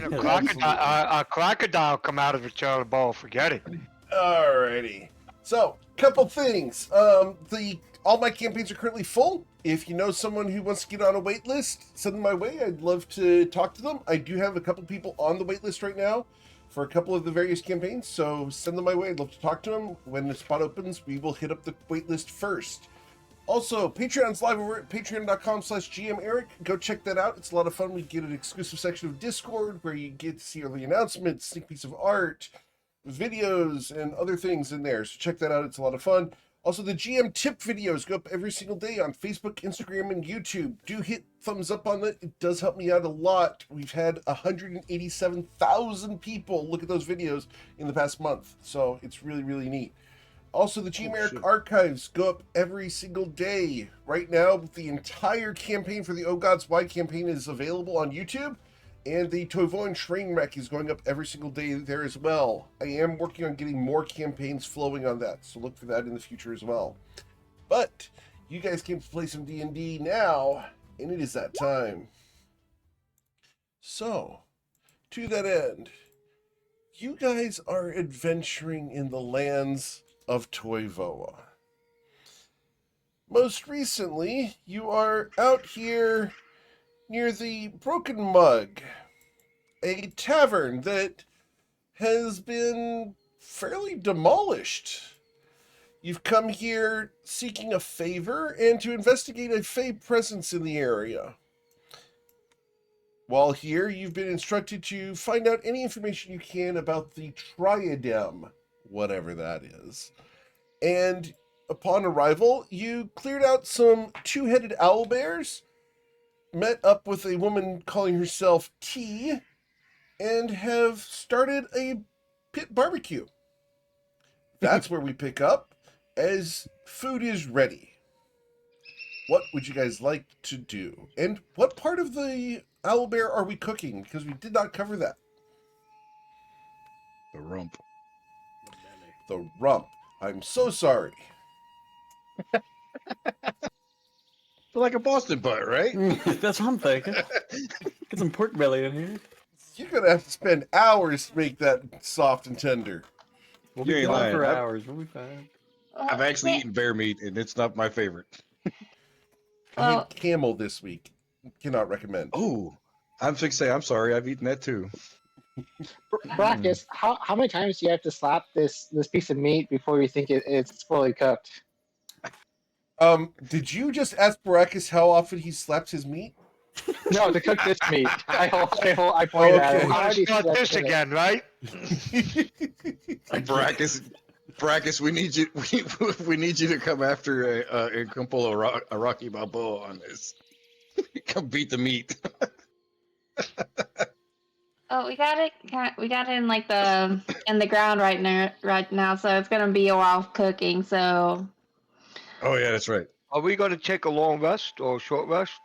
Imagine a crocodile come out of a toilet bowl. Forget it. Alrighty. So, couple things. All my campaigns are currently full. If you know someone who wants to get on a wait list, send them my way. I'd love to talk to them. I do have a couple people on the wait list right now for a couple of the various campaigns, so send them my way. I'd love to talk to them. When the spot opens, we will hit up the wait list first. Also, Patreon's live over at patreon.com/GMEric. Go check that out. It's a lot of fun. We get an exclusive section of Discord where you get to see early announcements, sneak piece of art, videos, and other things in there. So check that out. It's a lot of fun. Also, the GM tip videos go up every single day on Facebook, Instagram, and YouTube. Do hit thumbs up on it. It does help me out a lot. We've had 187,000 people look at those videos in the past month. So it's really, really neat. Also, the GMEric archives go up every single day. Right now, the entire campaign for the Oh Gods Why campaign is available on YouTube. And the Toivonen train wreck is going up every single day there as well. I am working on getting more campaigns flowing on that, so look for that in the future as well. But you guys came to play some D&D now, and it is that time. So, to that end, you guys are adventuring in the lands of Toivoa. Most recently, you are out here near the Broken Mug, a tavern that has been fairly demolished. You've come here seeking a favor and to investigate a Fey presence in the area. While here, you've been instructed to find out any information you can about the Triadem, whatever that is. And upon arrival, you cleared out some two-headed owlbears, met up with a woman calling herself T, and have started a pit barbecue. That's where we pick up, as food is ready. What would you guys like to do? And what part of the owlbear are we cooking? Because we did not cover that. The rump. The rump. I'm so sorry. Like a Boston butt, right? That's what I'm thinking. Get some pork belly in here. You're going to have to spend hours to make that soft and tender. We'll You be ain't gone lying. for hours. We'll be fine. I've actually eaten bear meat, and it's not my favorite. I had camel this week. Cannot recommend. Oh, I'm fixed to say, I'm sorry, I've eaten that too. Brackus, how many times do you have to slap this piece of meat before you think it's fully cooked? Did you just ask Baracus how often he slaps his meat? No, to cook this meat. I point at it. Okay. How do you Start slap this it? again, right? Brackus, we need you. We need you to come after and come pull a Rocky Balboa on this. Come beat the meat. Oh, we got it. We got it in like in the ground right now. So it's gonna be a while cooking. So. Oh yeah, that's right. Are we going to take a long rest or a short rest?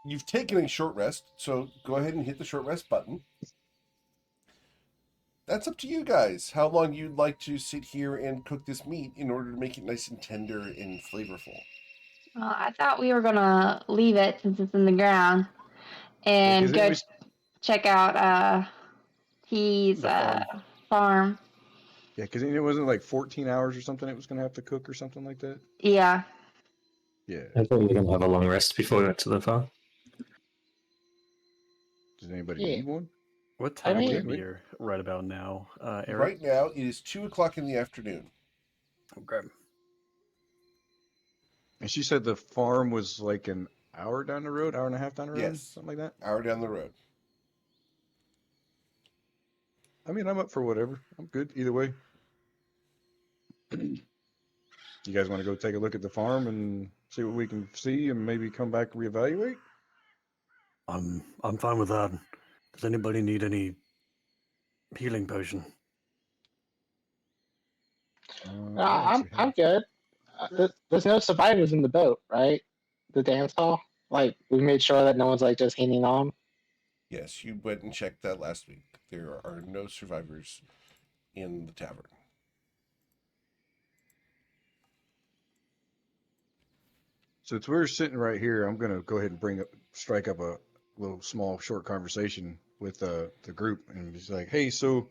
You've taken a short rest, so go ahead and hit the short rest button. That's up to you guys, how long you'd like to sit here and cook this meat in order to make it nice and tender and flavorful. I thought we were gonna leave it since it's in the ground and go check out T's farm. Yeah, because it wasn't like 14 hours or something it was going to have to cook or something like that. Yeah. Yeah. I thought we were going to have a long rest before we went to the farm. Does anybody need one? What time would mean- it be right about now, Eric? Right now, it is 2 o'clock in the afternoon. Okay. And she said the farm was like an hour down the road, hour and a half down the road, Yes. something like that. Hour down the road. I mean, I'm up for whatever. I'm good either way. You guys want to go take a look at the farm and see what we can see, and maybe come back and reevaluate? I'm fine with that. Does anybody need any healing potion? I'm good. There's no survivors in the boat, right? The dance hall. Like we made sure that no one's like just hanging on. Yes, you went and checked that last week. There are no survivors in the tavern. Since we're sitting right here, I'm gonna go ahead and strike up little small short conversation with the group, and he's like, "Hey, so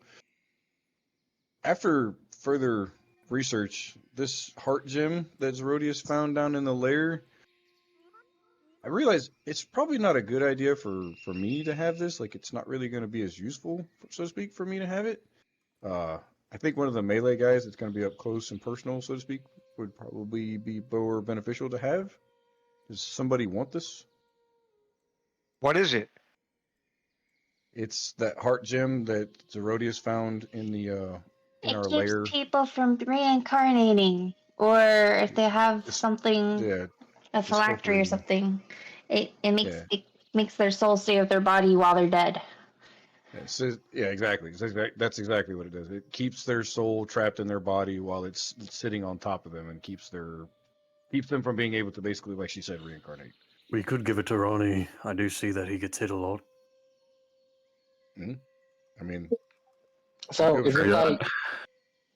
after further research, this heart gem that Zerodius found down in the lair, I realized it's probably not a good idea for me to have this. Like, it's not really going to be as useful, so to speak, for me to have it. I think one of the melee guys that's going to be up close and personal, so to speak, would probably be more beneficial to have. Does somebody want this? What is it? It's that heart gem that Zerodius found in It our keeps lair. people from reincarnating, or if they have Dis- something, yeah, a phylactery or discorporating. something, it Yeah. makes their soul stay with their body while they're dead. Yeah, exactly. That's exactly what it does. It keeps their soul trapped in their body while it's sitting on top of them, and keeps them from being able to basically, like she said, reincarnate. We could give it to Ronnie. I do see that he gets hit a lot. I mean, So go is for it it. like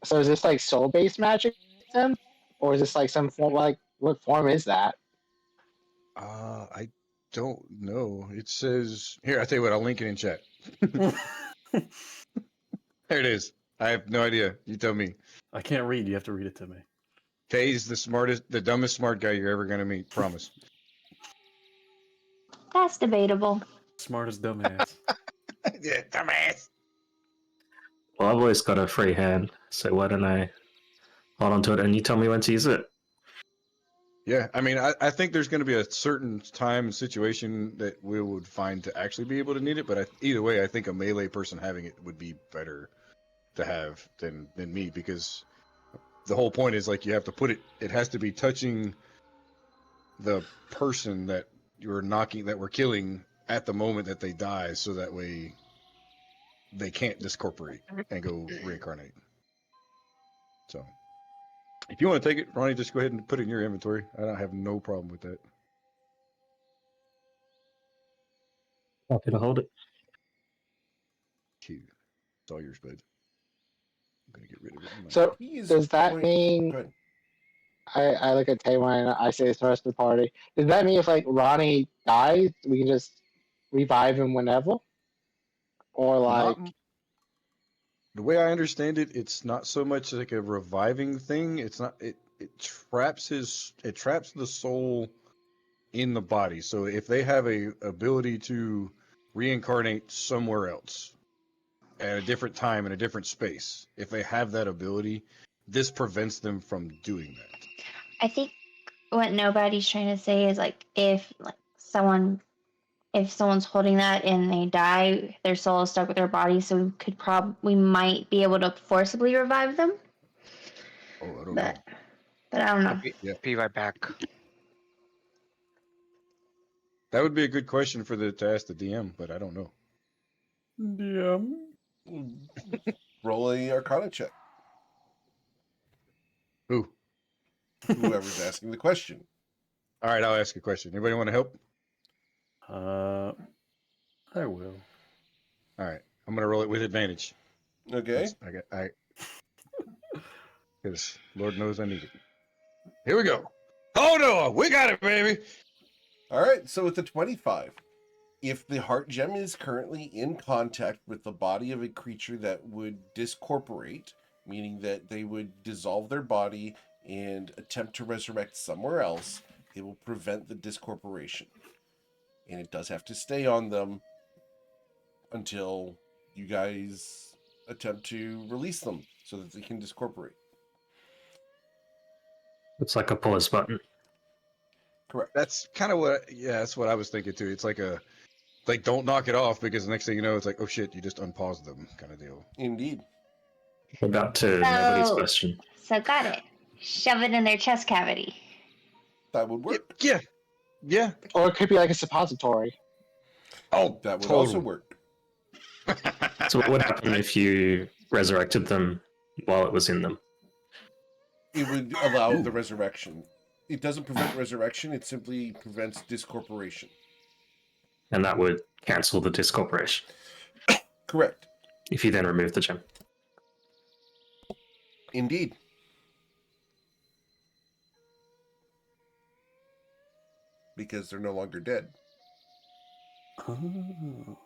so is this like soul based magic then? Or is this like some form like what form is that? I don't know. It says here. I tell you what. I'll link it in chat. There it is. I have no idea. You tell me. I can't read. You have to read it to me. Kay's the dumbest smart guy you're ever gonna meet. Promise. That's debatable. Smartest dumbass. Yeah, dumbass. Well, I've always got a free hand, so why don't I hold on to it and you tell me when to use it? Yeah, I mean, I think there's going to be a certain time and situation that we would find to actually be able to need it, but either way, I think a melee person having it would be better to have than me, because the whole point is, like, you have to put it, it has to be touching the person that we're killing at the moment that they die, so that way they can't discorporate and go reincarnate. So, if you want to take it, Ronnie, just go ahead and put it in your inventory. I don't have no problem with that. Happy to hold it. Cute. It's all yours, bud. I'm gonna get rid of it. So He is does that going- mean Go ahead. I look at Taywin and I say this to the rest of the party. Does that mean if like Ronnie dies, we can just revive him whenever? Or like The way I understand it, it's not so much like a reviving thing. It's not. It traps the soul in the body. So if they have a ability to reincarnate somewhere else at a different time in a different space, if they have that ability, this prevents them from doing that. I think what nobody's trying to say is like if someone's holding that and they die, their soul is stuck with their body, so we might be able to forcibly revive them. Oh, I don't know. But I don't know. Yeah, Be right back. that would be a good question to ask the DM, but I don't know. Roll a Arcana check. Who? Whoever's asking the question. All right, I'll ask a question. Anybody want to help? I will. All right, I'm gonna roll it with advantage. Okay. Because Lord knows I need it. Here we go. Oh no, we got it, baby. All right. So with the 25, if the heart gem is currently in contact with the body of a creature that would discorporate, meaning that they would dissolve their body and attempt to resurrect somewhere else, it will prevent the discorporation. And it does have to stay on them until you guys attempt to release them so that they can discorporate. It's like a pause button. Correct. That's kind of that's what I was thinking too. It's like don't knock it off, because the next thing you know, it's like, oh shit, you just unpause them kind of deal. Indeed. About to nobody's question. So got it. Shove it in their chest cavity. That would work. Yeah. or it could be like a suppository. Oh, That would totally. also work. So what would happen if you resurrected them while it was in them? It would allow the resurrection. It doesn't prevent resurrection, it simply prevents discorporation. And that would cancel the discorporation Correct. if you then remove the gem. Indeed. Because they're no longer dead. Oh.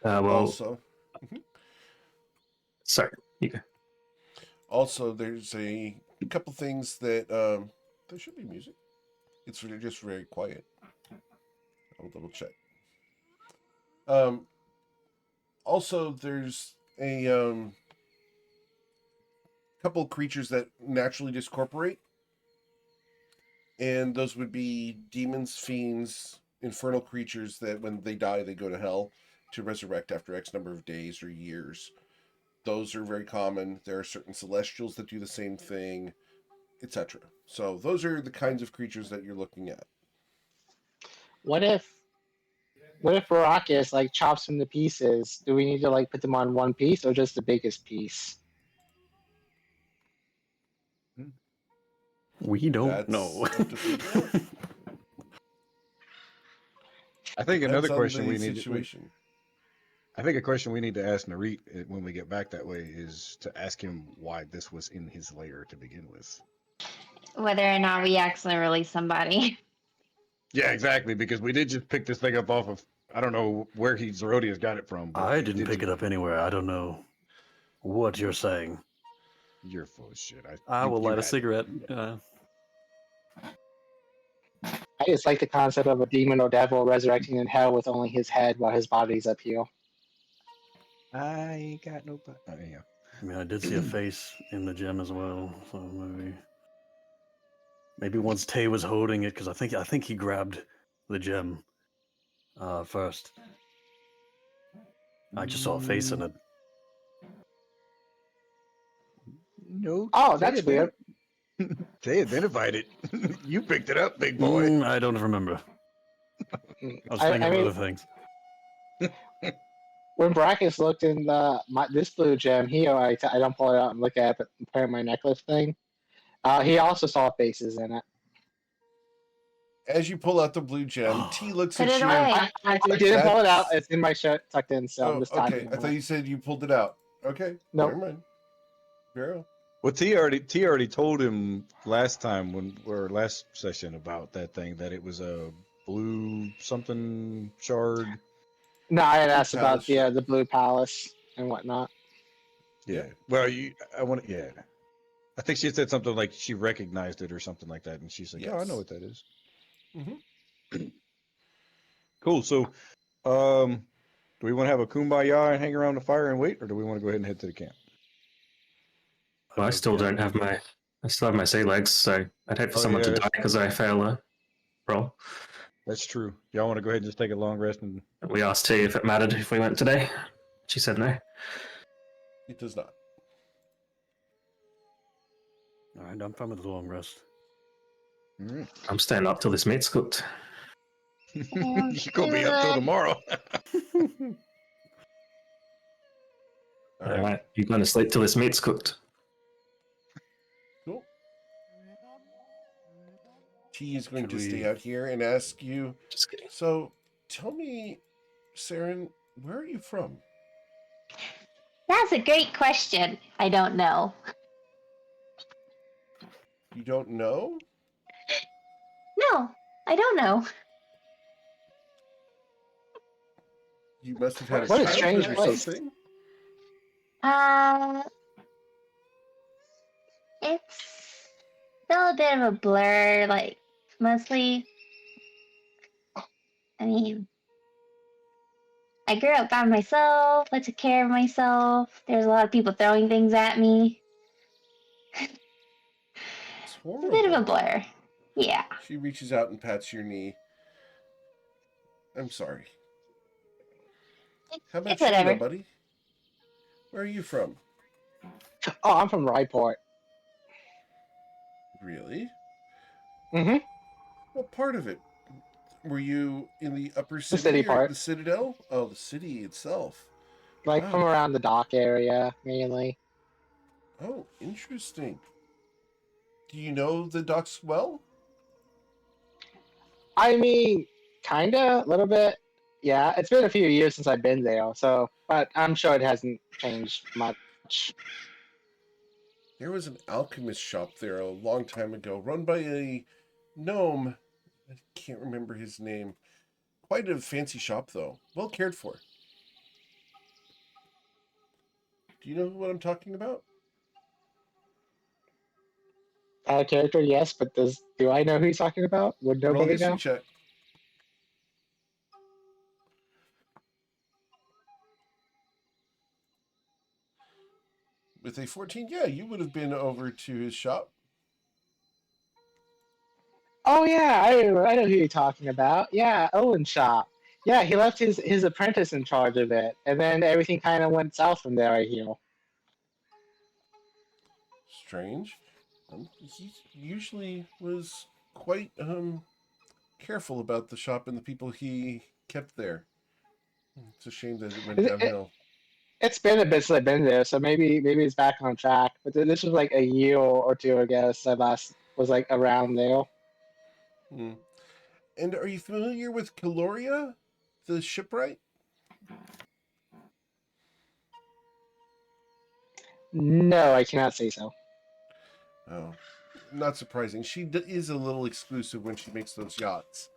Well, Also, sorry. You go. also, there's a couple things that there should be music. It's just very quiet. I'll double check. Also, there's a couple creatures that naturally discorporate, and those would be demons, fiends, infernal creatures that when they die, they go to hell to resurrect after X number of days or years. Those are very common. There are certain celestials that do the same thing, etc. So those are the kinds of creatures that you're looking at. What if Baracus like chops them to pieces? Do we need to like put them on one piece or just the biggest piece? We don't That's know. up to figure out. I think another Depends on question the we need. situation. I think a question we need to ask Narit when we get back that way is to ask him why this was in his lair to begin with. Whether or not we accidentally release somebody. Yeah, exactly. Because we did just pick this thing up off of, I don't know where Zerodia's got it from. But I didn't pick it up anywhere. I don't know what you're saying. You're full of shit. I will light a had it. cigarette. I just like the concept of a demon or devil resurrecting in hell with only his head while his body's up here. I ain't got no. Oh, yeah. I mean, I did see a face in the gem as well, so maybe once Tay was holding it, because I think he grabbed the gem first. I just saw a face in it. No. Oh, that's weird. They identified it. You picked it up, big boy. I don't remember. I was thinking of other things. When Brackus looked in this blue gem here, I don't pull it out and look at it, but compare my necklace thing. He also saw faces in it. As you pull out the blue gem, T looks Put at it you. away. I didn't pull it out. It's in my shirt, tucked in. So I'm just talking. Okay. I thought you said you pulled it out. Okay. No. Never mind. Girl. Well, T already told him last session about that thing, that it was a blue something shard. No, I had asked Palace. about the blue palace and whatnot. Yeah. Well, yeah. I think she said something like she recognized it or something like that, and she's like, "Oh, I know what that is." Mm-hmm. Cool. So, do we want to have a kumbaya and hang around the fire and wait, or do we want to go ahead and head to the camp? Well, I still have my sea legs, so I'd hate for someone to die because I fail a roll. That's true. Y'all want to go ahead and just take a long rest and We asked T if it mattered if we went today. She said no. It does not. All right, I'm fine with the long rest. I'm staying up till this meat's cooked. You're gonna be up till tomorrow. All right, you're going to sleep till this meat's cooked. Cool. T is going to stay out here and ask you. Just kidding. So, tell me, Saren, where are you from? That's a great question. I don't know. You don't know? No, I don't know. You must have had a What a childhood strange or place. something. It's still a bit of a blur, like, mostly. I mean, I grew up by myself, I took care of myself, there's a lot of people throwing things at me. It's It's a bit of a horrible. blur. Yeah. She reaches out and pats your knee. I'm sorry. How about It's you, whatever. buddy? Where are you from? Oh, I'm from Ryport. Really? Mm-hmm. What part of it? Were you in the upper city, city or part. the Citadel? Oh, the city itself. Like Wow. from around the dock area, mainly. Oh, interesting. Do you know the docks well? I mean, kinda, a little bit. Yeah, it's been a few years since I've been there, so but I'm sure it hasn't changed much. There was an alchemist shop there a long time ago, run by a gnome. I can't remember his name. Quite a fancy shop, though. Well cared for. Do you know what I'm talking about? Out of character, yes, but do I know who he's talking about? Would Roll nobody history know? check. With a 14, yeah, you would have been over to his shop. Oh yeah, I know who you're talking about. Yeah, Owen's shop. Yeah, he left his apprentice in charge of it, and then everything kind of went south from there. I hear. Strange. He usually was quite careful about the shop and the people he kept there. It's a shame that it went downhill. It's been a bit since I've been there, so maybe it's back on track. But this was like a year or two ago since I last was like around there. Hmm. And are you familiar with Caloria, the shipwright? No, I cannot say so. Oh, not surprising. She is a little exclusive when she makes those yachts.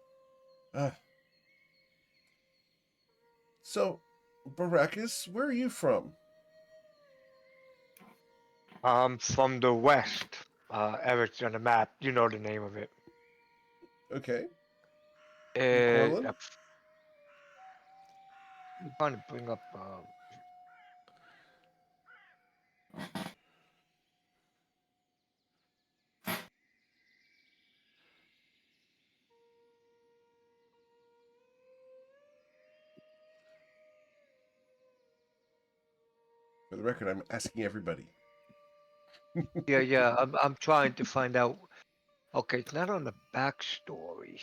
So, Baracus, where are you from? From the west. Eric's on the map. You know the name of it. Okay. I'm Corlin? trying to bring up. For the record, I'm asking everybody. Yeah. I'm trying to find out. Okay, it's not on the backstory.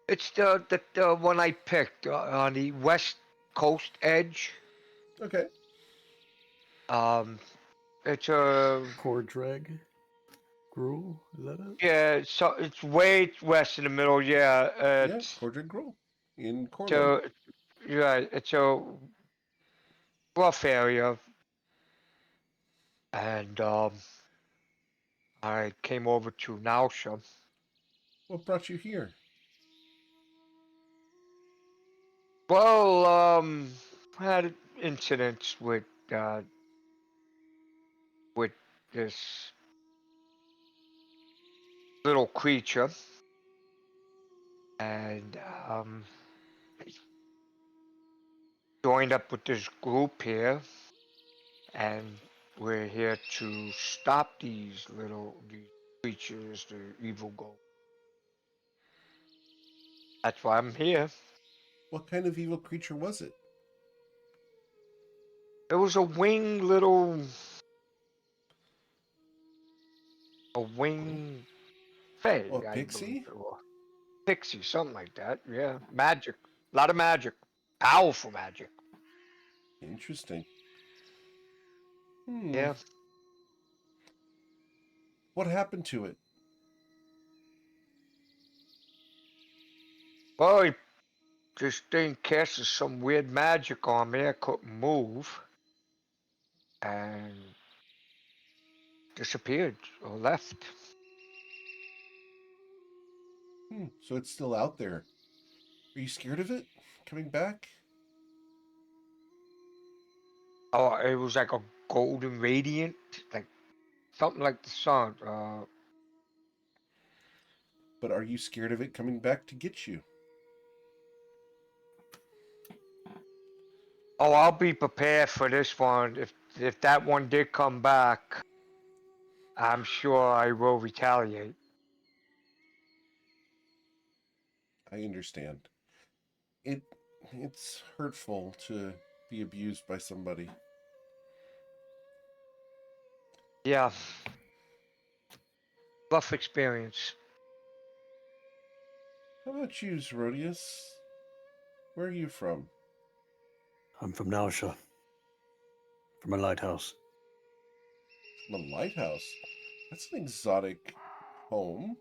It's the one I picked on the west coast edge. Okay. Um, it's a Pordrag Gruel, is that it? yeah. So it's way west in the middle. Yeah, Yeah, Cordred Gruel in it's Corlin. a yeah. It's a rough area, and I came over to Nausha. What brought you here? Well, I had incidents uh with this little creature, and joined up with this group here, and we're here to stop these creatures, the evil ghosts. That's why I'm here. What kind of evil creature was it? It was a wing fae, Oh, a I believe pixie? it was. Pixie, something like that. Yeah, magic, a lot of magic, powerful magic. Interesting. Hmm. Yeah. What happened to it? Well, this thing casted some weird magic on me. I couldn't move, and disappeared or left. So it's still out there. Are you scared of it coming back? Oh, it was like a golden radiant, like something like the sun. But are you scared of it coming back to get you? Oh, I'll be prepared for this one. If that one did come back, I'm sure I will retaliate. I understand. It it's hurtful to be abused by somebody. Yeah, rough experience. How about you, Zerodius? Where are you from? I'm from Nausha, from a lighthouse. From a lighthouse. That's an exotic home.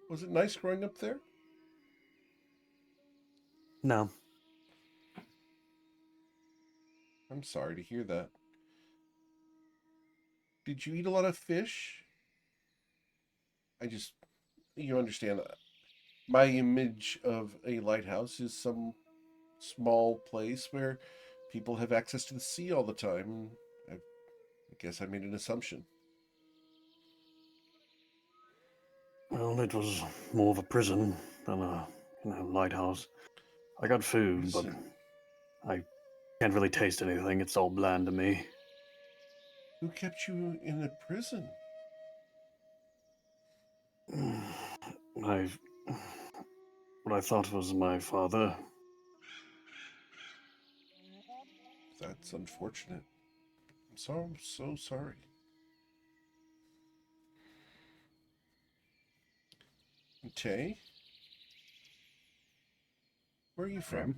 Was it nice growing up there? No, I'm sorry to hear that. Did you eat a lot of fish? You understand, my image of a lighthouse is some small place where people have access to the sea all the time. I guess I made an assumption. Well, it was more of a prison than a lighthouse. I got food, but I can't really taste anything. It's all bland to me. Who kept you in a prison? What I thought was my father. That's unfortunate. I'm so sorry. Tay? Where are you from?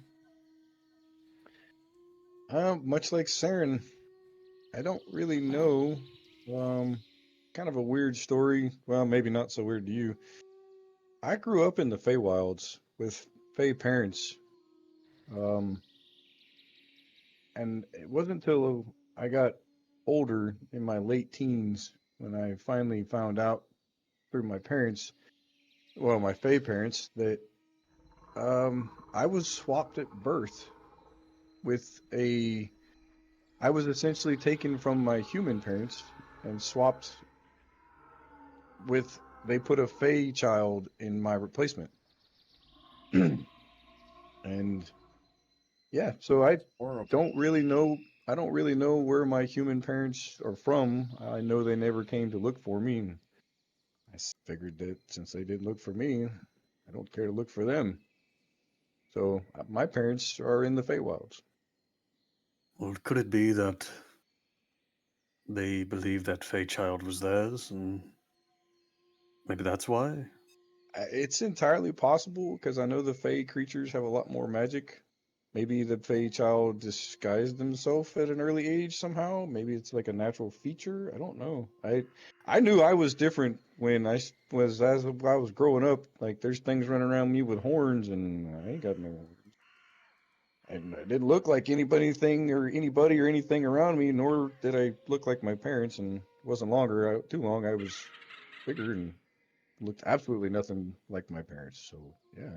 Much like Saren, I don't really know. Kind of a weird story. Well, maybe not so weird to you. I grew up in the Feywilds with Fey parents. And it wasn't until I got older in my late teens when I finally found out through my parents, well, my Fey parents, that I was swapped at birth with a. I was essentially taken from my human parents and swapped with. They put a Fey child in my replacement. And yeah, so I Horrible. don't really know. I don't really know where my human parents are from. I know they never came to look for me. I figured that since they didn't look for me, I don't care to look for them. So my parents are in the Feywilds. Well, could it be that they believed that Feychild was theirs, and maybe that's why? It's entirely possible because I know the Fey creatures have a lot more magic. Maybe the Fey child disguised himself at an early age somehow. Maybe it's like a natural feature. I don't know. I knew I was different when was as I was growing up. Like there's things running around me with horns, and I ain't got no horns. And I didn't look like anybody or anything around me, nor did I look like my parents. And it wasn't too long. I was bigger and looked absolutely nothing like my parents. So yeah,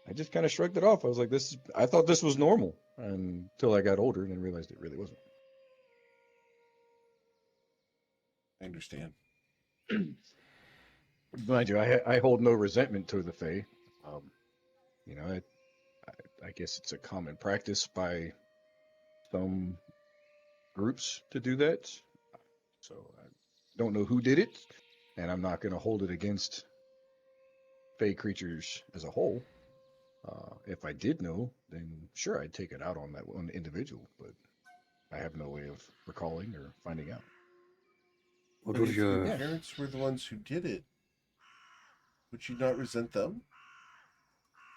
I just kind of shrugged it off. I was like, I thought this was normal until I got older and then realized it really wasn't. I understand. Mind you, I hold no resentment to the Fae. You know, I guess it's a common practice by some groups to do that. So I don't know who did it, and I'm not going to hold it against Fae creatures as a whole. If I did know, then sure, I'd take it out on that one individual, but I have no way of recalling or finding out. What But was if your your... parents were the ones who did it, would you not resent them?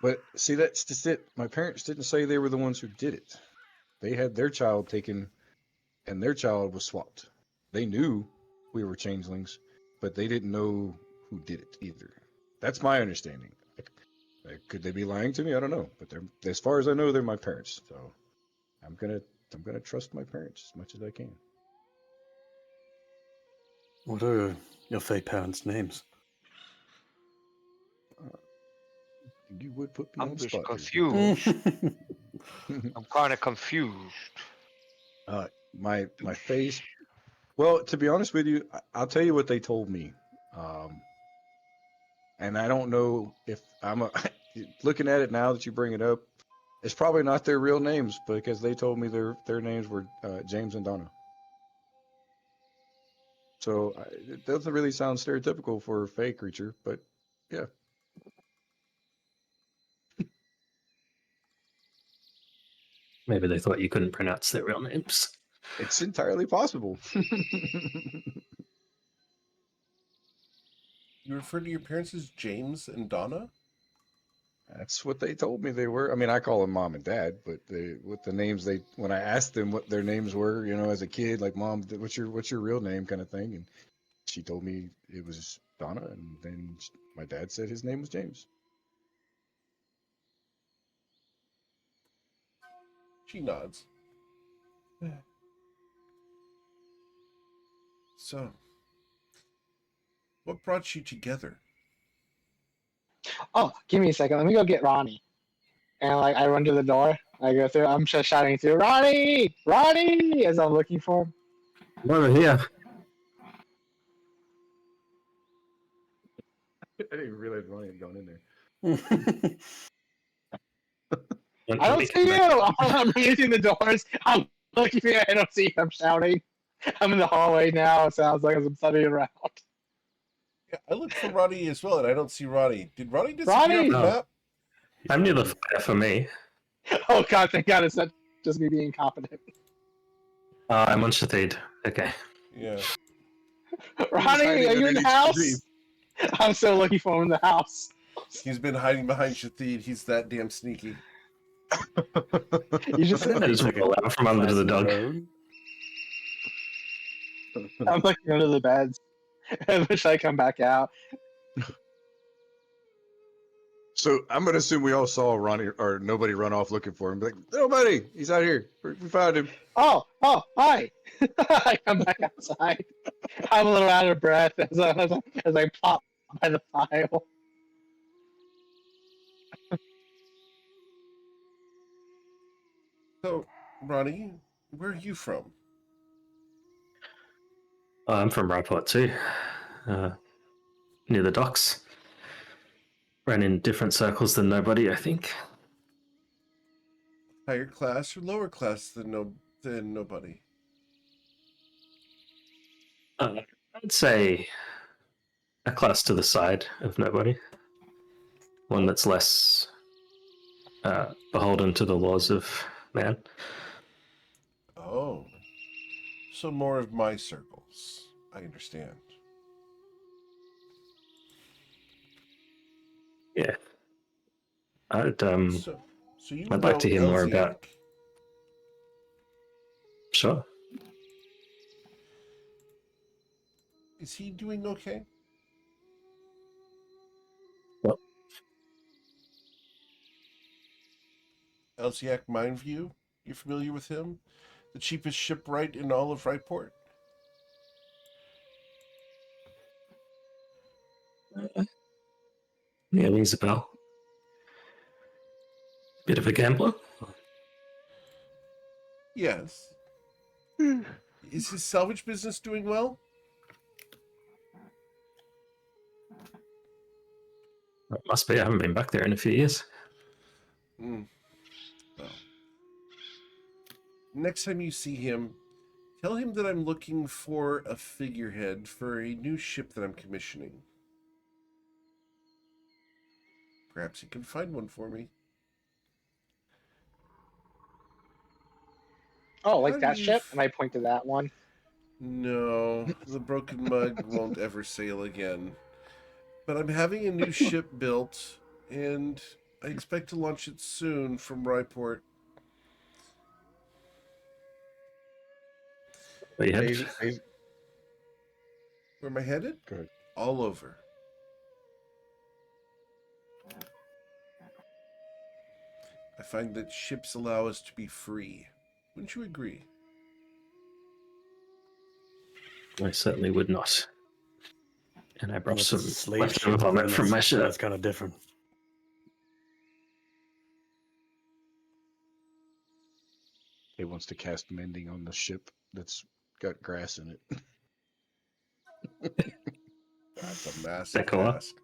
But see, that's just it. My parents didn't say they were the ones who did it. They had their child taken, and their child was swapped. They knew we were changelings, but they didn't know who did it either. That's my understanding. Could they be lying to me? I don't know. But as far as I know, they're my parents. So I'm gonna trust my parents as much as I can. What are your Fey parents' names? You would put me I'm on the just spot confused. here. I'm kind of confused. My face. Well, to be honest with you, I'll tell you what they told me. And I don't know if looking at it now that you bring it up, it's probably not their real names because they told me their names were James and Donna. So it doesn't really sound stereotypical for a Fey creature, but yeah. Maybe they thought you couldn't pronounce their real names. It's entirely possible. You refer to your parents as James and Donna? That's what they told me they were. I mean, I call them mom and dad, but with the names when I asked them what their names were, as a kid, like mom, what's your real name kind of thing, and she told me it was Donna, and then my dad said his name was James. She nods. So, what brought you together? Oh, give me a second. Let me go get Ronnie. And like I run to the door. I go through. I'm just shouting through, Ronnie, Ronnie, as I'm looking for him. I'm over here. I didn't even realize Ronnie had gone in there. I don't see you. I'm using the doors. I'm looking for you. I don't see you. I'm shouting. I'm in the hallway now. It sounds like I'm studying around. Yeah, I look for Ronnie as well, and I don't see Ronnie. Did Ronnie disappear Ronnie! off the No. map? I'm near the fire for me. Oh God! Thank God it's not just me being competent. I'm on Shathid. Okay. Yeah. Ronnie, are you in the house? Underneath I'm so looking for him in the house. He's been hiding behind Shathid. He's that damn sneaky. You just I just roll out from under the dog. I'm looking under the beds. Eventually I come back out. So I'm gonna assume we all saw Ronnie or nobody run off looking for him. Be like, nobody, he's out here. We found him. Oh, hi. I come back outside. I'm a little out of breath as I pop by the file. So, Ronnie, where are you from? I'm from Ryport too. Near the docks. Ran in different circles than nobody, I think. Higher class or lower class than nobody? I'd say a class to the side of nobody. One that's less beholden to the laws of man. Oh. So more of my circles. I understand. Yeah. I'd So you I'd like to hear more Elziak. about. Sure. Is he doing okay? What? Elziak Mindview? You familiar with him? The cheapest shipwright in all of Ryport? Yeah, rings a bell. Bit of a gambler. Yes. Is his salvage business doing well? It must be. I haven't been back there in a few years. Well, next time you see him, tell him that I'm looking for a figurehead for a new ship that I'm commissioning. Perhaps he can find one for me. Oh, like that ship? And I point to that one. No, the Broken Mug won't ever sail again. But I'm having a new ship built, and I expect to launch it soon from Ryport. Where you headed? Where am I headed? Go ahead. All over. I find that ships allow us to be free. Wouldn't you agree? I certainly would not. And I brought It's some a slave leftover ship, vomit from my shirt. That's kind of different. He wants to cast mending on the ship that's got grass in it. That's a massive That task.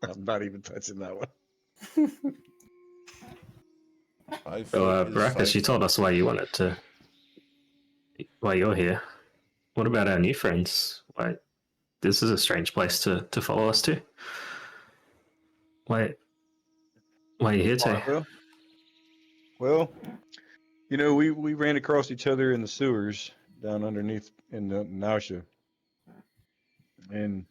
I'm not even touching that one. So, Baracus, you told us why you wanted to. Why you're here. What about our new friends? Why? This is a strange place to follow us to. Why are you here, Tay? Well, you know, we ran across each other in the sewers down underneath in the Nausea. And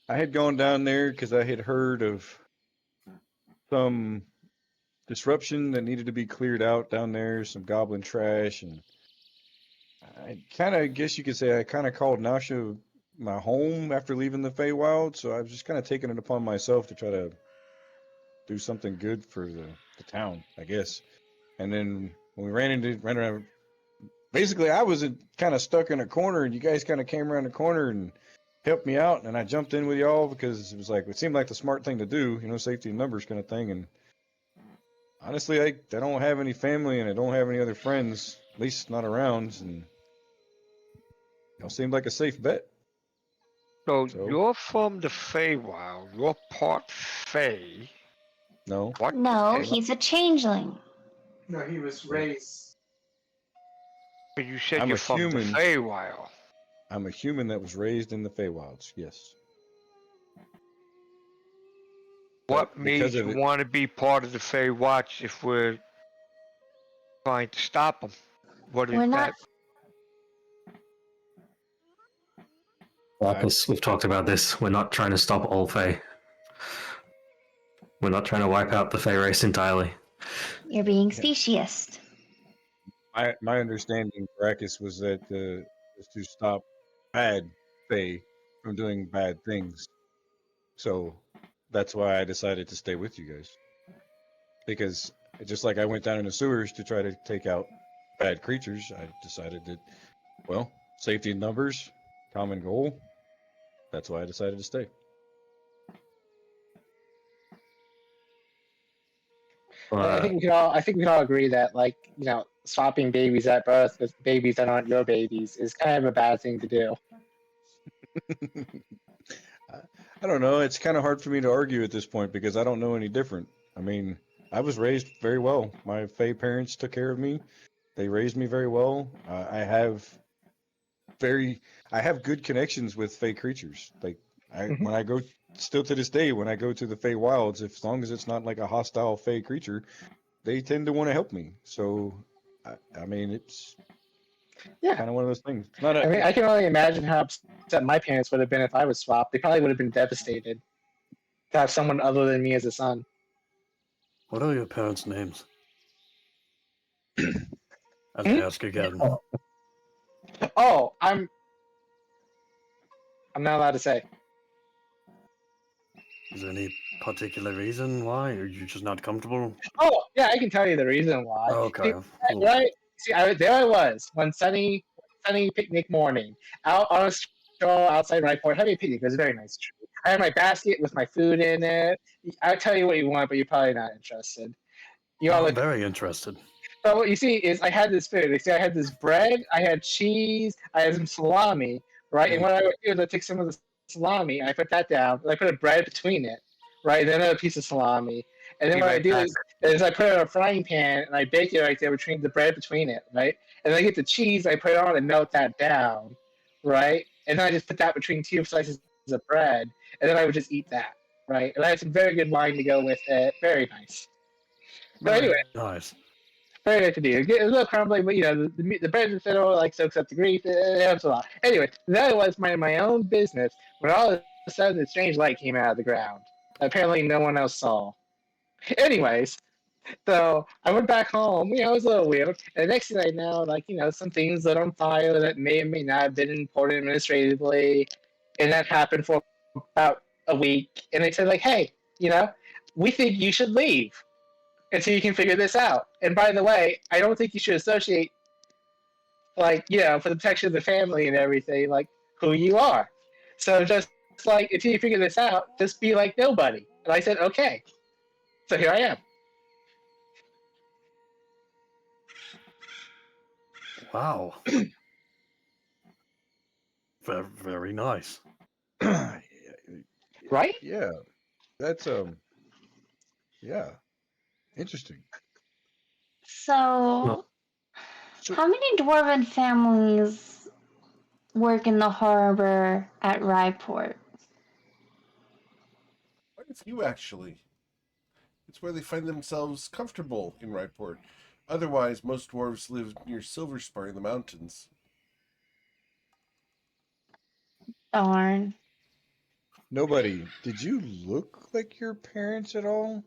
I had gone down there because I had heard of some disruption that needed to be cleared out down there, some goblin trash, and I kind of guess you could say I kind of called Nausea my home after leaving the Feywild, so I was just kind of taking it upon myself to try to do something good for the town, I guess. And then when we ran around, basically I was kind of stuck in a corner, and you guys kind of came around the corner and helped me out, and I jumped in with y'all because it was like, it seemed like the smart thing to do, safety in numbers kind of thing. And honestly, I don't have any family, and I don't have any other friends, at least not around, and y'all seemed like a safe bet. So So you're from the Feywild. You're part Fey. no, What? No, the heck? he's a changeling. No, he was raised. But you said I'm you're a from the human. Feywild. I'm a human that was raised in the Feywilds. Yes. But What made because of you it, want to be part of the Feywatch if we're trying to stop them? What is We're not. that? Marcus, we've talked about this. We're not trying to stop all Fey. We're not trying to wipe out the Fey race entirely. You're being yeah, speciesist. my understanding, Brachus, was that was to stop bad Fey from doing bad things. So that's why I decided to stay with you guys. Because just like I went down in the sewers to try to take out bad creatures, I decided that, well, safety in numbers, common goal. That's why I decided to stay. I think we can all. I think we can all agree that, like, swapping babies at birth with babies that aren't your babies is kind of a bad thing to do. I don't know. It's kind of hard for me to argue at this point because I don't know any different. I mean, I was raised very well. My Fey parents took care of me. They raised me very well. I have good connections with Fey creatures. Like Mhm. when I go, still to this day, when I go to the Fey Wilds, if as long as it's not like a hostile Fey creature, they tend to want to help me. So, I mean, it's Yeah. kind of one of those things. It's not I mean, I can only imagine how upset my parents would have been if I was swapped. They probably would have been devastated to have someone other than me as a son. What are your parents' names? As I Hmm? ask again. Oh, I'm not allowed to say. Is there any particular reason why? Or are you just not comfortable? Oh, yeah, I can tell you the reason why. Okay. Cool. Right? See, there I was one sunny picnic morning, out on a stroll outside Ryport, having a picnic. It was a very nice tree. I had my basket with my food in it. I'll tell you what you want, but you're probably not interested. You all I'm look. very interested. So what you see is I had this food. You see, I had this bread, I had cheese, I had some salami, right? And what I would do is I take some of the salami, I put that down, and I put a bread between it, right? And then another piece of salami. And then Be what I like do that. is I put it in a frying pan and I bake it right there between the bread between it, right? And then I get the cheese, I put it on and melt that down, right? And then I just put that between two slices of bread, and then I would just eat that, right? And I had some very good wine to go with it. Very nice. So anyway, Nice. very nice to do. It's a little crumbly, but the bread in the middle like soaks up the grease. It helps a lot. Anyway, that was my own business when all of a sudden a strange light came out of the ground. Apparently, no one else saw. Anyways, so I went back home. It was a little weird. And the next thing I know, some things lit on fire that may or may not have been important administratively, and that happened for about a week. And they said, like, hey, we think you should leave until you can figure this out. And by the way, I don't think you should associate, for the protection of the family and everything, like who you are. So just like until you figure this out, just be like nobody. And I said, okay. So here I am. Wow. Very, very nice. Right? Yeah, that's yeah, interesting. So, So how many dwarven families work in the harbor at Ryport? Quite a few, actually. It's where they find themselves comfortable in Ryport. Otherwise, most dwarves live near Silverspar in the mountains. Darn. nobody, did you look like your parents at all?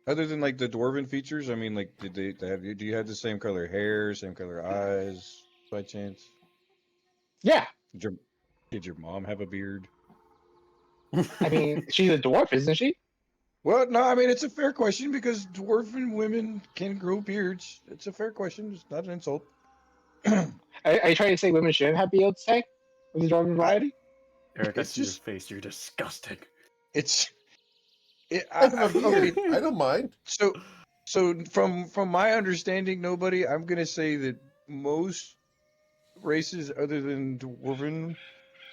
Other than like the dwarven features, I mean, like, did they have you? Do you have the same color hair, same color eyes, by chance? Yeah. Did your Did your mom have a beard? I mean, she's a dwarf, isn't she? Well, no, I mean it's a fair question because dwarven women can grow beards. It's a fair question. It's not an insult. Are you trying to say women shouldn't have beards, say? With the dwarven variety? Eric, I It's see your just- face. You're disgusting. It's. Okay, I don't mind. So from my understanding, nobody. I'm gonna say that most races other than dwarven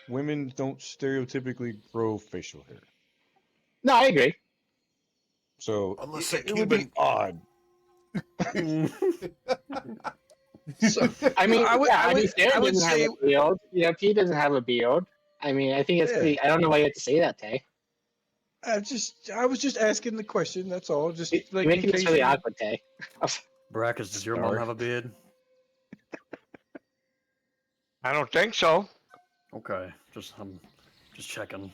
women don't stereotypically grow facial hair. No, I agree. So Unless it they're would be Cuban. odd. So I mean, I would Sarah doesn't say have a beard. You know, Pete doesn't have a beard. I mean, I think it's Yeah. pretty. I don't know why you have to say that, Tay. I was just asking the question. That's all. Just You're like in making this case really you. awkward, Tay. Brackus, does your mom Sorry. have a beard? I don't think so. Okay, I'm just checking.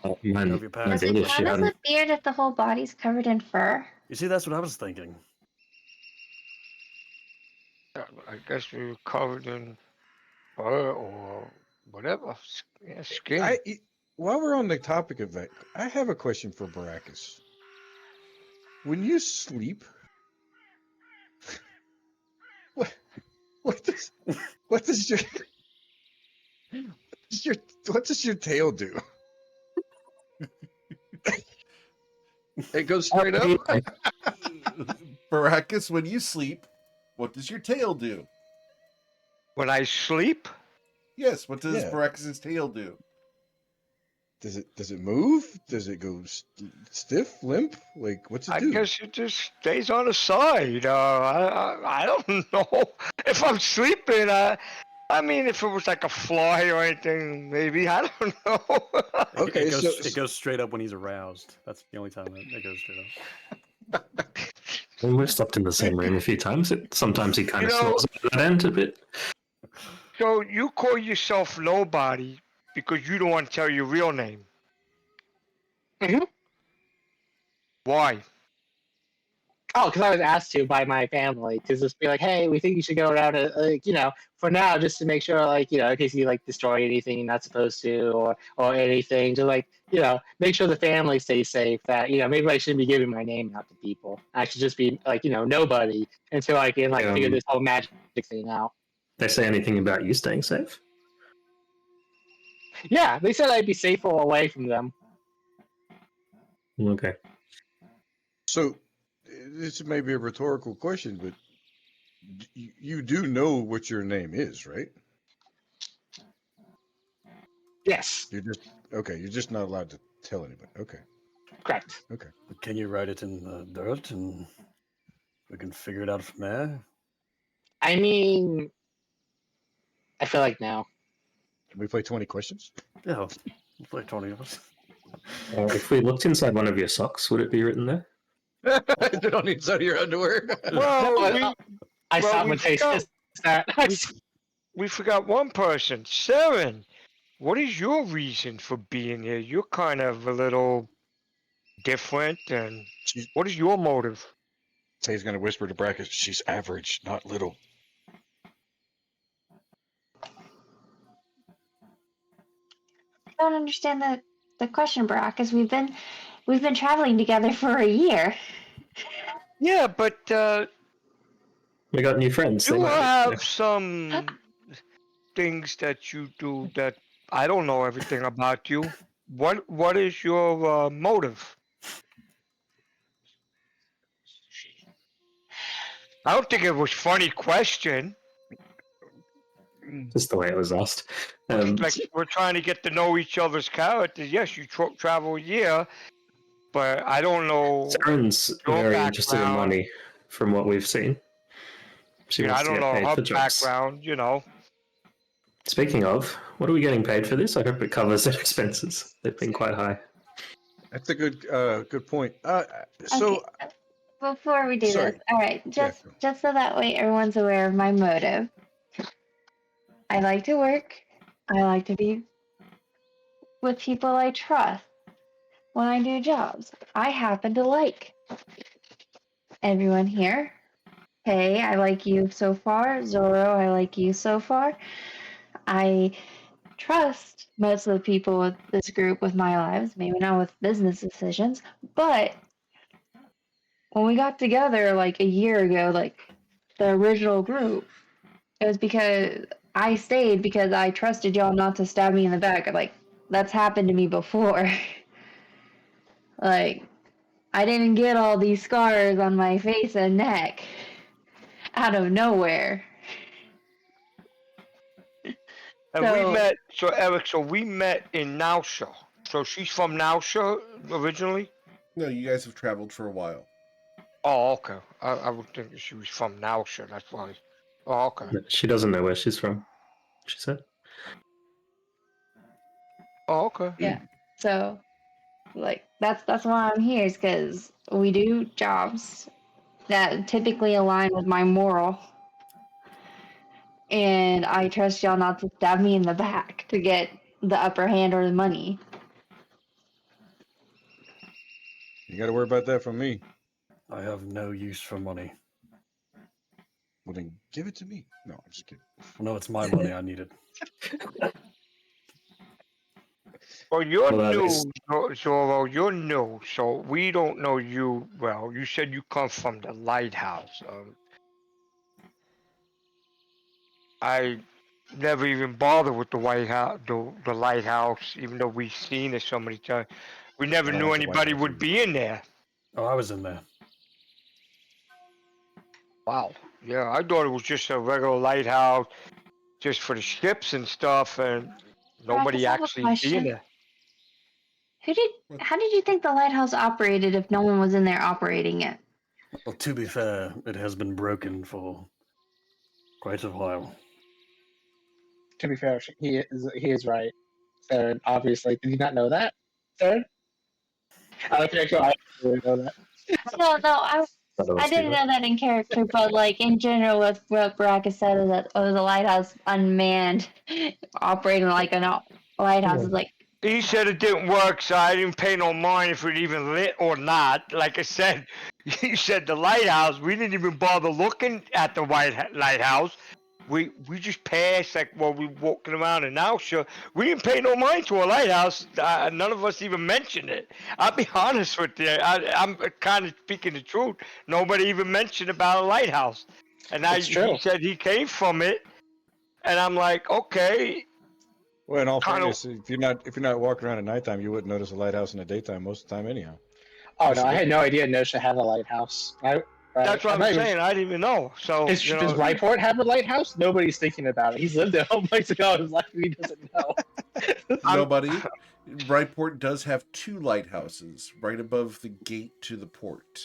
Oh, Know mine, if your mine parents Does did it if she count as a hadn't. beard if the whole body's covered in fur? You see, that's what I was thinking. I guess we were covered in fur or whatever. Yeah, skin. While we're on the topic of that, I have a question for Baracus. When you sleep, what does your what does your tail do? It goes straight up. Baracus, when you sleep, what does your tail do? When I sleep, Yes, what does Yeah. Baracus's tail do? Does it move? Does it go stiff, limp? Like what's it I do? guess it just stays on the side. I don't know. If I'm sleeping, I mean, if it was like a fly or anything, maybe. I don't know. Okay, it goes straight up when he's aroused. That's the only time it goes straight up. Well, we've stopped in the same room a few times. Sometimes he kind You of know- snores at that end a bit. So you call yourself nobody because you don't want to tell your real name. Mhm. Why? Oh, because I was asked to by my family to just be like, hey, we think you should go around, like, you know, for now, just to make sure, like, you know, in case you like destroy anything you're not supposed to, or anything, to like, you know, make sure the family stays safe. That, you know, maybe I shouldn't be giving my name out to people. I should just be like, you know, nobody until I can like figure this whole magic thing out. They say anything about you staying safe? Yeah, they said I'd be safer away from them. Okay. So this may be a rhetorical question, but you do know what your name is, right? Yes, You're just okay. You're just not allowed to tell anybody. Okay. correct. Okay. Can you write it in the dirt and we can figure it out from there? I mean, I feel like no. Can we play 20 questions? Yeah, we'll play 20 of us. If we looked inside one of your socks, would it be written there? Is it on the inside of your underwear? Well, No, I well, saw we when they forgot- said that. we forgot one person. Saren, what is your reason for being here? You're kind of a little different, and what is your motive? Tay's gonna whisper to Brackets, she's average, not little. I don't understand the question, Barack, because we've been traveling together for a year. Yeah, but We got new friends. you they might- have some things that you do that I don't know everything about you. What is your motive? I don't think it was funny question. Just the way it was asked. Like we're trying to get to know each other's characters. Yes, you travel a year, but I don't know. Saren's your very interested in background. money, from what we've seen. She You know, I wants to don't get know paid her for jobs. background. You know, Speaking of, what are we getting paid for this? I hope it covers their expenses. They've been quite high. That's a good point. So Okay, before we do Sorry. this, all right, just so that way everyone's aware of my motive. I like to work. I like to be with people I trust when I do jobs. I happen to like everyone here. Hey, I like you so far. Zoro, I like you so far. I trust most of the people with this group with my lives, maybe not with business decisions, but when we got together like a year ago, like the original group, it was because I stayed because I trusted y'all not to stab me in the back. Like, that's happened to me before. Like, I didn't get all these scars on my face and neck out of nowhere. And So- we met, so Eric, so we met in Nausea. So she's from Nausea originally? No, you guys have traveled for a while. Oh, okay. I would think she was from Nausea, that's why. Oh, okay. She doesn't know where she's from, she said. Oh, okay. Yeah. So, like, that's why I'm here, is because we do jobs that typically align with my moral. And I trust y'all not to stab me in the back to get the upper hand or the money. You got to worry about that from me. I have no use for money. Well, then give it to me. No, I'm just kidding. No, it's my money. I need it. Well, you're Well, that new, is- Zorro. You're new, so we don't know you well. You said you come from the lighthouse. I never even bothered with the White House, the lighthouse, even though we've seen it so many times. We never I don't knew like the anybody lighthouse would either. be in there. Oh, I was in there. Wow. Yeah, I thought it was just a regular lighthouse, just for the ships and stuff, and nobody I have a actually being question. there. How did you think the lighthouse operated if no one was in there operating it? Well, to be fair, it has been broken for quite a while. To be fair, he is right. Third, obviously, did you not know that? Third, I don't think I really know that. No, I Otherwise, didn't people- know that in character, but like in general, what Baraka said is that the lighthouse unmanned, operating like a lighthouse is like. He said it didn't work, so I didn't pay no mind if it even lit or not. Like I said, he said the lighthouse. We didn't even bother looking at the lighthouse. We just passed like while we walking around in Nausea. We didn't pay no mind to a lighthouse. None of us even mentioned it. I'll be honest with you. I'm kind of speaking the truth. Nobody even mentioned about a lighthouse. And It's true. he said he came from it, and I'm like, okay. Well, in all Kind of- fairness, if you're not walking around at nighttime, you wouldn't notice a lighthouse in the daytime most of the time, anyhow. Oh no, I had no idea Nosha had a lighthouse. That's what I'm not even- saying. I didn't even know. So Does you know, Ryport have a lighthouse? Nobody's thinking about it. He's lived there all place ago in his life and he doesn't know. Nobody. Brightport does have 2 lighthouses right above the gate to the port.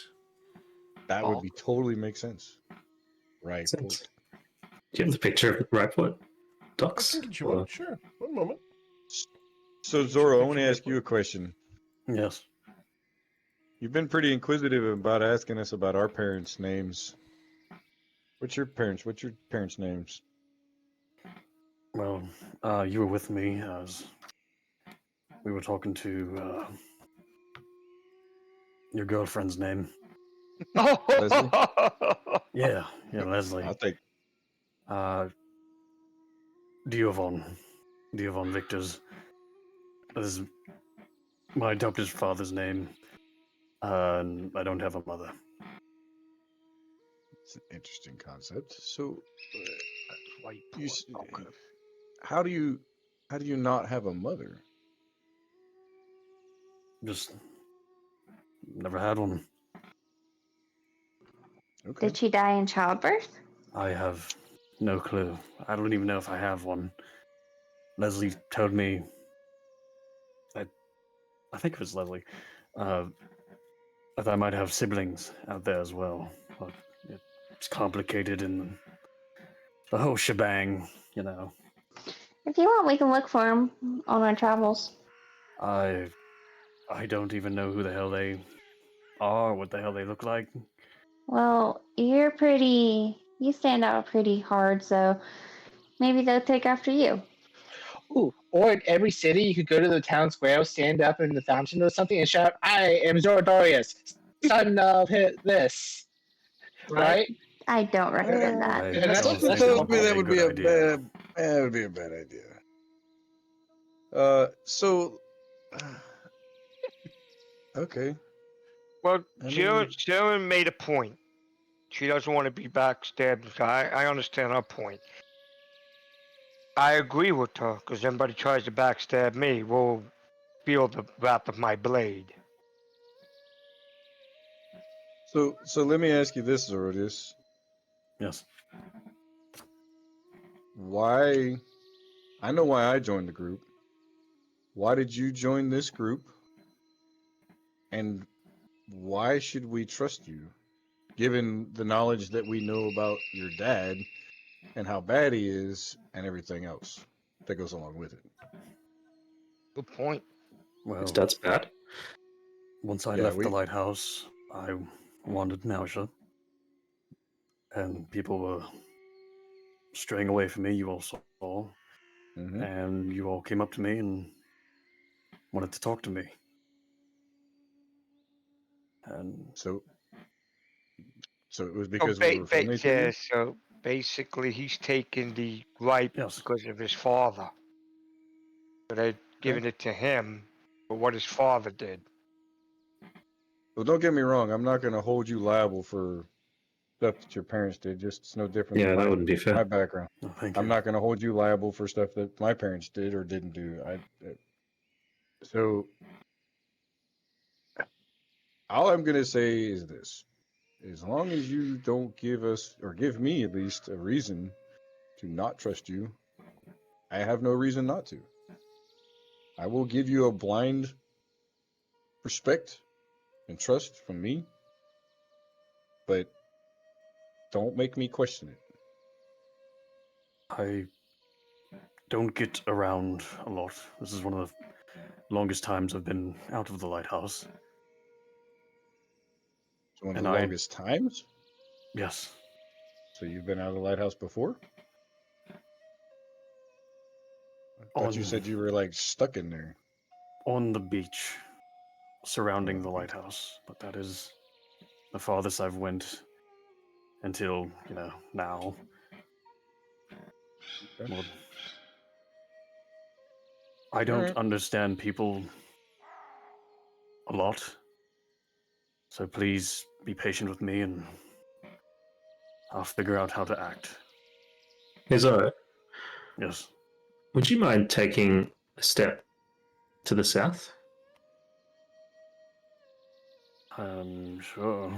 That Oh. would be totally make sense. Right. Sense. Do you have the picture of Ryport I docks? can get you Or- one. Sure. One moment. So, Zoro, I want to ask you a question. Yes. You've been pretty inquisitive about asking us about our parents' names. What's your parents' names? Well, you were with me as we were talking to your girlfriend's name. Leslie? Yeah, Leslie. I'll take. Diovon Victor's. This is my adopted father's name. And I don't have a mother. It's an interesting concept. So, White you, s- okay. how do you not have a mother? Just never had one. Okay. Did she die in childbirth? I have no clue. I don't even know if I have one. Leslie told me. I think it was Leslie. That I might have siblings out there as well. But it's complicated in the whole shebang, you know. If you want, we can look for him on our travels. I don't even know who the hell they are, what the hell they look like. Well, you stand out pretty hard, so maybe they'll take after you. Ooh, or in every city, you could go to the town square, stand up in the fountain or something, and shout, "I am Zorodorius, son of this." Right? I don't recommend that. I That's- don't that's think a that would be a good idea. That would be a bad idea. So, okay. Well, I Sharon, mean, Sharon made a point. She doesn't want to be backstabbed. I understand her point. I agree with her, because anybody tries to backstab me will feel the wrath of my blade. so let me ask you this, Zordis. Yes. Why? I know why I joined the group. Why did you join this group? And why should we trust you, given the knowledge that we know about your dad and how bad he is and everything else that goes along with it? Good point. His Well, dad's bad. once I Yeah, left the lighthouse, I wandered nausea, and people were straying away from me. You all saw, hmm and you all came up to me and wanted to talk to me. And So it was So, because we were friendly to yeah, you. so basically, he's taking the gripe yes, because of his father. So they're Okay. giving it to him for what his father did. Well, don't get me wrong. I'm not going to hold you liable for stuff that your parents did. Just it's no different than Yeah, that wouldn't be my fair. background. oh, thank I'm you. not going to hold you liable for stuff that my parents did or didn't do. So all I'm going to say is this: as long as you don't give us or give me at least a reason to not trust you, I have no reason not to. I will give you a blind respect and trust from me, but don't make me question it. I don't get around a lot. This is one of the longest times I've been out of the lighthouse. It's one of And the longest times. yes, So you've been out of the lighthouse before? I thought you on said you were like stuck in there. on the beach surrounding On the the beach. lighthouse, but that is the farthest I've went until, now. Okay. Well, I All don't right. understand people a lot, so please be patient with me and I'll figure out how to act. Hey Zoro, Yes. would you mind taking a step to the south? Sure.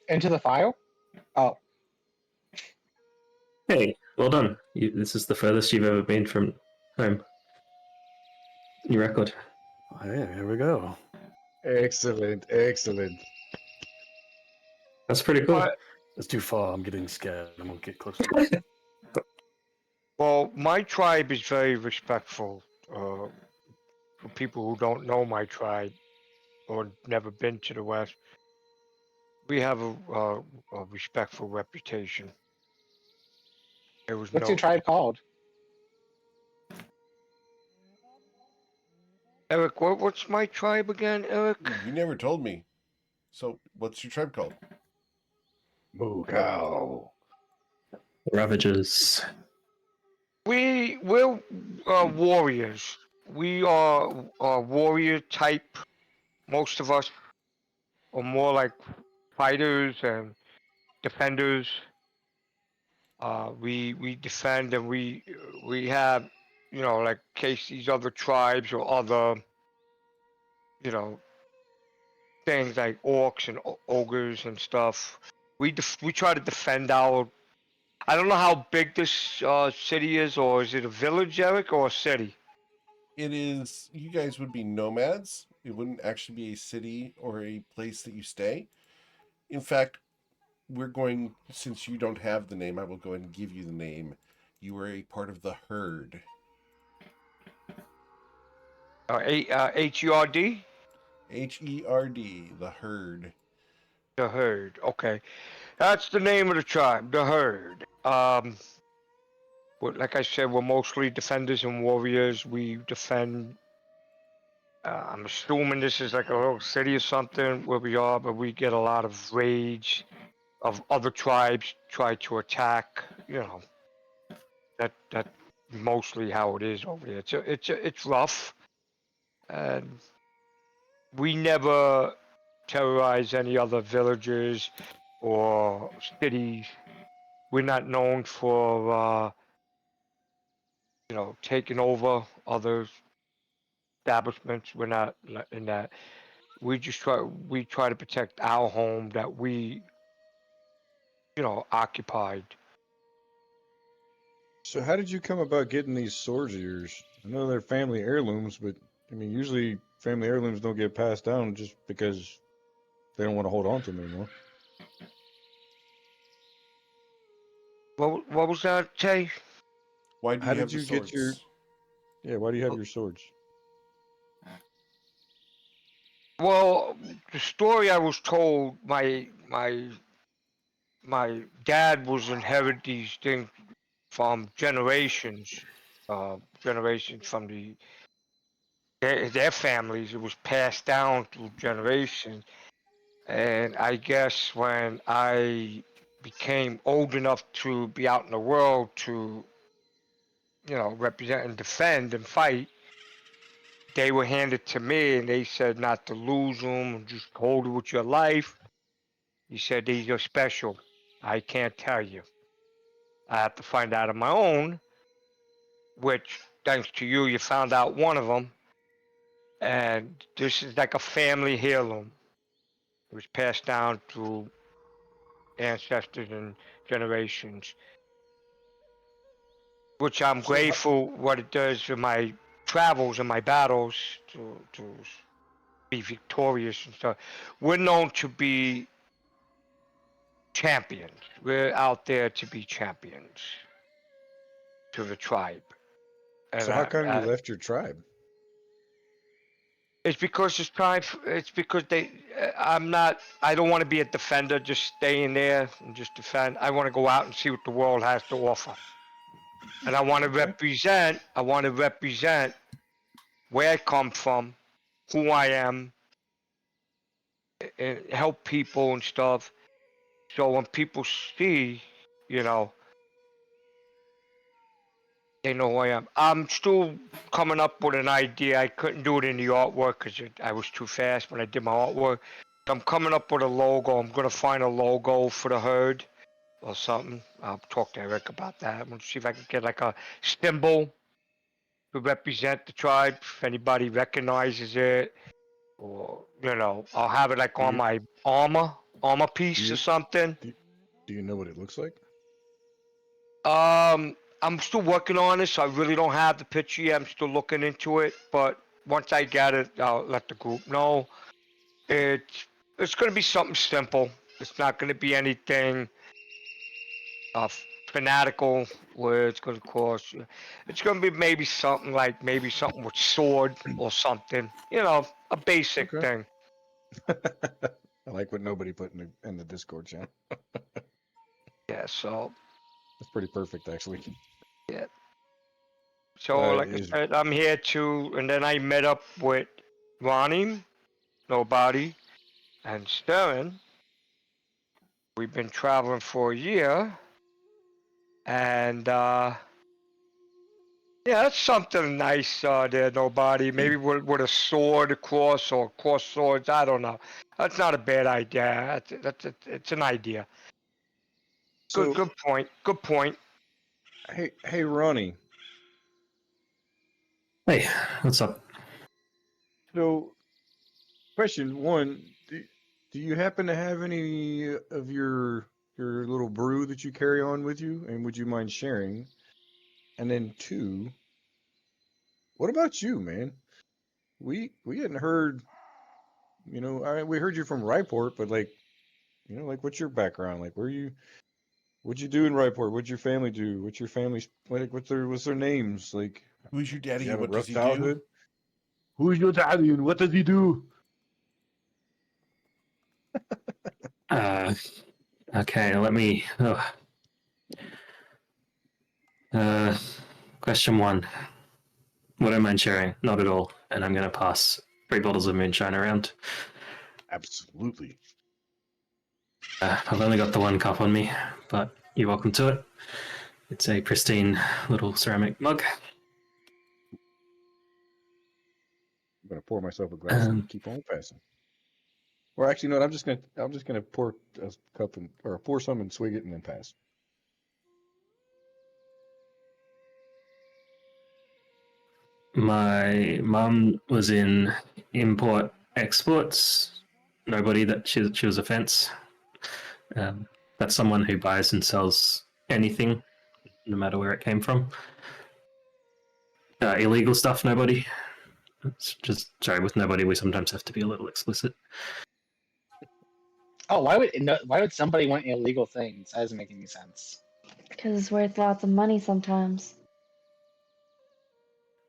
Into the file? Oh, Hey, well done. This is the furthest you've ever been from home. Your record. Oh, yeah, here we go. Excellent. Excellent. That's pretty cool. But, It's too far. I'm getting scared. I'm gonna get closer. well, my tribe is very respectful. For people who don't know my tribe or never been to the West, we have a respectful reputation. There was what's your no tribe called? Eric. What's my tribe again, Eric? You never told me. So, what's your tribe called? Moo cow. Ravagers. We're warriors. We are warrior type. Most of us are more like fighters and defenders. We defend and we have, like in case these other tribes or other, you know things like orcs and ogres and stuff. We try to defend our. I don't know how big this city is, or is it a village, Eric, or a city? It is, you guys would be nomads. It wouldn't actually be a city or a place that you stay. In fact, since you don't have the name, I will go ahead and give you the name. You are a part of the herd. HERD, HERD, the herd. the herd. Okay, that's the name of the tribe, the herd. Like I said, we're mostly defenders and warriors. We defend. I'm assuming this is like a little city or something where we are, but we get a lot of rage of other tribes try to attack. That mostly how it is over there. It's rough, and we never terrorize any other villages or cities. We're not known for taking over other establishments. We're not in that. We try to protect our home that we occupied. So how did you come about getting these swords of yours? I know they're family heirlooms, but I mean, usually family heirlooms don't get passed down just because they don't want to hold on to them anymore. What was that, Jay? Why do How you did have the you get your? swords? Yeah, why do you have your swords? Well, the story I was told, my dad was inherited these things from generations from their families. It was passed down through generations, and I guess when I became old enough to be out in the world to, represent and defend and fight, they were handed to me, and they said not to lose them and just hold it with your life. He said these are special. I can't tell you. I have to find out on my own, which, thanks to you, you found out one of them. And this is like a family heirloom. It was passed down through ancestors and generations, which I'm So how, grateful what it does in my travels and my battles to be victorious and stuff. We're known to be champions. We're out there to be champions to the tribe. And so how come you left your tribe? it's because it's time. It's because they. I'm not. I don't want to be a defender, just staying there and just defend. I want to go out and see what the world has to offer, and I want to Okay. represent. I want to represent where I come from, who I am, and help people and stuff. So when people see, you know, they know who I am. I'm still coming up with an idea. I couldn't do it in the artwork because I was too fast when I did my artwork. I'm coming up with a logo. I'm gonna find a logo for the herd or something. I'll talk to Eric about that. I'm gonna see if I can get like a symbol to represent the tribe. If anybody recognizes it, or I'll have it like Do on you my armor do piece or you something. do, do you know what it looks like? I'm still working on this. So I really don't have the picture yet. I'm still looking into it. But once I get it, I'll let the group know. It's going to be something simple. It's not going to be anything uh, fanatical where it's going to cost. It's going to be maybe something with sword or something. A basic Okay. thing. I like what nobody put in the Discord channel. Yeah. So That's pretty perfect, actually. yeah. So like I Is said, I'm here too, and then I met up with Ronnie, nobody, and Sterling. We've been traveling for a year, and yeah, that's something nice there, nobody. Maybe with a sword across or cross swords. I don't know. That's not a bad idea. It's an idea. Good so. good point. Good point. Hey, Ronnie. Hey, what's up? So, question one: do you happen to have any of your little brew that you carry on with you, and would you mind sharing? And then two, what about you, man? We hadn't heard. We heard you from Ryport, but like, what's your background? Like, what'd you do in Ryport? What'd your family do? What's your family like? What's their names? Like, Who's your did daddy you have and a what does rough he do? childhood? Who's your daddy and what does he do? Uh, okay, let me. Uh, question one. What am I sharing? Not at all. And I'm gonna pass 3 bottles of moonshine around. Absolutely. I've only got the one cup on me, but you're welcome to it. It's a pristine little ceramic mug. I'm gonna pour myself a glass and keep on passing. Or actually, no, I'm just gonna pour a cup or pour some and swig it and then pass. My mum was in import exports. Nobody that she was a fence. That's someone who buys and sells anything, no matter where it came from. Illegal stuff, nobody. It's just sorry, with nobody, we sometimes have to be a little explicit. Oh, why would somebody want illegal things? That doesn't make any sense. Because it's worth lots of money sometimes.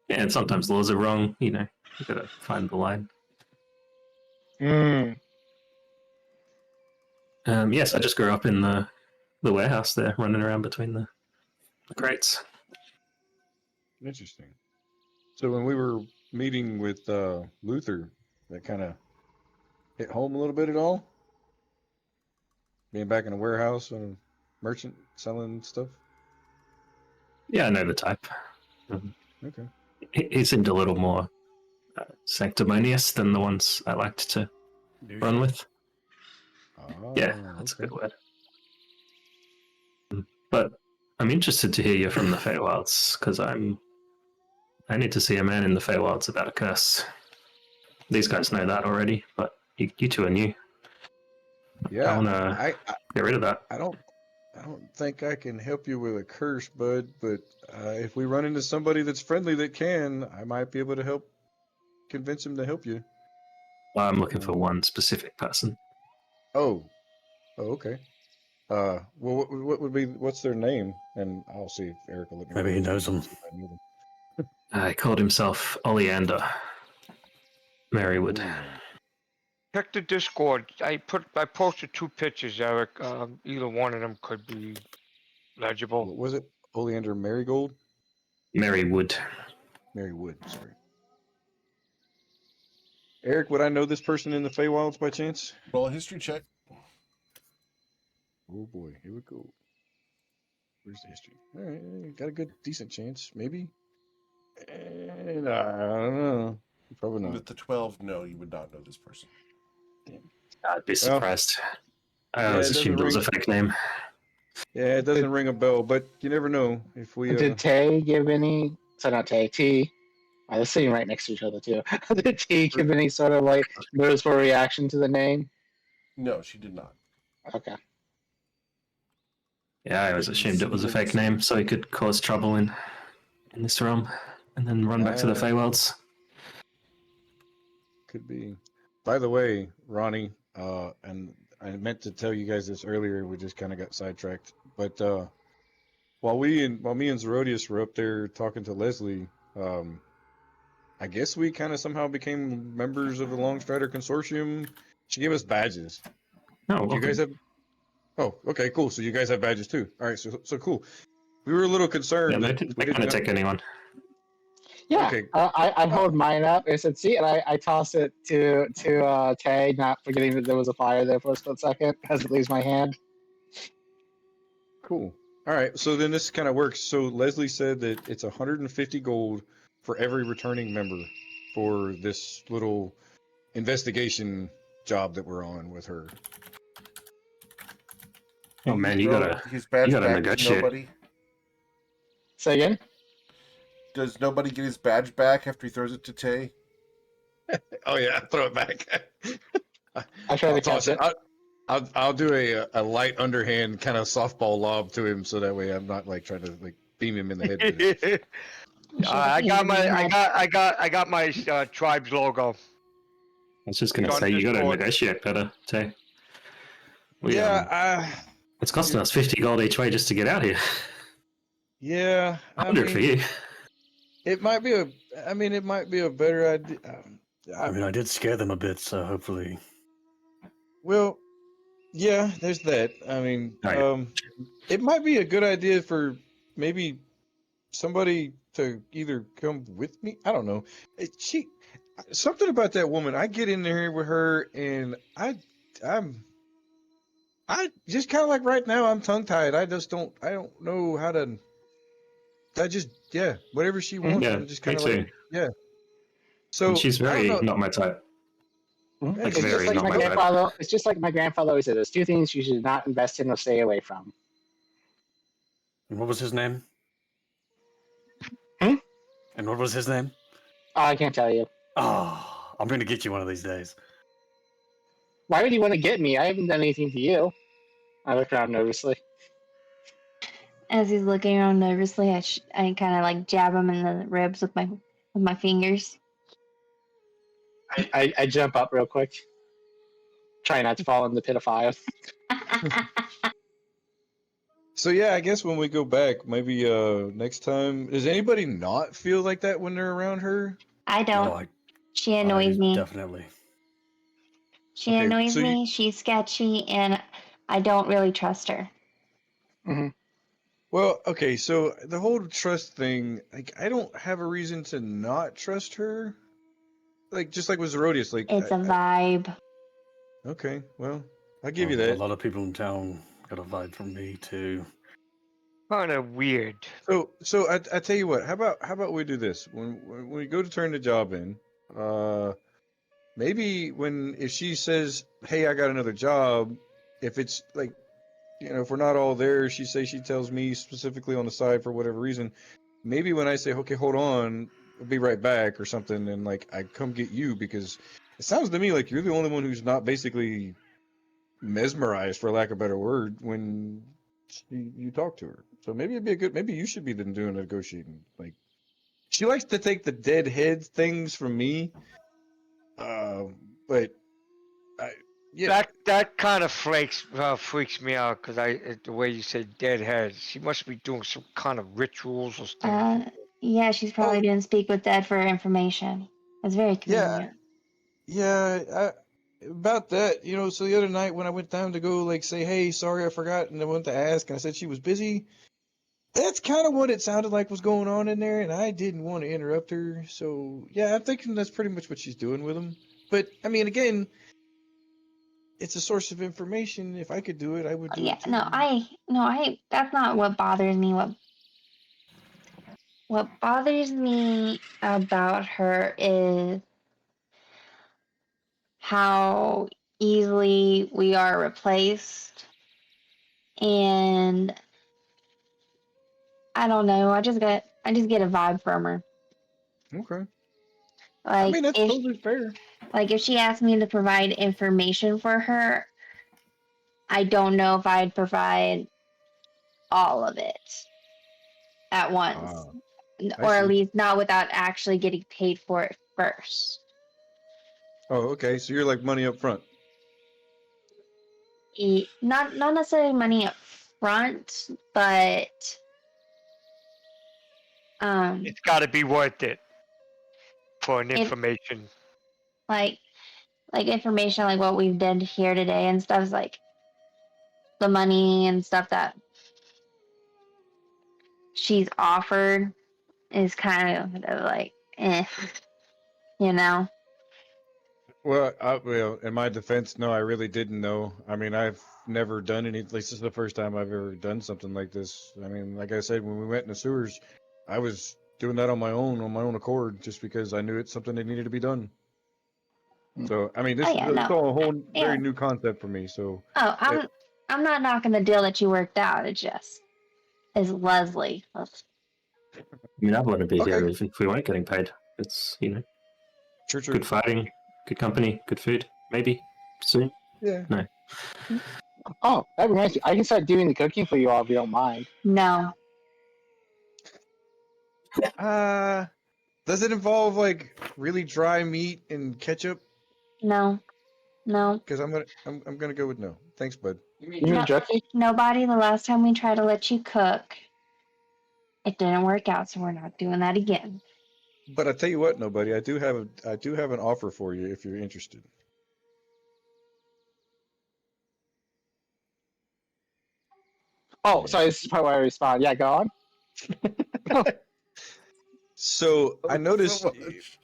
Yeah, and sometimes laws are wrong. You know, you gotta find the line. Mm. Yes, I just grew up in the warehouse there, running around between the crates. Interesting. So when we were meeting with Luther, that kind of hit home a little bit at all? Being back in a warehouse and a merchant selling stuff? Yeah, I know the type. Okay. He seemed a little more sanctimonious than the ones I liked to run with. Yeah, that's a good word. But I'm interested to hear you from the Feywilds, because I need to see a man in the Feywilds about a curse. These guys know that already, but you two are new. Yeah, I want to get rid of that. I don't think I can help you with a curse, bud, but if we run into somebody that's friendly that can, I might be able to help convince him to help you. I'm looking for one specific person. Oh, okay. Well, what would be, what's their name? And I'll see if Eric will let me know. Maybe he knows them. See if I know them. He called himself Oleander Merrywood. Check the Discord. I posted 2 pictures, Eric. Either one of them could be legible. What was it? Oleander Marigold? Merrywood. Marywood, sorry. Eric, would I know this person in the Feywilds by chance? Roll a history check. Oh boy, here we go. Where's the history? All right, got a good, decent chance, maybe. And I don't know. Probably not. With the 12, no, you would not know this person. I'd be surprised. I always assumed it was a fake name. Yeah, it doesn't ring a bell, but you never know. If we Did Tay give any? So not Tay. T. They're sitting right next to each other too. Did T give any sort of like noticeable reaction to the name? No, she did not. Okay. Yeah, I always assumed it was a fake name, so he could cause trouble in this realm, and then run back to the Feywilds. Could be. By the way, Ronnie, and I meant to tell you guys this earlier. We just kind of got sidetracked. But while me and Zerodius were up there talking to Leslie, I guess we kind of somehow became members of the Longstrider Consortium. She gave us badges. Oh, you guys have? Oh, okay, cool. So you guys have badges too. All right, so cool. We were a little concerned. Yeah, they kind of take anyone. Yeah, okay. I hold mine up. I said, "See," and I toss it to Tay, not forgetting that there was a fire there for a split second as it leaves my hand. Cool. All right, so then this kind of works. So Leslie said that it's 150 gold for every returning member for this little investigation job that we're on with her. Oh man, you gotta his badge back to negotiate. nobody. Say again? Does nobody get his badge back after he throws it to Tay? Oh yeah, throw it back. I try to catch it. I'll do a light underhand kind of softball lob to him, so that way I'm not like trying to like beam him in the head with it. I got my tribe's logo. I was just gonna say you gotta negotiate better, Tay. It's costing us 50 gold each way just to get out here. Yeah, 100 for you. It might be a better idea. I did scare them a bit, so hopefully. Well, yeah, there's that. I mean, it might be a good idea for maybe somebody to either come with me. I don't know. Something about that woman. I get in there with her, and I just kind of like right now. I'm tongue tied. I don't know how to whatever she wants. Yeah, I'm just me kind of too. like, yeah. And So she's I don't very know. not my type. Yeah, Like It's she's just very like not my my type. grandfather. It's just like my grandfather always said. There's two things you should not invest in or stay away from. And what was his name? Hmm? And what was his name? Oh, I can't tell you. Oh, I'm going to get you one of these days. Why would you want to get me? I haven't done anything to you. I look around nervously. As he's looking around nervously, I kind of like jab him in the ribs with my fingers. I jump up real quick. Try not to fall in the pit of fire. So yeah, I guess when we go back, maybe next time, does anybody not feel like that when they're around her? I don't. No, She annoys me. definitely. She Okay, annoys so me. She's sketchy, and I don't really trust her. Well, okay, so the whole trust thing, like I don't have a reason to not trust her. Like just like with Zerodius, like It's a vibe. okay, well, I'll give you A that. lot of people in town got a vibe from me too. Kind of weird. So I tell you what, how about we do this? When we go to turn the job in, maybe if she says, "Hey, I got another job," if it's like, if we're not all there, she tells me specifically on the side for whatever reason. Maybe when I say, "Okay, hold on, I'll be right back" or something, and like I come get you because it sounds to me like you're the only one who's not basically mesmerized, for lack of a better word, when you talk to her. So maybe maybe you should be then doing the negotiating. Like she likes to take the dead head things from me, but I, yeah, That kind of freaks me out because the way you said deadhead, she must be doing some kind of rituals or something. Yeah, she's probably oh doing speak with dead for information. It's very yeah, convenient. yeah. About that, so the other night when I went down to go like say, hey, sorry, I forgot, and I went to ask, and I said she was busy. That's kind of what it sounded like was going on in there, and I didn't want to interrupt her. So yeah, I'm thinking that's pretty much what she's doing with him. But I mean, again, it's a source of information. If I could do it, I would do Yeah, it too. no, that's not what bothers me. What bothers me about her is how easily we are replaced. And I don't know, I just get a vibe from her. Okay. I Like mean, that's if totally fair. if she asked me to provide information for her, I don't know if I'd provide all of it at once. Ah, I Or at see. least not without actually getting paid for it first. Oh, okay. So you're like money up front. Not necessarily money up front, but It's got to be worth it for an it information. like information like what we've done here today and stuff is like the money and stuff that she's offered is kind of like you know. Well, in my defense, no, I really didn't know. I mean, I've never done any. At least this is the first time I've ever done something like this. I mean, like I said, when we went in the sewers, I was doing that on my own accord, just because I knew it's something that needed to be done. So, I mean, Oh this is yeah, it's no, all a whole very yeah. new concept for me. So, Oh, eh, I'm not knocking the deal that you worked out. It just is Leslie. I mean, I'd want to be okay, there if we weren't getting paid. It's, true. good fighting, good company, good food. Maybe soon. Yeah. No. Oh, that'd be nice. I can start doing the cooking for you all if you don't mind. No, Does it involve like really dry meat and ketchup? no, no. Because I'm gonna go with no. Thanks, bud. You mean No, jerky? nobody. The last time we tried to let you cook, it didn't work out, so we're not doing that again. But I tell you what, nobody. I do have an offer for you if you're interested. Oh, sorry, this is the part where I respond. Yeah, go on. So I noticed. So much.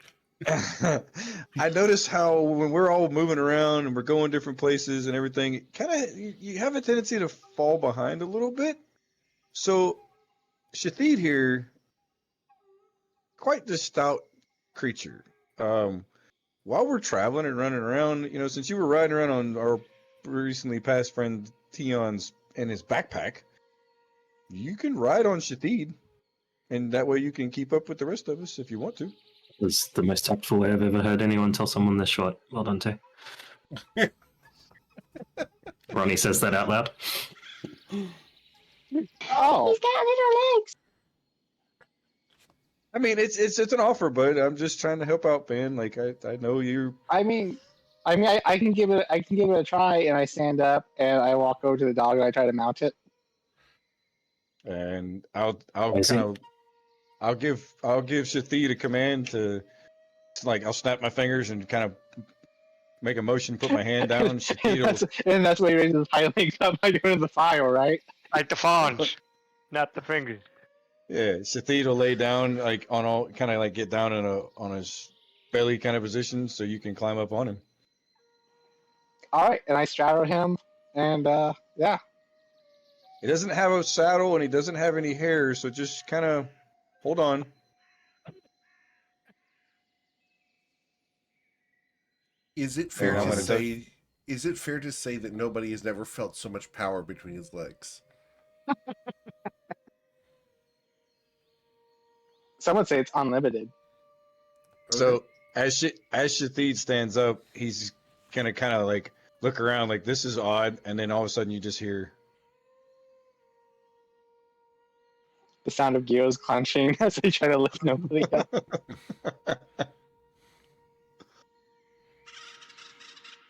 I notice how when we're all moving around and we're going different places and everything, kind of you have a tendency to fall behind a little bit. So Shathid here, quite the stout creature. While we're traveling and running around, since you were riding around on our recently passed friend Tion's in his backpack, you can ride on Shathid, and that way you can keep up with the rest of us if you want to. It's the most tactful way I've ever heard anyone tell someone they're short. Well done, Tay. Ronnie says that out loud. Oh, He's got little legs. I mean, it's an offer, but I'm just trying to help out, man. Like I know you. I can give it a try, and I stand up and I walk over to the dog and I try to mount it. And I'll Amazing. kind of I'll give Shathid a command to, like, I'll snap my fingers and kind of make a motion, put my hand down. Shathid and that's why he raises his hind legs up by doing the file, right? Like the fawns, not the fingers. Shathid will lay down, like, on all, kind of like get down on his belly kind of position so you can climb up on him. All right, and I straddle him, and yeah. He doesn't have a saddle and he doesn't have any hair, so just kind of hold on. Is it fair And I'm to gonna say? Is it fair to say that nobody has never felt so much power between his legs? Some would say it's unlimited. So as Shathid stands up, he's gonna kind of like look around, like, this is odd, and then all of a sudden you just hear, The sound of gears clenching as they try to lift nobody up.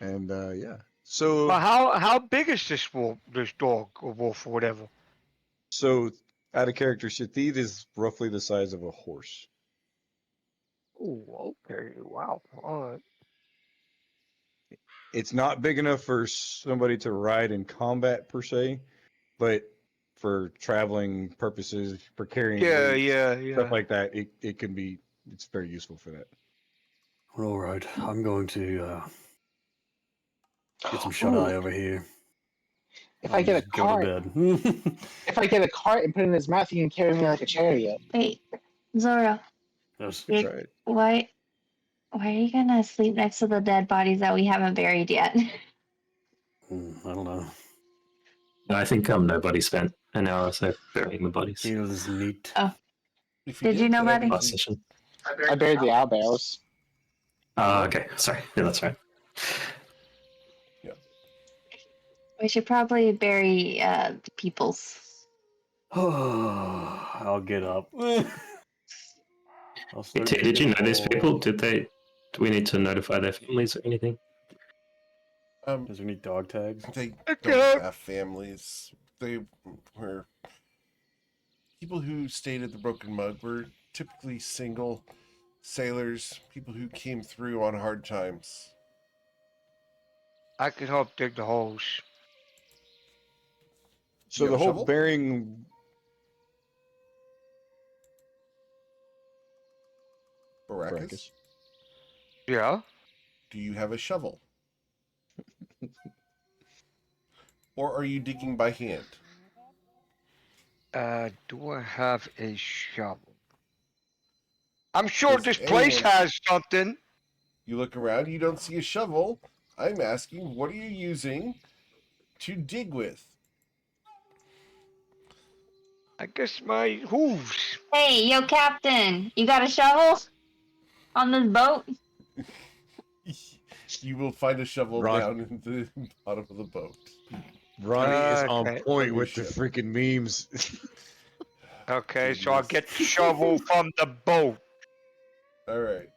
and yeah. So Well, how big is this dog or wolf or whatever? so out of character, Shathid is roughly the size of a horse. Oh, okay. Wow. All right. It's not big enough for somebody to ride in combat per se, but for traveling purposes, for carrying weights, stuff like that, it can be. It's very useful for that. All right, I'm going to get some shut eye over here. If I get a cart, go to bed. if I get a cart and put it in his mouth, he can carry me like a chariot. Wait, Zoro, Yes. you're- Try it. why are you gonna sleep next to the dead bodies that we haven't buried yet? I don't know. I think nobody spent an hour or so burying the bodies. Feels neat. If Did you know, then I buddy? would- Last session. I buried the owlbears. Oh, okay. Sorry. Yeah, that's right. We should probably bury the people's. I'll get up. I'll start Did you know digging these a people? hole. Do we need to notify their families or anything? Is there any dog tags? They Okay. don't have families. They were people who stayed at the Broken Mug were typically single sailors, people who came through on hard times. I can help dig the holes. So You the have a whole shovel? burying. Baracus, Yeah. do you have a shovel? Or are you digging by hand? Do I have a shovel? I'm sure Does this place anyone- has something. You look around, you don't see a shovel. I'm asking, what are you using to dig with? I guess my hooves. Hey, yo, Captain, you got a shovel on this boat? You will find a shovel Ron- down in the bottom of the boat. Ronnie is on Okay. point with Holy the shit. freaking memes. Okay, so I'll Goodness. get the shovel from the boat All right.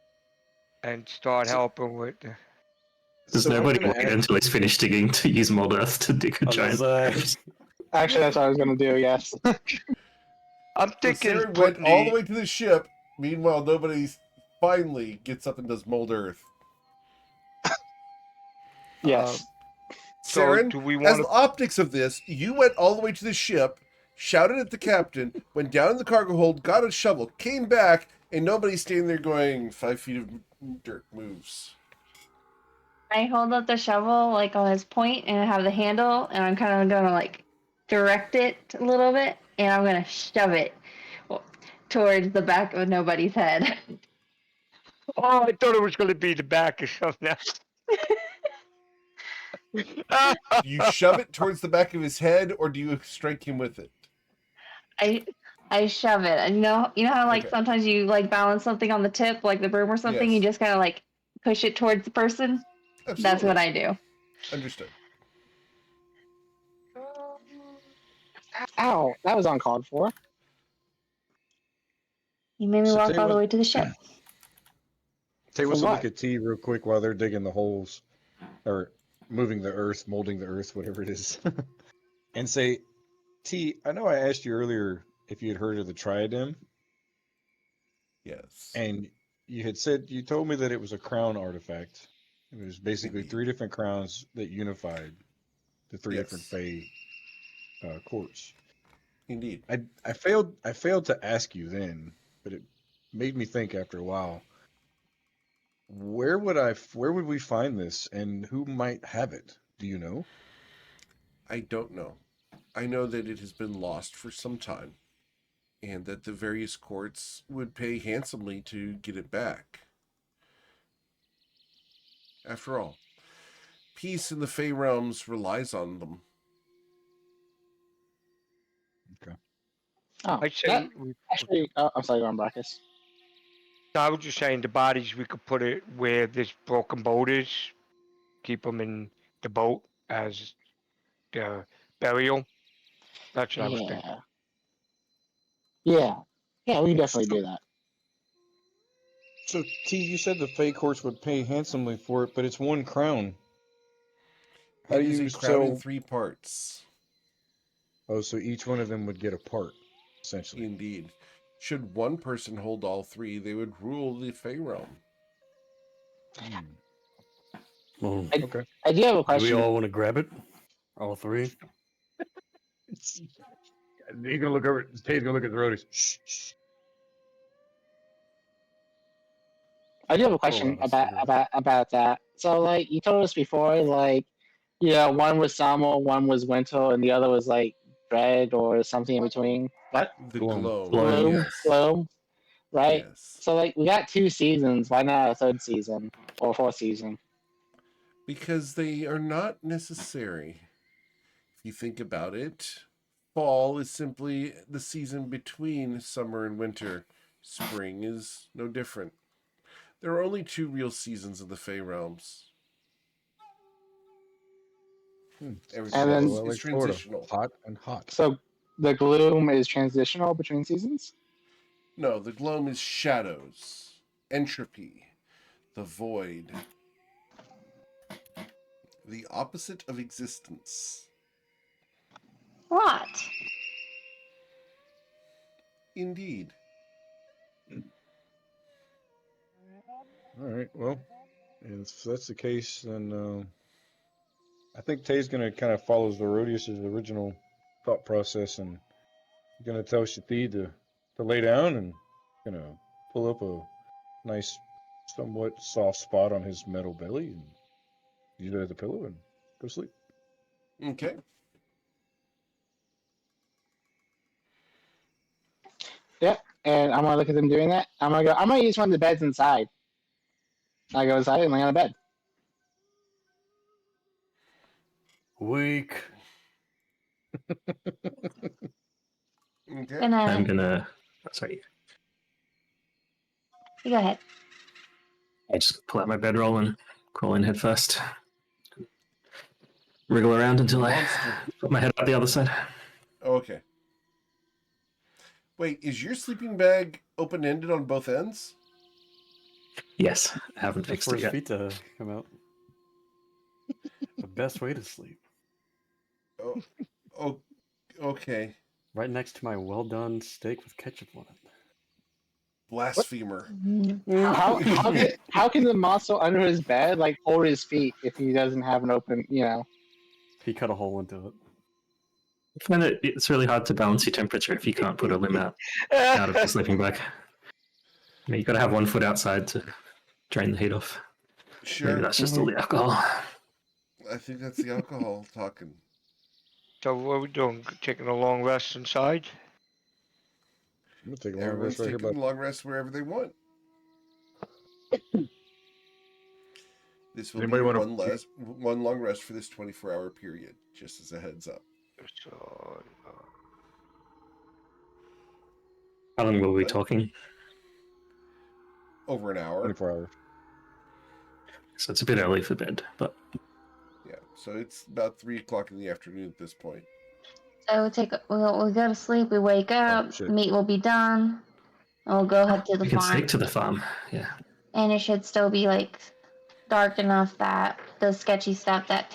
and start helping with the. Does So I'm nobody gonna wait add- until he's finished digging to use mold earth to dig a I was giant? gonna say, Actually, that's what I was gonna do. Yes. I'm So thinking. Sarah went putting all the way to the ship. Meanwhile, nobody finally gets up and does mold earth. Yes. So Saren, do we as want the to? optics of this, you went all the way to the ship, shouted at the captain, went down in the cargo hold, got a shovel, came back, and nobody's standing there going 5 feet of dirt moves. I hold up the shovel like on his point and I have the handle and I'm kind of gonna like direct it a little bit and I'm gonna shove it. Well, towards the back of nobody's head. Oh, I thought it was going to be the back or something else. Do you shove it towards the back of his head, or do you strike him with it? I shove it, and you know how like Okay. sometimes you like balance something on the tip, like the broom or something, Yes. you just kind of like push it towards the person. Absolutely. That's what I do. Understood. Ow, that was uncalled for. You made me So walk tell you all the what- way to the ship. Take For us a look what? at T real quick while they're digging the holes, or moving the earth, molding the earth, whatever it is, and say, T, I know I asked you earlier if you had heard of the triadem, Yes. and you had said, you told me that it was a crown artifact. It was basically Indeed. 3 different crowns that unified the 3 Yes. different Fey courts. Indeed. I failed to ask you then, but it made me think after a while. Where would we find this, and who might have it? Do you know? I don't know. I know that it has been lost for some time, and that the various courts would pay handsomely to get it back. After all, peace in the Fey realms relies on them. Oh, I'd say, that actually. Oh, I'm sorry, go on, Brackus. I was just saying the bodies, we could put it where this broken boat is, keep them in the boat as the burial. That's what I was thinking. Yeah, we can definitely do that. So T, you said the Fey courts would pay handsomely for it, but it's 1 crown. How It do is you a crown in sell? 3 parts. Oh, so each one of them would get a part, essentially. Indeed. Should one person hold all 3, they would rule the Fey realm. Well, Okay. I do have a do we question. all want to grab it? All 3? He's gonna look over. Tay's gonna look at the roadies. Shh, shh. I do have a Pull question out a cigarette. about that. So, like, you told us before, like, one was Samo, one was Winter, and the other was like Dread or something in between. What? The Gloam. gloam. Gloam. Yes. Gloam, right? Yes. So, like, we got 2 seasons. Why not a 3rd season or 4th season? Because they are not necessary. If you think about it, fall is simply the season between summer and winter. Spring is no different. There are only 2 real seasons in the Fey realms. Everything And then- else Well, is like Florida, transitional. hot and hot. So, the Gloom is transitional between seasons? No, the gloam is shadows, entropy, the void, the opposite of existence. What? Indeed. All right. Well, if that's the case, then I think Tay's gonna kind of follow Zerodius' original thought process, and gonna tell Shathi to lay down, and gonna pull up a nice, somewhat soft spot on his metal belly, and use it as a pillow, and go to sleep. Okay. Yep. And I'm gonna look at them doing that. I'm gonna use one of the beds inside. I go inside and lay on the bed. Weak. Okay. Gonna I'm gonna. Sorry. you go ahead. I just pull out my bedroll and crawl in head first. Wriggle around until I Monster. put my head out the other side. Okay. Wait, is your sleeping bag open-ended on both ends? Yes, I haven't That's fixed for it his yet. feet to come out. The best way to sleep. Oh, okay. Right next to my well done steak with ketchup on it. Blasphemer. How can the monster under his bed like hold his feet if he doesn't have an open? He cut a hole into it. I find it's really hard to balance your temperature if you can't put a limb out of the sleeping bag. You got to have one foot outside to drain the heat off. Sure. Maybe that's just all the alcohol. I think that's the alcohol talking. So what are we doing? Taking a long rest inside? I'm gonna take a long Everyone's rest right here. taking But long rests wherever they want. This will be Anybody your wanna- one long rest for this 24-hour period, just as a heads up. So, How long were we What? talking? Over an hour. 24 hours. So it's a bit early for bed, but Yeah, so it's about 3 o'clock in the afternoon at this point. So we'll go to sleep, we wake up, shit. meat will be done, and we'll go head to the we can farm. sneak to the farm. Yeah. And it should still be like dark enough that the sketchy stuff that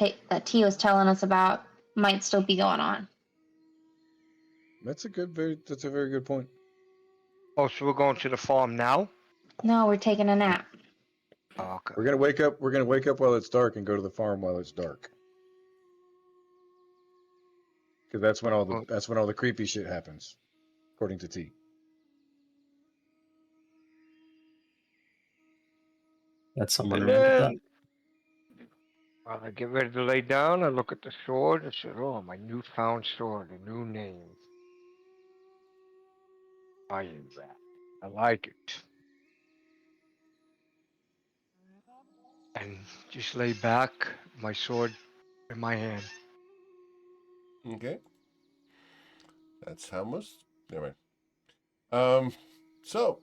T was telling us about might still be going on. That's a very good point. oh, so we're going to the farm now? No, we're taking a nap. Oh, okay. We're gonna wake up while it's dark and go to the farm while it's dark. Because that's when all the creepy shit happens, according to T. That's someone remembered that. Then, while I get ready to lay down, I look at the sword and said, oh, my newfound sword, a new name. Iron Rat. I like it. And just lay back, my sword in my hand. Okay. That's how most. Never mind. So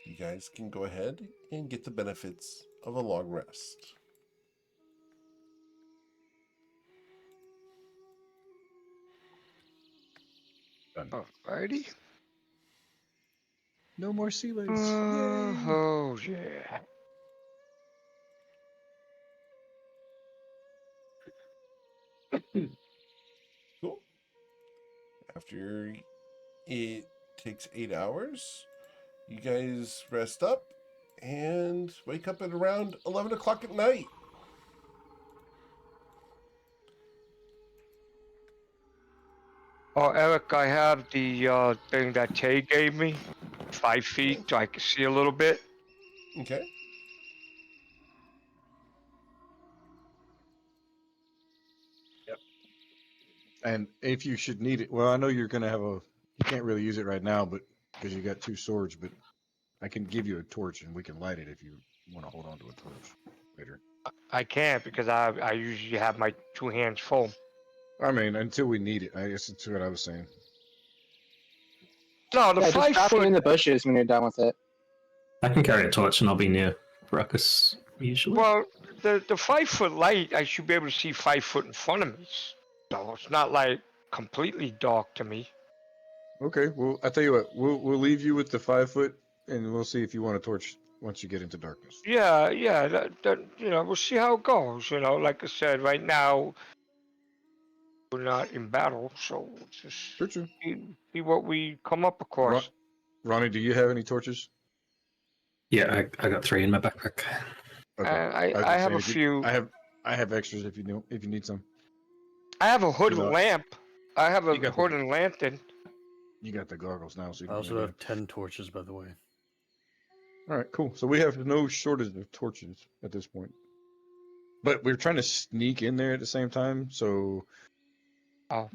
you guys can go ahead and get the benefits of a long rest. Done. Alrighty. No more sea lights. Oh, yeah. Cool. After it takes 8 hours, you guys rest up and wake up at around 11 o'clock at night. Oh, Eric, I have the thing that Tay gave me. 5 feet, so I can see a little bit. Okay. And if you should need it, well, I know you're gonna have you can't really use it right now, but because you got 2 swords, but I can give you a torch and we can light it if you want to hold on to a torch later. I can't because I usually have my 2 hands full. I mean, until we need it. I guess that's what I was saying. No, the Yeah, just 5 drop it in foot. the bushes when you're done with it. I can carry a torch and I'll be near Ruckus usually. Well, the 5 foot light, I should be able to see 5 foot in front of me. So it's not like completely dark to me. Okay, well, I tell you what, we'll leave you with the 5 foot, and we'll see if you want a torch once you get into darkness. Yeah, that we'll see how it goes. Like I said, right now we're not in battle, so we'll just True. see what we come up across. Ronnie, do you have any torches? Yeah, I got 3 in my backpack. Okay. I have a few. I have extras if you need some. I have a hood You know, lamp. I have a you got hood the- and lantern. You got the goggles now, so you I can also maybe- have 10 torches, by the way. All right, cool. So we have no shortage of torches at this point, but we're trying to sneak in there at the same time. So, Oh.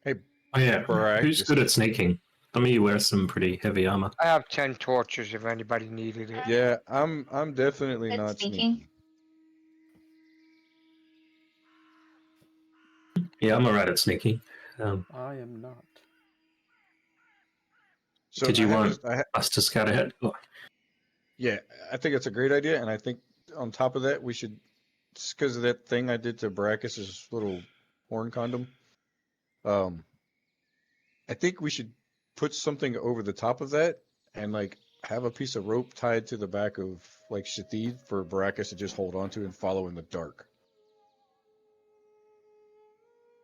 hey, Oh yeah, Brack, who's good at sneaking? Some of you wear some pretty heavy armor. I have 10 torches if anybody needed it. Yeah, I'm definitely Good not sneaking. sneaky. Yeah, I'm alright at sneaking. I am not. So Did you I have want a- I ha- us to scout ahead? Oh, Yeah, I think it's a great idea, and I think on top of that, we should, because of that thing I did to Brachus's little horn condom. I think we should put something over the top of that, and like have a piece of rope tied to the back of like Shatid for Brachus to just hold on to and follow in the dark.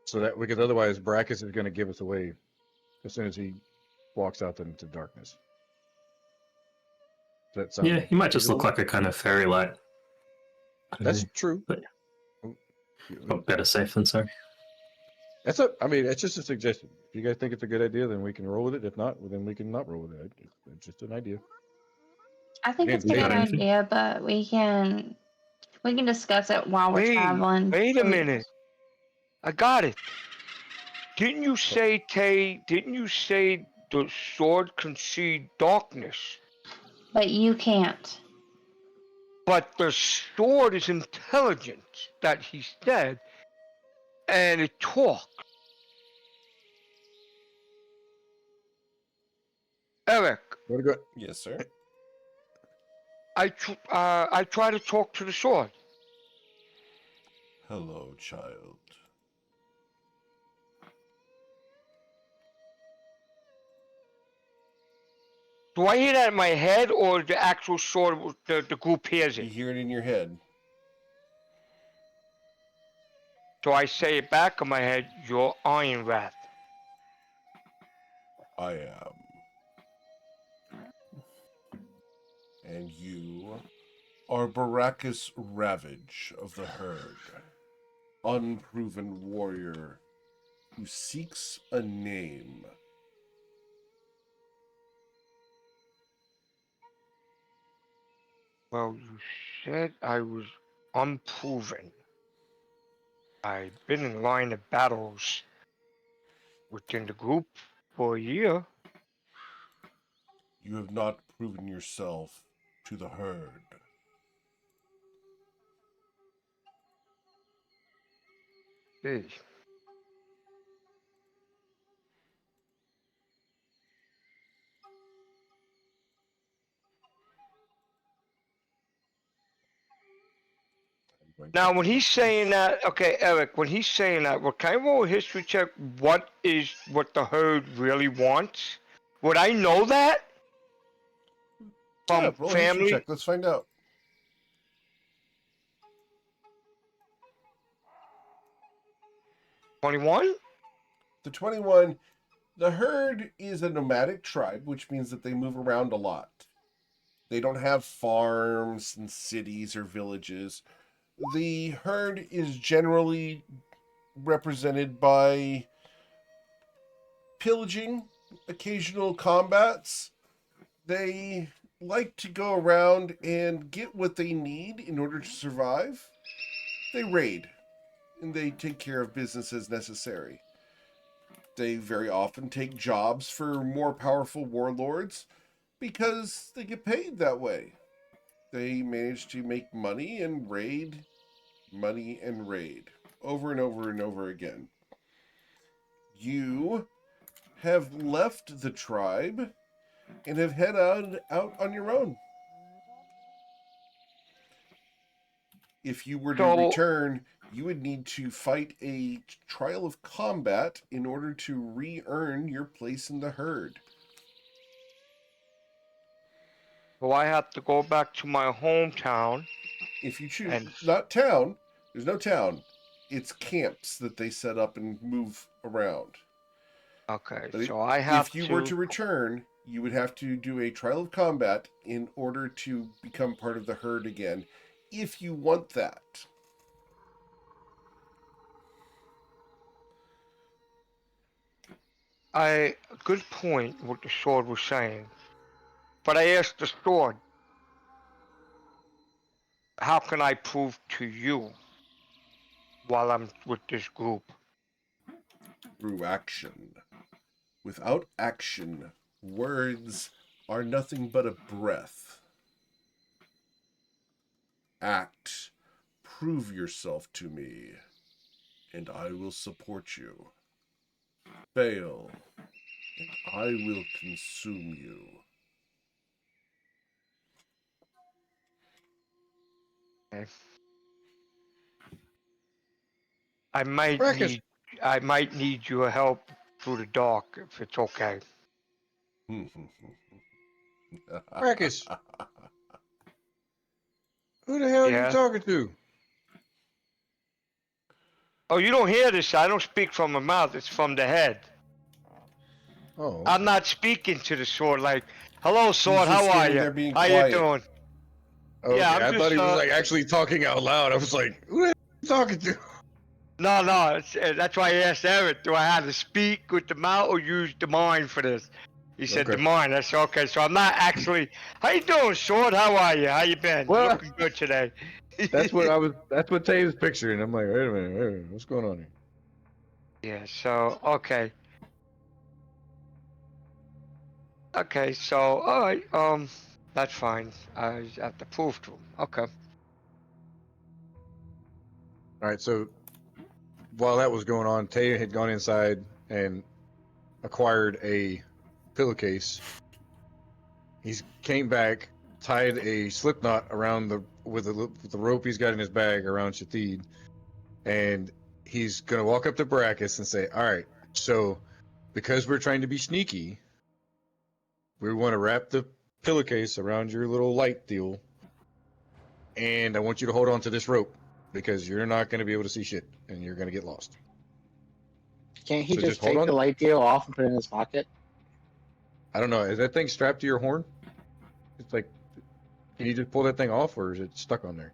So that because otherwise Brachus is going to give us away as soon as he walks out into darkness. Does that sound yeah, he might just look feasible? like a kind of fairy light. I don't That's know, true. but Oh, but better safe than sorry. I mean, it's just a suggestion. If you guys think it's a good idea, then we can roll with it. If not, well, then we can not roll with it. It's just an idea. I think Again, it's a you good got anything? idea, but we can discuss it while we're Wait, traveling. wait a minute. I got it. Didn't you say, Tay? Didn't you say the sword can see darkness? But you can't. But the sword is intelligent, that he said, and it talks. Eric, Wanna go? Yes, sir. I try to talk to the sword. Hello, child. Do I hear that in my head, or the actual sword, the group hears You it? hear it in your head. Do I say it back in my head? You're Iron Wrath. I am. And you are Baracus Ravage of the Herd, unproven warrior who seeks a name. Well, you said I was unproven. I've been in line of battles within the group for a year. You have not proven yourself to the Herd. Hey. Now, when he's saying that, okay, Eric, when he's saying that, well, can I roll a history check? What the herd really wants? Would I know that Yeah, from roll a history family? check. Let's find out. 21? The 21, the Herd is a nomadic tribe, which means that they move around a lot. They don't have farms and cities or villages. The Herd is generally represented by pillaging, occasional combats. They like to go around and get what they need in order to survive. They raid, and they take care of business as necessary. They very often take jobs for more powerful warlords because they get paid that way. They manage to make money and raid over and over and over again. You have left the tribe and have headed out on your own. If you were to So- return, you would need to fight a trial of combat in order to re-earn your place in the Herd. So I have to go back to my hometown. If you choose, And- not town, there's no town. It's camps that they set up and move around. Okay, But so I have if you were to return, you would have to do a trial of combat in order to become part of the Herd again, if you want that. Good point what the sword was saying. But I asked the sword, how can I prove to you while I'm with this group? Through action. Without action, words are nothing but a breath. Act. Prove yourself to me, and I will support you. Fail, and I will consume you. Okay. I might Marcus. need your help through the dark if it's okay. Marcus. Who the hell are you Yeah. talking to? Oh, you don't hear this. I don't speak from my mouth. It's from the head. Oh, I'm not speaking to the sword like, hello, sword. just How are standing you? there being How quiet. you doing? okay. Yeah, I'm I just, thought he was like actually talking out loud. I was like, who the hell are you talking to? No. That's why I asked Eric, do I have to speak with the mouth or use the mind for this? He said the Okay. mind. I said, okay, so I'm not actually. How you doing, sword? How are you? How you been? Well, Looking good today. That's what Tay was picturing. I'm like, wait a minute, what's going on here? Yeah. So okay. Okay. So all right. That's fine. I have to prove to him. Okay. All right, so while that was going on, Tay had gone inside and acquired a pillowcase. He came back, tied a slip knot around with the rope he's got in his bag around Shatid, and he's gonna walk up to Baracus and say, "All right, so because we're trying to be sneaky, we want to wrap the pillowcase around your little light deal, and I want you to hold on to this rope because you're not going to be able to see shit, and you're going to get lost." Can't he So just just hold take on. the light deal off and put it in his pocket? I don't know. Is that thing strapped to your horn? It's like, can you just pull that thing off, or is it stuck on there?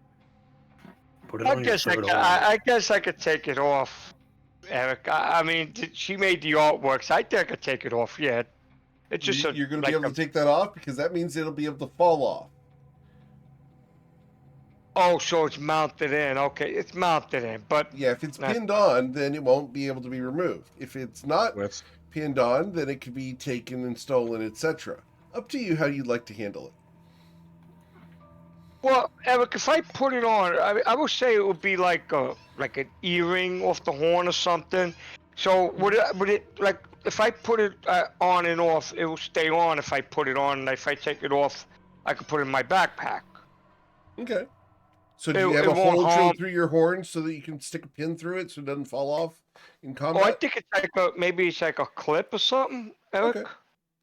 Put it I on your guess I, third ca- horn. I guess I could take it off, Eric. I mean, she made the artwork, so I think I could take it off. Yeah, it's just You're going to like be able to take that off because that means it'll be able to fall off. Oh, so it's mounted in. Okay, it's mounted in, but Yeah, if it's Not- pinned on, then it won't be able to be removed. If it's not That's pinned on, then it could be taken and stolen, etc. Up to you how you'd like to handle it. well, Eric, if I put it on, I would say it would be like an earring off the horn or something. So would it like if I put it on and off, it will stay on. If I put it on, and if I take it off, I could put it in my backpack. Okay. So do you It- have it a won't hole harm- drilled through your horn so that you can stick a pin through it so it doesn't fall off in Oh, I combat? think it's like maybe it's like a clip or something, Eric. Okay.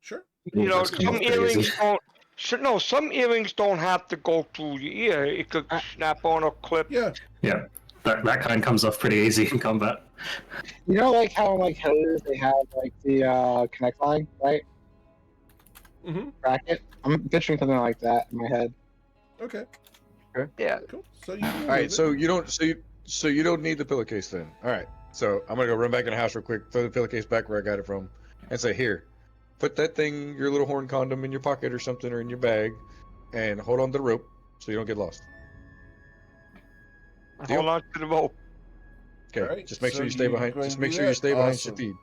Sure. You know, That's come some off pretty earrings easy. don't. No, some earrings don't have to go through your ear. It could snap on a clip. Yeah. Yeah, that kind comes off pretty easy in combat. You know, like how like hose they have like the connect line, right? Mm-hmm. Bracket. I'm picturing something like that in my head. Okay. Yeah. Cool. So you can all right. remove So it. you don't need the pillowcase then. All right. So I'm gonna go run back in the house real quick, throw the pillowcase back where I got it from, and say, "Here, put that thing, your little horn condom, in your pocket or something, or in your bag, and hold on to the rope so you don't get lost." Deal? Hold on to the rope. Okay. All right, Just make so sure you stay you're behind. going Just to make do sure you that? stay behind Awesome. Shatid.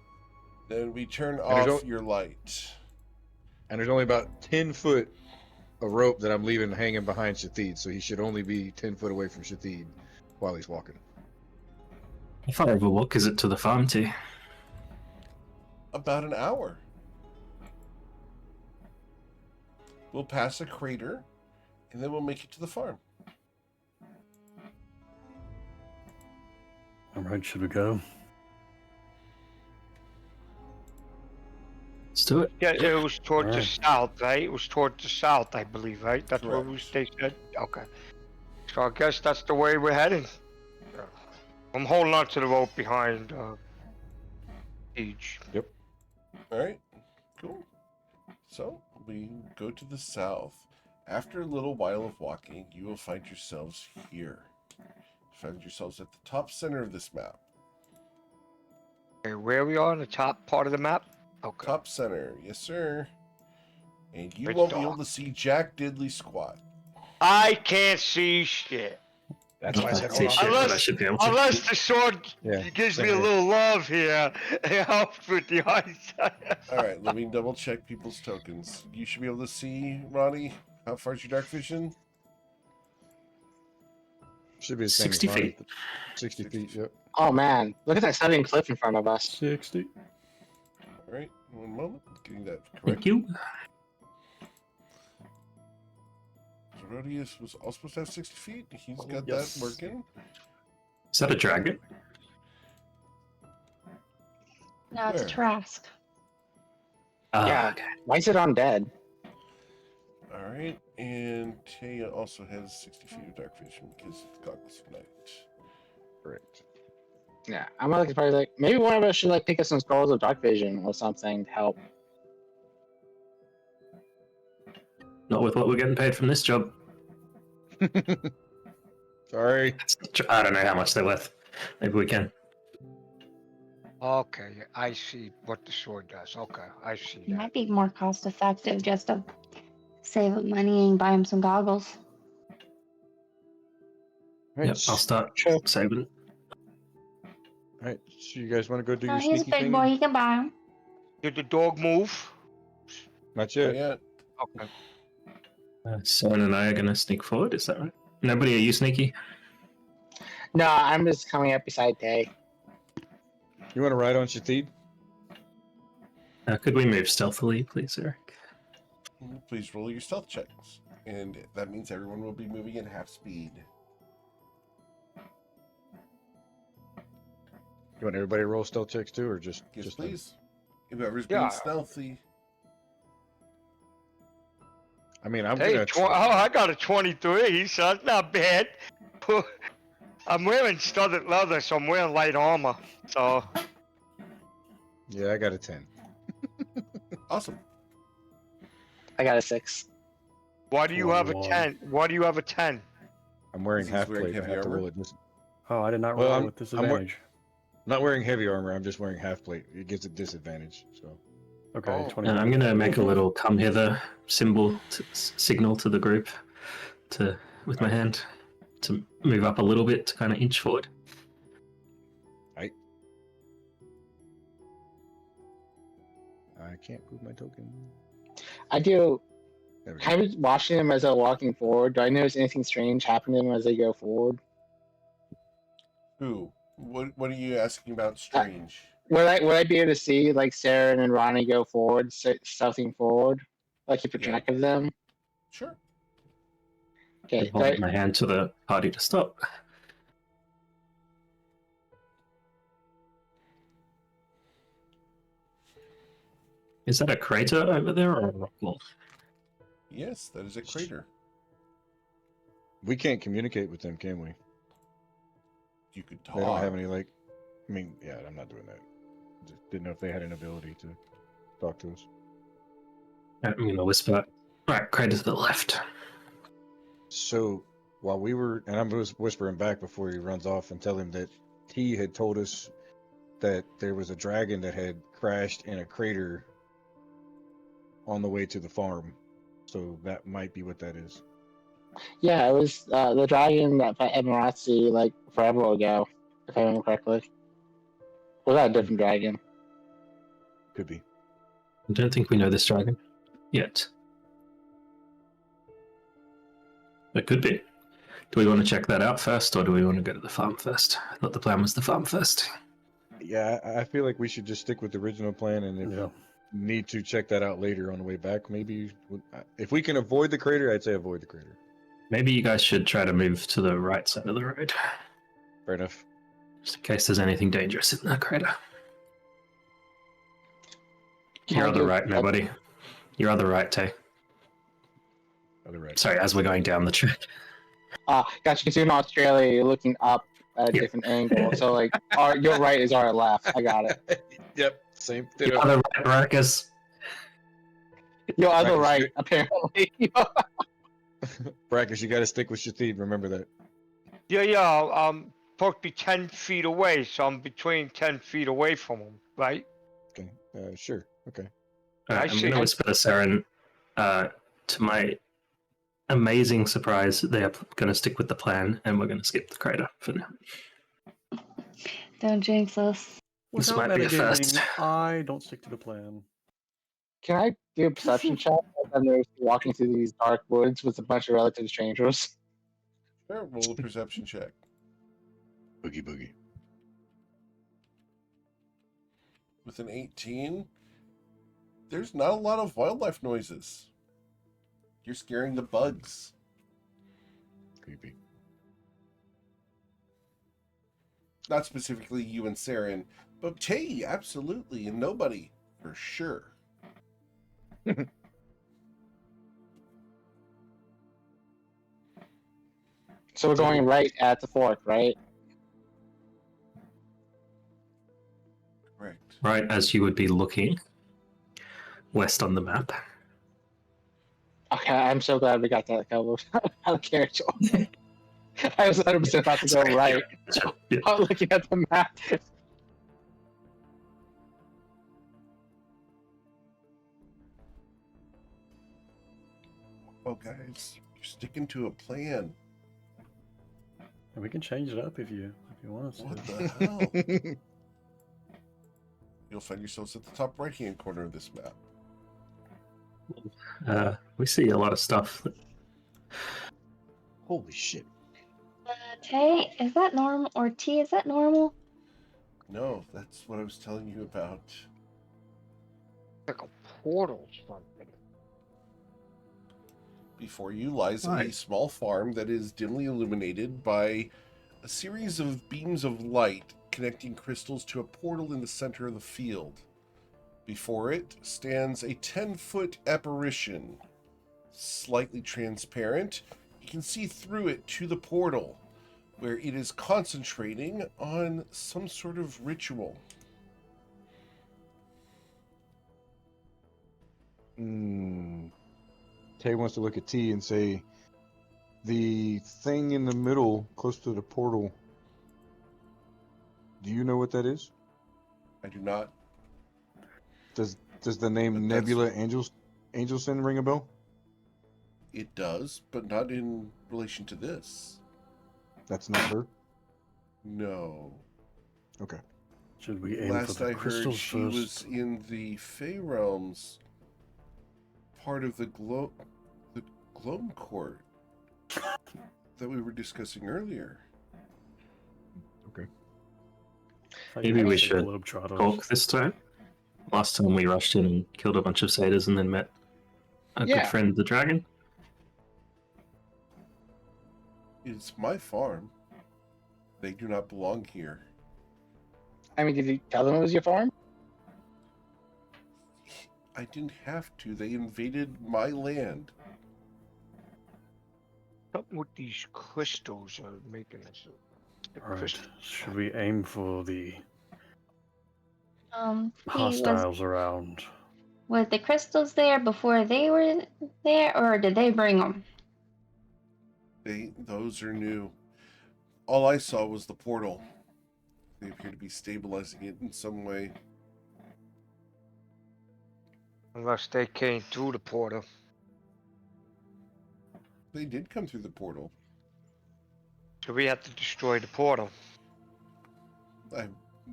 Then we turn there's off no- your light. And there's only about 10 foot of rope that I'm leaving hanging behind Shatid, so he should only be 10 foot away from Shatid while he's walking. How far of a walk is it to the farm too? About an hour. We'll pass a crater, and then we'll make it to the farm. All right, should we go? Let's do it. Yeah, it was towards the Alright. south, right? It was towards the south, I believe, right? That's where Correct. they said. Okay. So I guess that's the way we're heading. I'm holding on to the rope behind each. All right, cool. So we go to the south. After a little while of walking, you will find yourselves here. Find yourselves at the top center of this map. Okay, where we are on the top part of the map? Okay. Top center, yes sir. And you It's won't be dark. able to see Jack Diddley squat. I can't see shit. That's why I said Can't see hold on. shit, but I Unless- should be able to. Unless the sword Yeah, gives same me a here. little love here. It helps with the eyesight. All right, let me double check people's tokens. You should be able to see, Ronnie. How far is your dark vision? Should be the same 60 as mine. feet. 60 feet, yep. Oh man, look at that stunning cliff in front of us. 60. All right, one moment. Getting that correct. Thank you. Rodius was also supposed to have 60 feet. He's got Yes. that working. Is that a dragon? No, it's a Where? Trask. Ah, Yeah. okay. Why is it undead? All right, and Taya also has 60 feet of dark vision because of the goggles of night. Correct. Yeah, I'm like probably like maybe one of us should like pick up some scrolls of dark vision or something to help. Not with what we're getting paid from this job. Sorry. I don't know how much they're worth. Maybe we can. Okay, I see what the sword does. Okay, I see It that. might be more cost effective just to save up money and buy him some goggles. Yep, I'll start Sure. saving. All right, so you guys want to go do No, your he's a sneaky big thing? boy. He can buy him. Did the dog move? Not Not yet. yet. Okay. Soren and I are going to sneak forward. Is that right? Nobody, are you sneaky? No, I'm just coming up beside Tay. You want to ride on Shatid? Could we move stealthily, please, Eric? Please roll your stealth checks. And that means everyone will be moving at half speed. You want everybody to roll stealth checks too, or just Yes, just please. Whoever's Yeah. being stealthy. I mean, I'm Hey, gonna. I got a 23, so that's not bad. I'm wearing studded leather, so I'm wearing light armor. So Yeah, I got a 10. Awesome. I got a 6. why do you have a 21. 10? Why do you have a 10? I'm wearing Is he half wearing plate. I heavy have to armor? roll it. Oh, I did not Well, roll I'm- with I'm disadvantage. not wearing heavy armor. I'm just wearing half plate. It gives a disadvantage. So Okay, Oh. 21. I'm going to make a little come hither signal to the group with my hand to move up a little bit to kind of inch forward. I can't prove my token. I do. There we go. Kind of watching them as they're walking forward. Do I notice anything strange happening to them as they go forward? Who? What are you asking about strange? Would I be able to see like Sarah and Ronnie go forward, stealthing forward, like keep a Yeah. track of them? Sure. Okay. Hold up my hand to the party to stop. Is that a crater over there or a rock wall? Yes, that is a crater. We can't communicate with them, can we? You could talk. They don't have any like. I mean, yeah, I'm not doing that. Just didn't know if they had an ability to talk to us. I'm going to whisper. Alright, crater to the left. So while we were, and I'm just whispering back before he runs off and tell him that he had told us that there was a dragon that had crashed in a crater on the way to the farm. So that might be what that is. Yeah, it was the dragon that fought Emirati like forever ago, if I remember correctly. Was that a different dragon? Could be. I don't think we know this dragon yet. It could be. Do we want to check that out first, or do we want to go to the farm first? I thought the plan was the farm first. Yeah, I feel like we should just stick with the original plan, and if Yeah. we need to check that out later on the way back, maybe if we can avoid the crater, I'd say avoid the crater. Maybe you guys should try to move to the right side of the road, Fair enough. just in case there's anything dangerous in that crater. Can You're I on the do- right, nobody. You're on the right, Tay. Other right. Sorry, as we're going down the track. Gotcha. Because you're in Australia, you're looking up at a Yeah. different angle. So like, your right is our left. I got it. Yep. Same. You're on the right, Marcus. Your other Right, right, apparently. Brackus, you got to stick with Shatid. Remember that. Yeah. I'm supposed to be 10 feet away, so I'm between 10 feet away from him, right? Okay. Sure. Okay. Alright, I I'm see. going to whisper to Saren. To my amazing surprise, they are going to stick with the plan, and we're going to skip the crater for now. Don't jinx us. This Without might be a metagaming, first. I don't stick to the plan. Can I do a perception check? I'm walking through these dark woods with a bunch of relative strangers. Sure, roll a perception check. Boogie. With an 18, there's not a lot of wildlife noises. You're scaring the bugs. Creepy. Not specifically you and Saren, but Tay, absolutely, and nobody, for sure. So we're going right at the fork, right? Correct. Right as you would be looking west on the map. Okay, I'm so glad we got that covered. Out of character. I was 100% about to go right. Yeah. While looking at the map. Oh, guys, you're sticking to a plan. And we can change it up if you want us to. What the hell? You'll find yourselves at the top right-hand corner of this map. We see a lot of stuff. Holy shit. Tay, is that normal? Or T, is that normal? No, that's what I was telling you about. Like a portal or something. Before you lies a Right. small farm that is dimly illuminated by a series of beams of light connecting crystals to a portal in the center of the field. Before it stands a 10-foot apparition, slightly transparent. You can see through it to the portal, where it is concentrating on some sort of ritual. Tay wants to look at T and say, the thing in the middle, close to the portal, do you know what that is? I do not. Does the name But that's- Nebula Angelson ring a bell? It does, but not in relation to this. That's not her? No. Okay. Should we aim Last for the I heard, crystals she first? was in the Fey Realms, part of the Gloam Court that we were discussing earlier. Okay. Maybe we The should Globetrotters. talk this time. Last time we rushed in and killed a bunch of satyrs and then met a Yeah. good friend, the dragon. It's my farm. They do not belong here. I mean, did you tell them it was your farm? I didn't have to. They invaded my land. Something with these crystals are making us. Alright. Should we aim for the T, was hostiles around? the crystals there before they were there, or did they bring them? Those are new. All I saw was the portal. They appear to be stabilizing it in some way. Unless they came through the portal. They did come through the portal. So we have to destroy the portal.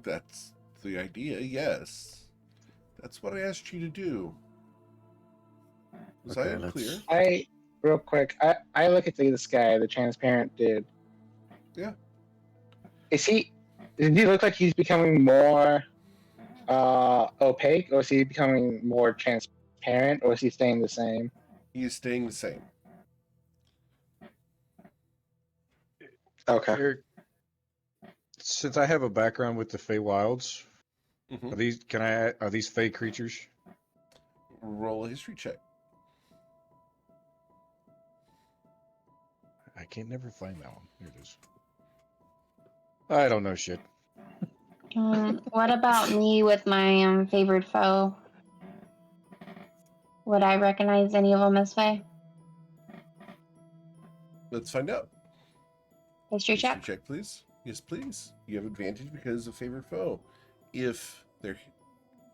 That's the idea, yes. That's what I asked you to do. Was I Okay, unclear? Real quick, I look at the sky, the transparent dude. Yeah. Does he look like he's becoming more opaque, or is he becoming more transparent, or is he staying the same? He is staying the same. Okay. Eric, since I have a background with the Feywilds, Mhm. are these Fey creatures? Roll a history check. I can't never find that one. Here it is. I don't know shit. What about me with my favored foe? Would I recognize any of them as Fae? Let's find out. History check. History check, please. Yes, please. You have advantage because of favorite foe. If they're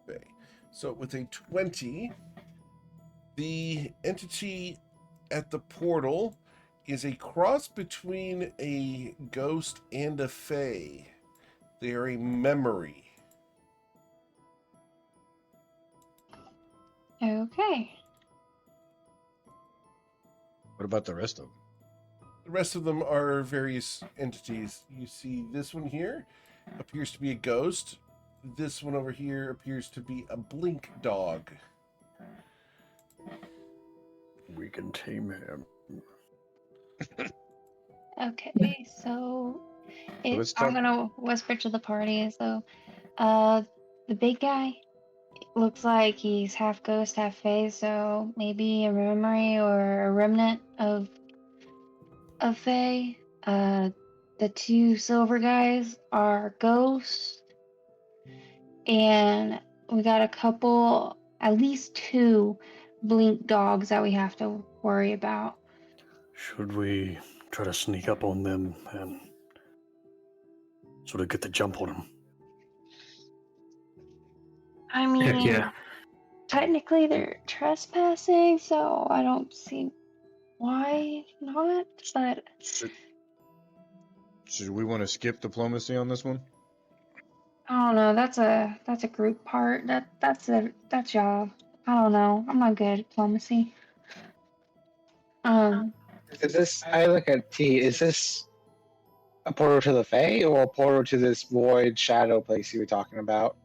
Fey. So with a 20, the entity at the portal is a cross between a ghost and a Fey. They are a memory. Okay. What about the rest of them? The rest of them are various entities. You see this one here appears to be a ghost. This one over here appears to be a blink dog. We can tame him. Okay, so let's I'm talk- gonna whisper to the party. So, the big guy looks like he's half ghost, half Fae. So maybe a memory or a remnant of Fae. The two silver guys are ghosts, and we got a couple, at least two blink dogs that we have to worry about. Should we try to sneak up on them and sort of get the jump on them? I mean, Heck yeah. technically they're trespassing, so I don't see why not, but Should we want to skip diplomacy on this one? I don't know. That's a group part. That's y'all. I don't know. I'm not good at diplomacy. Um, Is this? I look at T. Is this a portal to the Fae or a portal to this void shadow place you were talking about?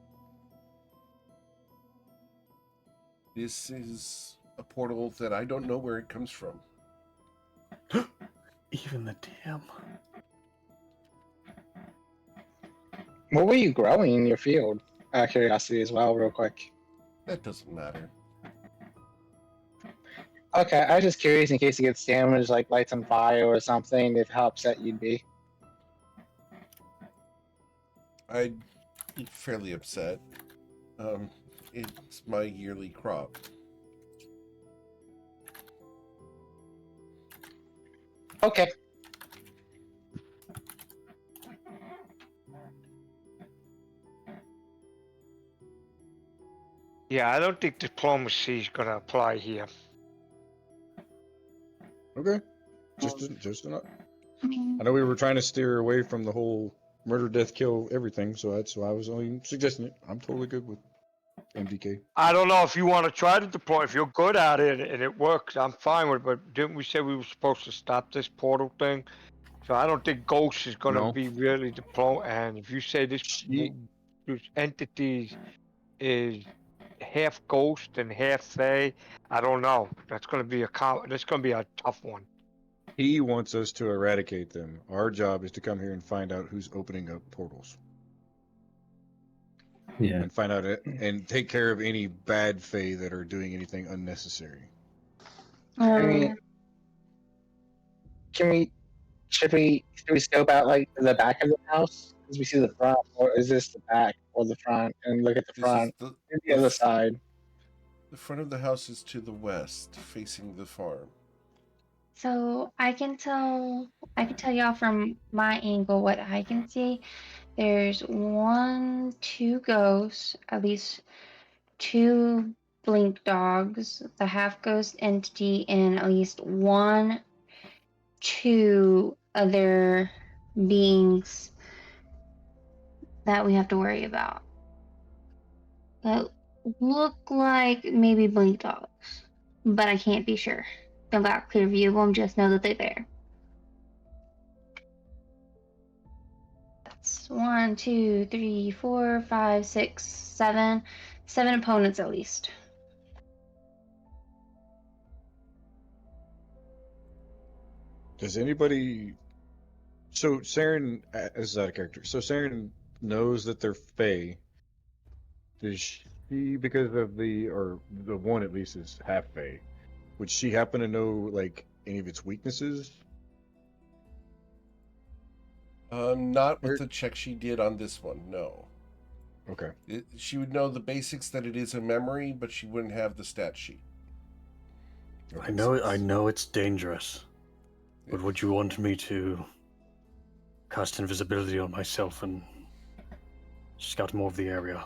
This is a portal that I don't know where it comes from. Even the DM. What were you growing in your field? Out of curiosity as well, real quick. That doesn't matter. Okay, I was just curious in case it gets damaged, like lights on fire or something, if how upset you'd be. I'd be fairly upset. It's my yearly crop. Okay. Yeah, I don't think diplomacy is gonna apply here. Okay. Just enough. I mean, I know we were trying to steer away from the whole murder, death, kill, everything, so that's why I was only suggesting it. I'm totally good with MDK. I don't know if you want to try to deploy. If you're good at it and it works, I'm fine with it. But didn't we say we were supposed to stop this portal thing? So I don't think Ghost is gonna No. be really deploy. And if you say this entity is half Ghost and half Fae, I don't know. That's gonna be a tough one. He wants us to eradicate them. Our job is to come here and find out who's opening up portals. Yeah. And find out it and take care of any bad Fae that are doing anything unnecessary. I mean, should we scope out like the back of the house? Because we see the front, or is this the back or the front? And look at the This front, is and the other side. The front of the house is to the west, facing the farm. so I can tell y'all from my angle what I can see. There's two ghosts, at least two blink dogs, the half ghost entity, and at least two other beings that we have to worry about. That look like maybe blink dogs, but I can't be sure. Don't got a clear view of them, just know that they're there. That's 1, 2, 3, 4, 5, 6, 7. 7 opponents at least. Does anybody? So Saren, as out of character. So Saren knows that they're Fae. Does she, because of the one at least is half Fae? Would she happen to know like any of its weaknesses? Not with the check she did on this one, no. Okay. She would know the basics that it is a memory, but she wouldn't have the stat sheet. I know it's dangerous. But would you want me to cast invisibility on myself and scout more of the area?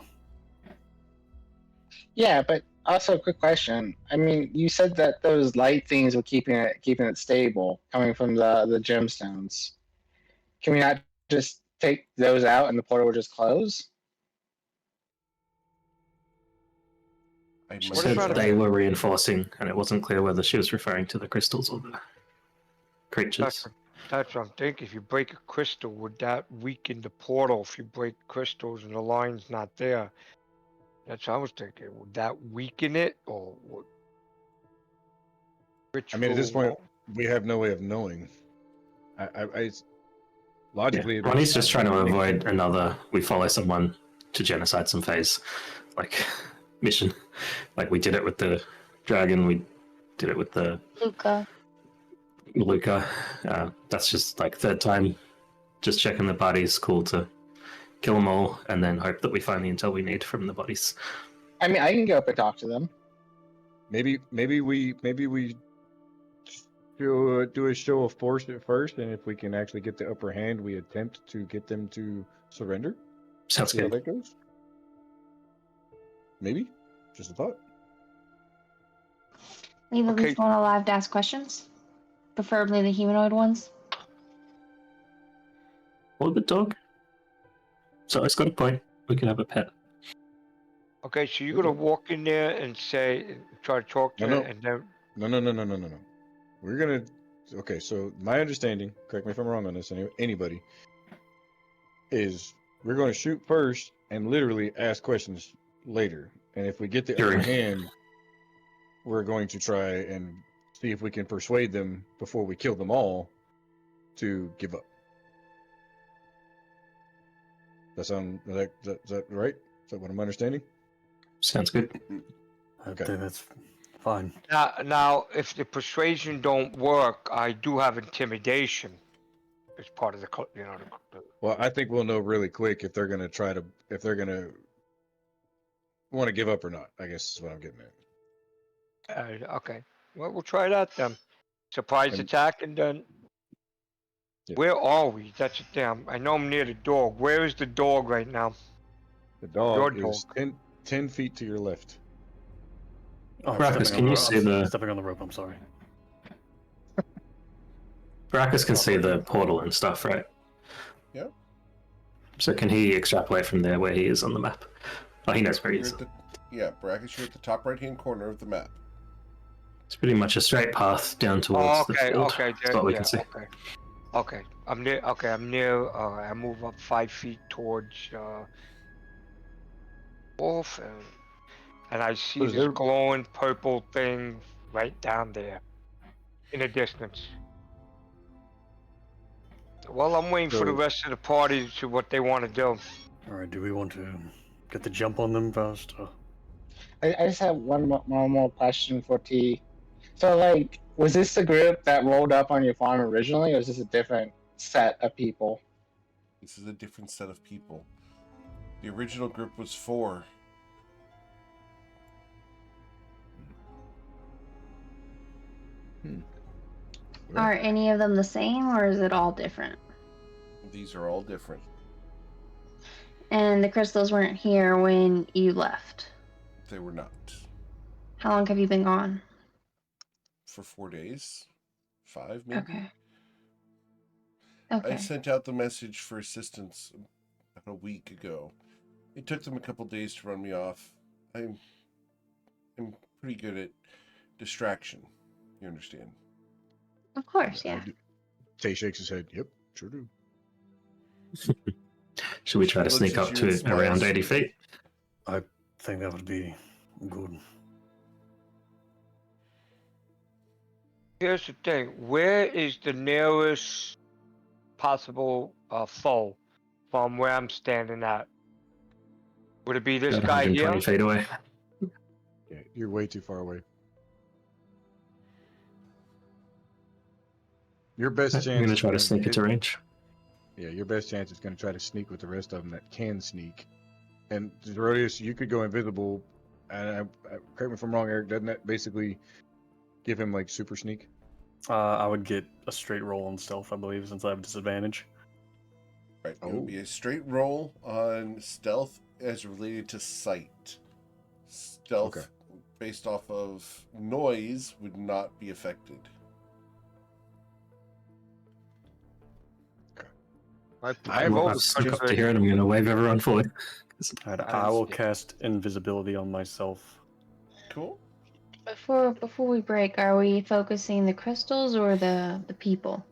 Yeah, but also a quick question. I mean, you said that those light things were keeping it stable, coming from the gemstones. Can we not just take those out and the portal will just close? She What said about they were reinforcing, and it wasn't clear whether she was referring to the crystals or the creatures. That's what I'm thinking. If you break a crystal, would that weaken the portal? If you break crystals and the line's not there, that's what I was thinking. Would that weaken it, or would I mean, at this point, ritual? we have no way of knowing. I logically, Yeah. Ronnie's just trying to avoid another we follow someone to genocide some phase like mission. Like we did it with the dragon, we did it with the Luca. That's just like third time. Just checking the bodies, cool to kill them all, and then hope that we find the intel we need from the bodies. I mean, I can go up and talk to them. Maybe we do a show of force at first, and if we can actually get the upper hand, we attempt to get them to surrender. Sounds See how good. that goes. Maybe, just a thought. Leave at Okay. least one alive to ask questions, preferably the humanoid ones. Or the dog. So it's got a point. We can have a pet. Okay, so you're gonna walk in there and say, try to talk to No, her, no. and then No. We're gonna. Okay, so my understanding, correct me if I'm wrong on this, anybody, is we're going to shoot first and literally ask questions later. And if we get the upper During. hand, we're going to try and see if we can persuade them before we kill them all to give up. Is that right? Is that what I'm understanding? Sounds good. I Okay. think that's fine. now, if the persuasion don't work, I do have intimidation as part of the, Well, I think we'll know really quick if they're going to want to give up or not. I guess is what I'm getting at. Okay. Well, we'll try that then. Surprise And- attack, and then. Yeah. Where are we? That's a damn. I know I'm near the dog. Where is the dog right now? The dog Your is 10 feet to your left. Oh, I'm Brackus, stepping can on you the- see I'm the- stepping on the rope? I'm sorry. Brackus can see the portal and stuff, right? Yep. So can he extrapolate from there where he is on the map? Oh, he knows where he You're is. at the, yeah, Brackus, you're at the top right-hand corner of the map. It's pretty much a straight path down towards the field. That's what we can see. Okay. I'm near. Okay, I'm near. I move up 5 feet towards Wolf, and I see What is this there- glowing purple thing right down there in the distance. Well, I'm waiting for the So- rest of the party to see what they want to do. All right, do we want to get the jump on them first? Or... I just have one more question for T. So, like, was this the group that rolled up on your farm originally, or is this a different set of people? This is a different set of people. The original group was 4. Are any of them the same, or is it all different? These are all different. And the crystals weren't here when you left. They were not. How long have you been gone? For 4 days. 5, maybe? Okay. I Okay. sent out the message for assistance about a week ago. It took them a couple days to run me off. I'm pretty good at distraction. You understand? Of course, yeah. Tay shakes his head. Yep, sure do. Should we try to Looks sneak at up you to and smiles. around 80 feet? I think that would be good. Here's the thing. Where is the nearest possible foe from where I'm standing at? Would it be this About guy 120 here? feet away. Yeah, you're way too far away. Your best chance. I'm going to is try to gonna sneak get- into range. Yeah, your best chance is going to try to sneak with the rest of them that can sneak. And Zerodius, you could go invisible. And correct me if I'm wrong, Eric. Doesn't that basically give him like super sneak? I would get a straight roll on stealth, I believe, since I have disadvantage. Right. It would be a straight roll on stealth as related to sight. Stealth Okay. based off of noise would not be affected. I've Well, also I've spoke up to here and I'm going to wave everyone forward. Alright, I I will see. cast invisibility on myself. Cool. Before we break, are we focusing the crystals or the people?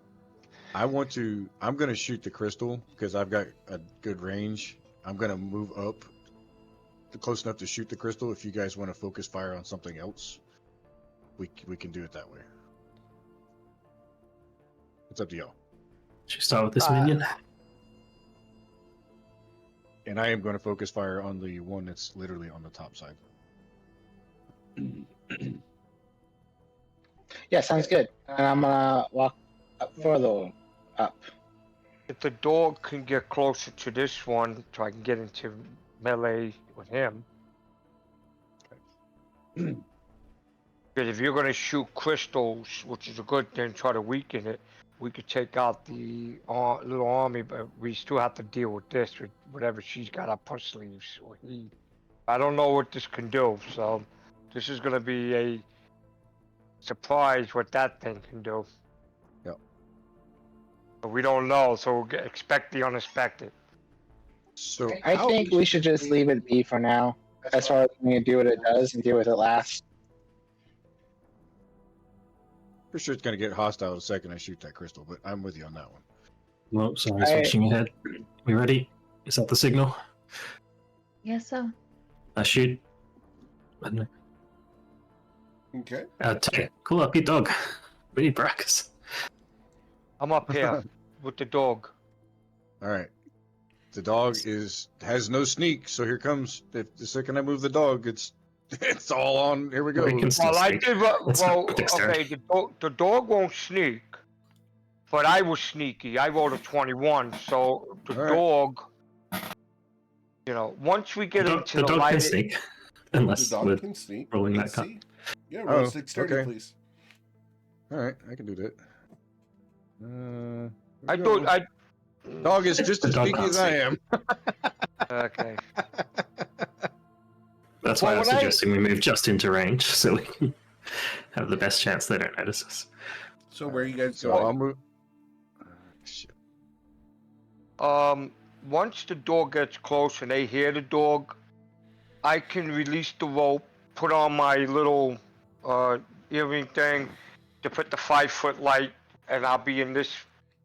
I'm going to shoot the crystal because I've got a good range. I'm going to move up to close enough to shoot the crystal. If you guys want to focus fire on something else, we can do it that way. It's up to y'all. Should we start with this minion? And I am going to focus fire on the one that's literally on the top side. Yeah, sounds good. And I'm gonna walk up further up. If the dog can get closer to this one, so I can get into melee with him. Because if you're going to shoot crystals, which is a good thing, try to weaken it, we could take out the little army, but we still have to deal with this, with whatever she's got up her sleeves. Or he. I don't know what this can do, so this is going to be a surprise what that thing can do. Yep. But we don't know, so expect the unexpected. So I how think we should just leave it be for now. As far as we can do what it does and deal with it last. For sure it's gonna get hostile the second I shoot that crystal, but I'm with you on that one. Well, sorry, switching ahead. We ready? Is that the signal? Yes, so. I shoot. I don't know. Okay. Tay, call up your dog. We need Brackus. I'm up here with the dog. All right. The dog has no sneak, so here comes. If the second I move the dog, it's all on. Here we go. We can still Well, I sneak. did. It's Well, not dexterity. okay. The dog won't sneak, but I was sneaky. I rolled a 21, so the All right. dog. You know, once we get into The the dog light, can sneak. The Unless dog we're can sneak. rolling Let's that cut. see. Yeah, roll Oh, dexterity, okay. please. All right, I can do that. Here we I go. thought I. Dog is just The as dog sneaky can't as I sneak. am. Okay. That's why Well, I was when I- suggesting we move just into range so we can have the best chance they don't notice us. So where are you guys So going? I'll move. Shit. Once the dog gets close and they hear the dog, I can release the rope, put on my little earring thing to put the 5-foot light, and I'll be in this.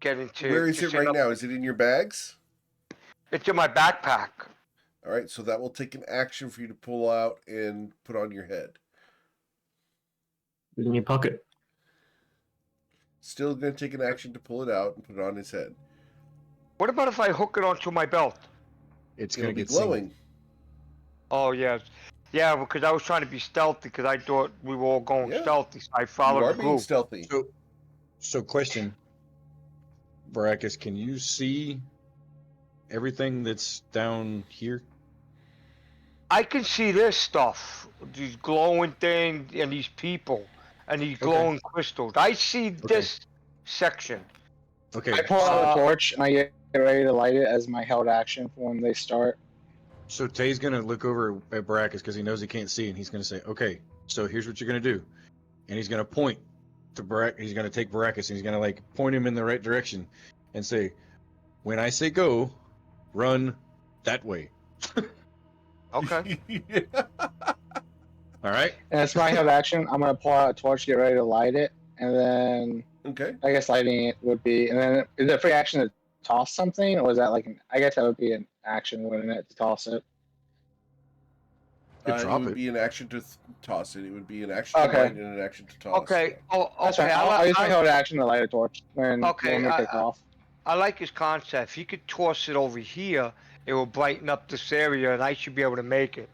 Get into. Where is it just right in now? Is it in your bags? It's in my backpack. All right, so that will take an action for you to pull out and put on your head. In your pocket. Still going to take an action to pull it out and put it on his head. What about if I hook it onto my belt? It's It'll gonna be get seen. glowing. Oh yes, yeah. Because I was trying to be stealthy because I thought we were all going Yeah. stealthy. So I You followed are the being group. stealthy. So question, Brackus, can you see everything that's down here? I can see this stuff, these glowing things, and these people, and these glowing crystals. I see this section. Okay. I pull out a torch and I get ready to light it as my held action for when they start. So Tay's gonna look over at Brackus because he knows he can't see, and he's gonna say, "Okay, so here's what you're gonna do," and he's gonna point to He's gonna take Brackus and he's gonna like point him in the right direction, and say, "When I say go, run that way." Okay. All right. And it's my held action. I'm gonna pull out a torch, get ready to light it, and then Okay. I guess lighting it would be. And then is it a free action to toss something, or is that like? I guess that would be an action, wouldn't it, to toss it? Could It drop would it. be an action to toss it. It would be an action to Okay. light and an action to toss. Okay. Oh, That's okay. fine. I'll use my held action to light a torch when Okay, we kick off. I like his concept. If he could toss it over here, it will brighten up this area, and I should be able to make it.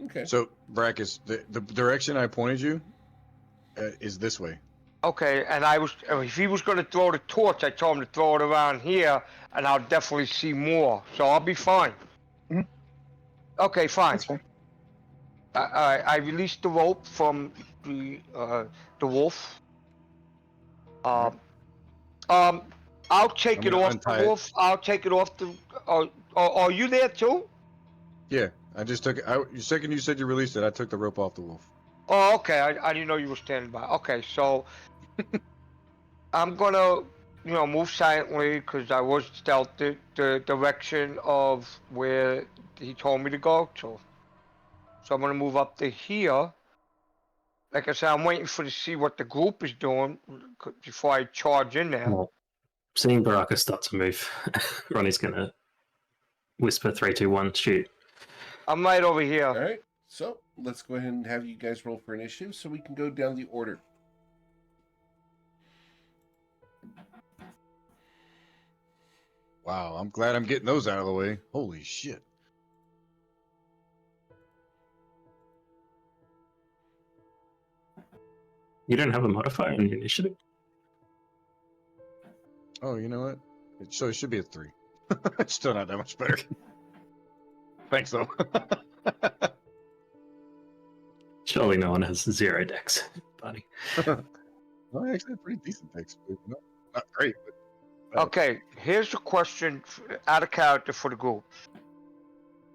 Okay. So Brackus, the direction I pointed you is this way. Okay, and if he was going to throw the torch, I told him to throw it around here, and I'll definitely see more. So I'll be fine. Mhm. Okay, fine. That's fine. I released the rope from the wolf. I'll take I'm it gonna off untie the it. wolf. I'll take it off the. Are you there too? Yeah, I just took it. The second you said you released it, I took the rope off the wolf. Oh, okay. I didn't know you were standing by. Okay, so I'm gonna, move silently because I was stealthy the direction of where he told me to go to. So I'm gonna move up to here. Like I said, I'm waiting to see what the group is doing before I charge in there. Well, seeing Baraka start to move, Ronnie's gonna whisper 3, 2, 1, shoot. I'm right over here. All right. So let's go ahead and have you guys roll for initiative so we can go down the order. Wow, I'm glad I'm getting those out of the way. Holy shit. You don't have a modifier on your initiative? Oh, you know what? So it should be a 3. It's still not that much better. Thanks, though. Surely no one has 0 dex, buddy. Well, I actually had pretty decent picks. Not great, but Okay, here's a question out of character for the group.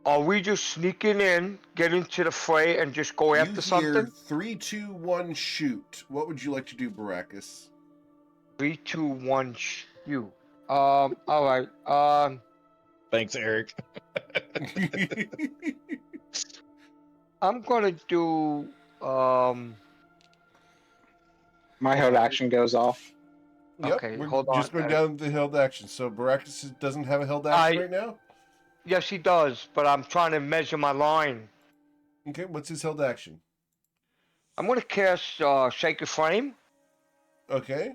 Are we just sneaking in, get into the fray, and just go after You something? hear 3, 2, 1, shoot. What would you like to do, Baracus? 3, 2, 1, shoot. All right. Thanks, Eric. I'm gonna do My held action goes off. Yep, Okay, we're hold just on. going down the held action. So Baracus doesn't have a held action right now? Yes, he does, but I'm trying to measure my line. Okay, what's his held action? I'm gonna cast Sacred Flame. Okay.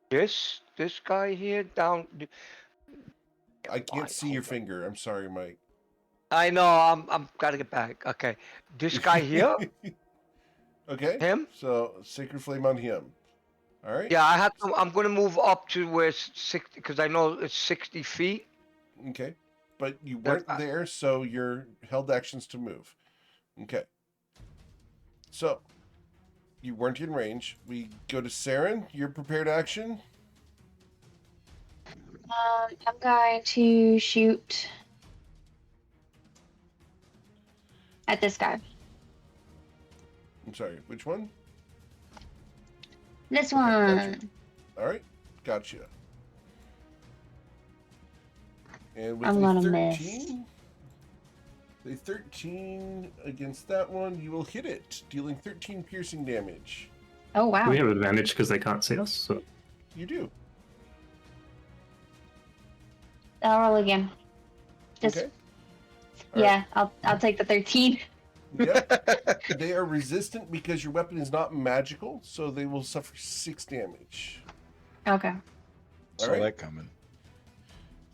This guy here down. I can't see your finger. I'm sorry, Mike. I know. I'm gotta get back. Okay, this guy here. Okay. Him. So Sacred Flame on him. All right. Yeah, I have to. I'm gonna move up to where 60 because I know it's 60 feet. Okay. But you weren't there, so your held actions to move. Okay. So you weren't in range. We go to Saren. Your prepared action. I'm going to shoot at this guy. I'm sorry. Which one? This Okay, one. gotcha. All right. Gotcha. And with I'm a gonna 13, a 13 against that one, you will hit it, dealing 13 piercing damage. Oh wow. We have advantage because they can't see us. So. You do. I'll roll again. Just Okay. yeah, I'll take the 13. Yep. They are resistant because your weapon is not magical, so they will suffer 6 damage. Okay. Saw that coming.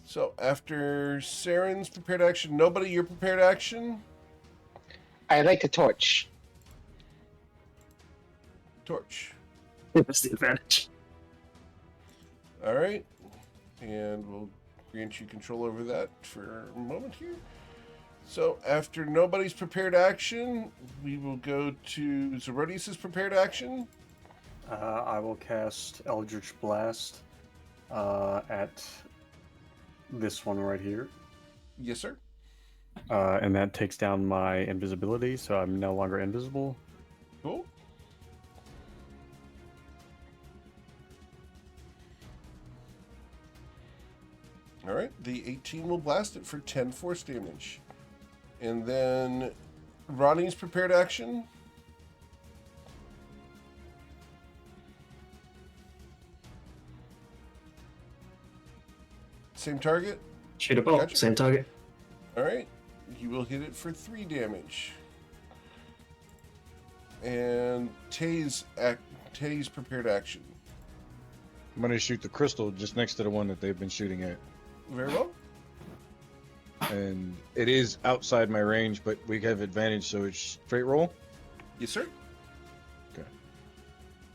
So after Saren's prepared action, nobody your prepared action? I like to torch. Torch. That's the advantage. All right. And we'll grant you control over that for a moment here. So after nobody's prepared action, we will go to Zerodius' prepared action. I will cast Eldritch Blast at this one right here. Yes, sir. And that takes down my invisibility, so I'm no longer invisible. Cool. All right. The 18 will blast it for 10 force damage. And then Ronnie's prepared action. Same target. Shoot a bolt. Gotcha. Same target. All right. You will hit it for 3 damage. And Tay's prepared action. I'm gonna shoot the crystal just next to the one that they've been shooting at. Very well. And it is outside my range, but we have advantage, so it's straight roll. Yes, sir.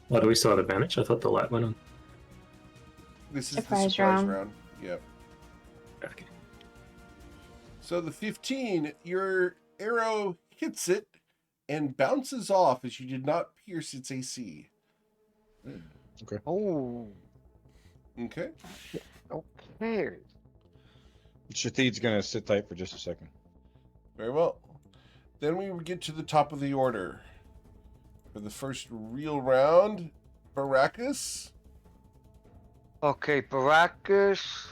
Why do we still have advantage? I thought the light went on. This is Surprise the surprise round. round. Yep. Okay. So the 15, your arrow hits it and bounces off as you did not pierce its AC. Oh, Okay. okay. Shathid's gonna sit tight for just a second. Very well. Then we would get to the top of the order. For the first real round, Baracus. Okay, Baracus.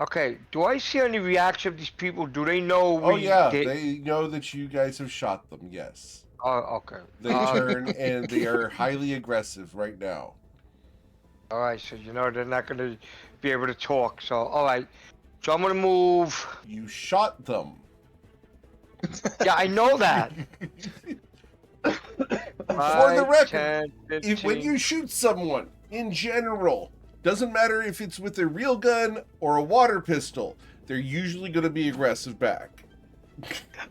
Okay, do I see any reaction of these people? Do they know Oh yeah, they know that you guys have shot them, yes. Oh, okay. They turn and they are highly aggressive right now. All right, so you know they're not going to be able to talk. So, all right. So I'm going to move. You shot them. Yeah, I know that. For the 5, record, 10, 15. when you shoot someone, in general, doesn't matter if it's with a real gun or a water pistol, they're usually going to be aggressive back.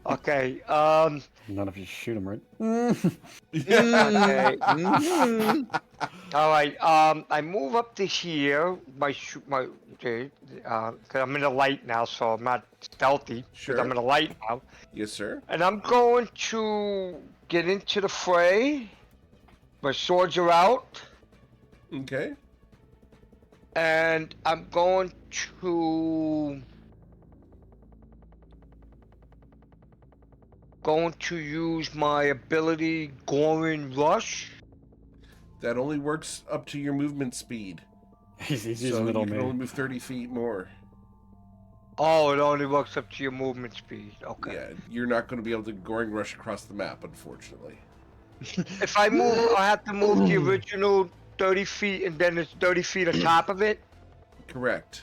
Okay. None of you shoot him, right? Okay. All right. I move up to here. Because I'm in the light now, so I'm not stealthy. 'Cause Sure. I'm in the light now, Yes, sir. and I'm going to get into the fray. My swords are out, Okay. and I'm going to use my ability Gorin Rush. That only works up to your movement speed. He's So using you it on can me. only move 30 feet more. Oh, it only works up to your movement speed. Okay. Yeah, you're not going to be able to goring rush across the map, unfortunately. If I move, I have to move the original 30 feet and then it's 30 feet on top of it? Correct.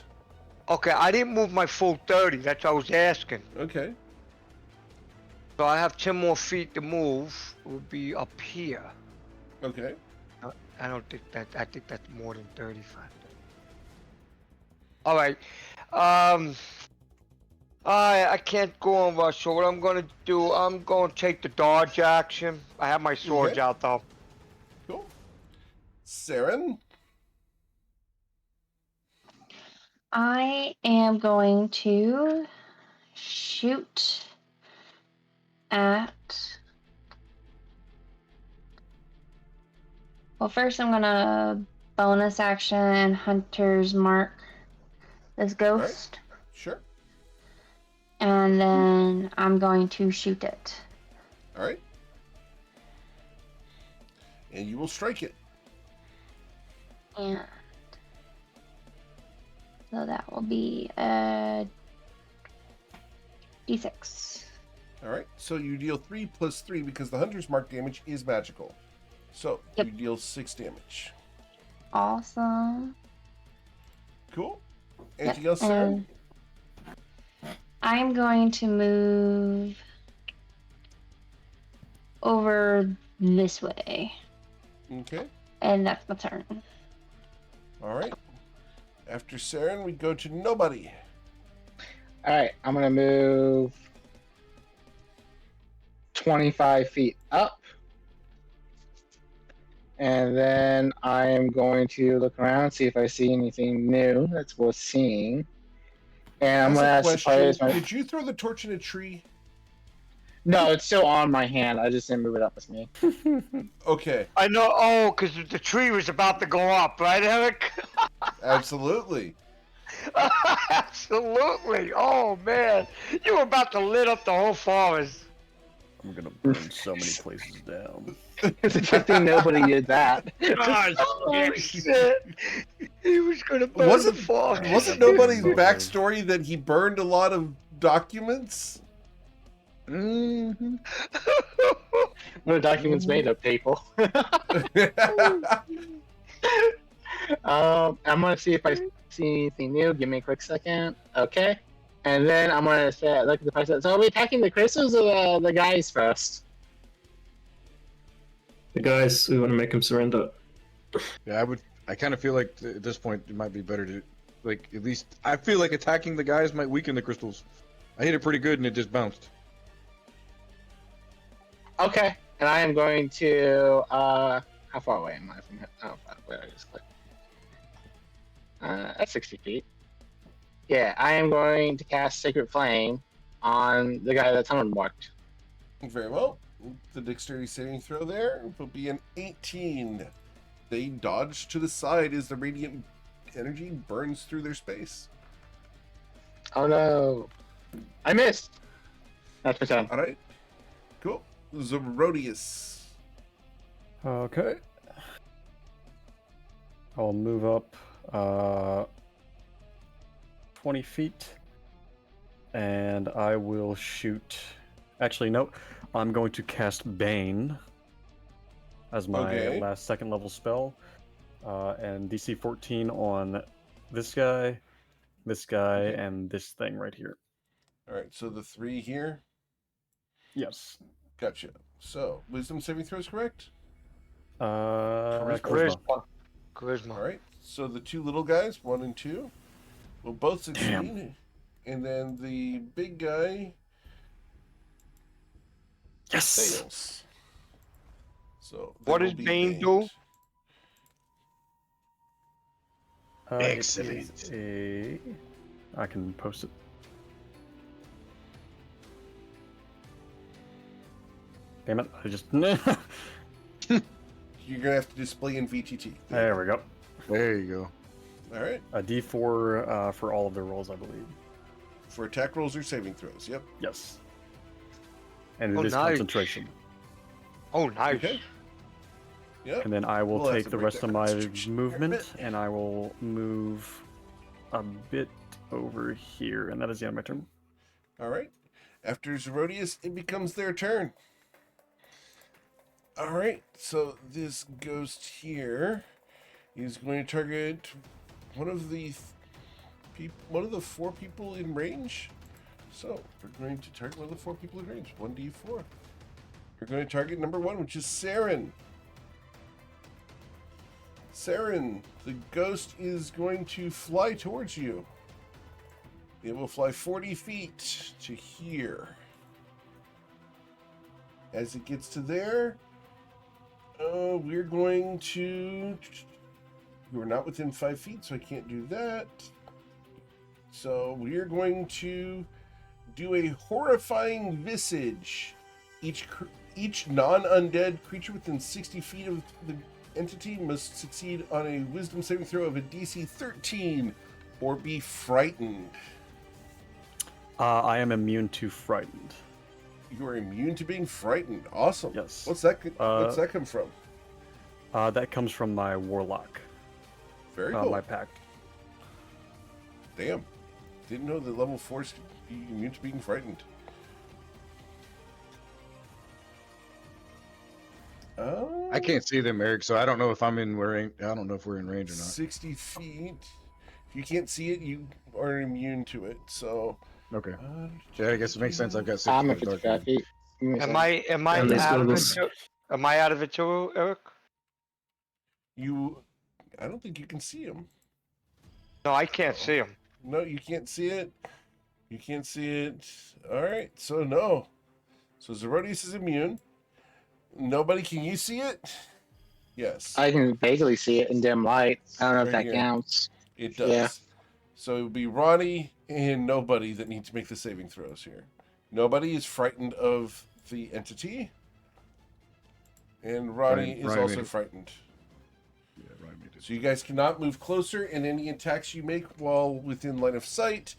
Okay, I didn't move my full 30. That's what I was asking. Okay. So I have 10 more feet to move. It would be up here. Okay. I don't think that. I think that's more than 35. All right. I can't go on rush. So what I'm gonna do? I'm gonna take the dodge action. I have my swords Okay. out though. Cool. Saren? I am going to shoot at. Well, first I'm gonna bonus action Hunter's Mark this ghost, Sure. and then I'm going to shoot it. All right. And you will strike it. And so that will be a d6. All right. So you deal 3 plus 3 because the Hunter's Mark damage is magical. So Yep. you deal 6 damage. Awesome. Cool. Yep, Anything else, Saren? and I'm going to move over this way, Okay. and that's my turn. All right. After Saren, we go to nobody. Alright, I'm gonna move 25 feet up. And then I am going to look around, see if I see anything new that's worth seeing. And I'm As gonna a ask the question, players. did you throw the torch in a tree? No, it's still on my hand. I just didn't move it up with me. Okay. I know. Oh, because the tree was about to go up, right, Eric? Absolutely. Absolutely. Oh man, you were about to lit up the whole forest. I'm gonna burn so many places down. It's a good thing nobody did that. Oh shit! He was gonna burn Wasn't the forest. wasn't nobody's backstory that he burned a lot of documents? Mm-hmm. What are documents made of, people? I'm gonna see if I see anything new. Give me a quick second. Okay. And then I'm gonna say, look at the price. So are we attacking the crystals or the guys first? The guys, we want to make them surrender. Yeah, I kind of feel like at this point it might be better to, like, at least I feel like attacking the guys might weaken the crystals. I hit it pretty good and it just bounced. Okay. And I am going to how far away am I from it? Oh, where I just clicked. At 60 feet. Yeah, I am going to cast Sacred Flame on the guy that's unmarked. Very well. The dexterity saving throw there will be an 18. They dodge to the side as the radiant energy burns through their space. Oh no. I missed. That's my turn. All right. Cool. Zerodius. Okay. I'll move up 20 feet. And I will shoot. Actually, no. I'm going to cast Bane as my last second level spell. And DC 14 on this guy, and this thing right here. All right. So the 3 here. Yes. Gotcha. So wisdom saving throw is correct. Charisma. Charisma. All right. So the 2 little guys, 1 and 2, will both succeed. Damn. And then the big guy Yes. fails. So What they does will be Bane banned. do? Excellent. I can post it. Damn it! I just. You're gonna have to display in VTT. There we go. There you go. All right. A D4 for all of their rolls, I believe. For attack rolls or saving throws. Yep. Yes. And it Oh, is nice. concentration. Oh, nice. Okay. Yep. And then I will We'll have take to the break rest that of my constitution here a movement, bit. and I will move a bit over here, and that is the end of my turn. All right. After Zerodius, it becomes their turn. All right. So this ghost here is going to target one of the four people in range. So we're going to target one of the four people in range. 1d4. We're going to target number 1, which is Saren. Saren, the ghost is going to fly towards you. It will fly 40 feet to here. As it gets to there, we're going to... We're not within 5 feet, so I can't do that. So we're going to do a horrifying visage. Each non-undead creature within 60 feet of the entity must succeed on a wisdom saving throw of a DC 13 or be frightened. I am immune to frightened. You are immune to being frightened. Awesome. Yes. What's that come from? That comes from my warlock. Very cool. My pact. Damn. Didn't know that level 4s could be immune to being frightened. I can't see them, Eric, so I don't know if I'm in range. I don't know if we're in range or not. 60 feet. If you can't see it, you are immune to it. So. Okay. Yeah, I guess it makes sense. I've got 60 I'm at foot dark 55 vision. feet. Am I And there's out of it goggles. too? Am I out of it too, Eric? I don't think you can see him. No, I can't see him. No, you can't see it. You can't see it. All right, so no. So Zerodius is immune. Nobody, can you see it? Yes, I can vaguely see it in dim light. I don't know if Right that here. counts. it does. yeah. So it would be Ronnie and nobody that need to make the saving throws here. Nobody is frightened of the entity. And Ronnie Ryan is made also it. frightened. Yeah, Ryan made it. So you guys cannot move closer, and any attacks you make while within line of sight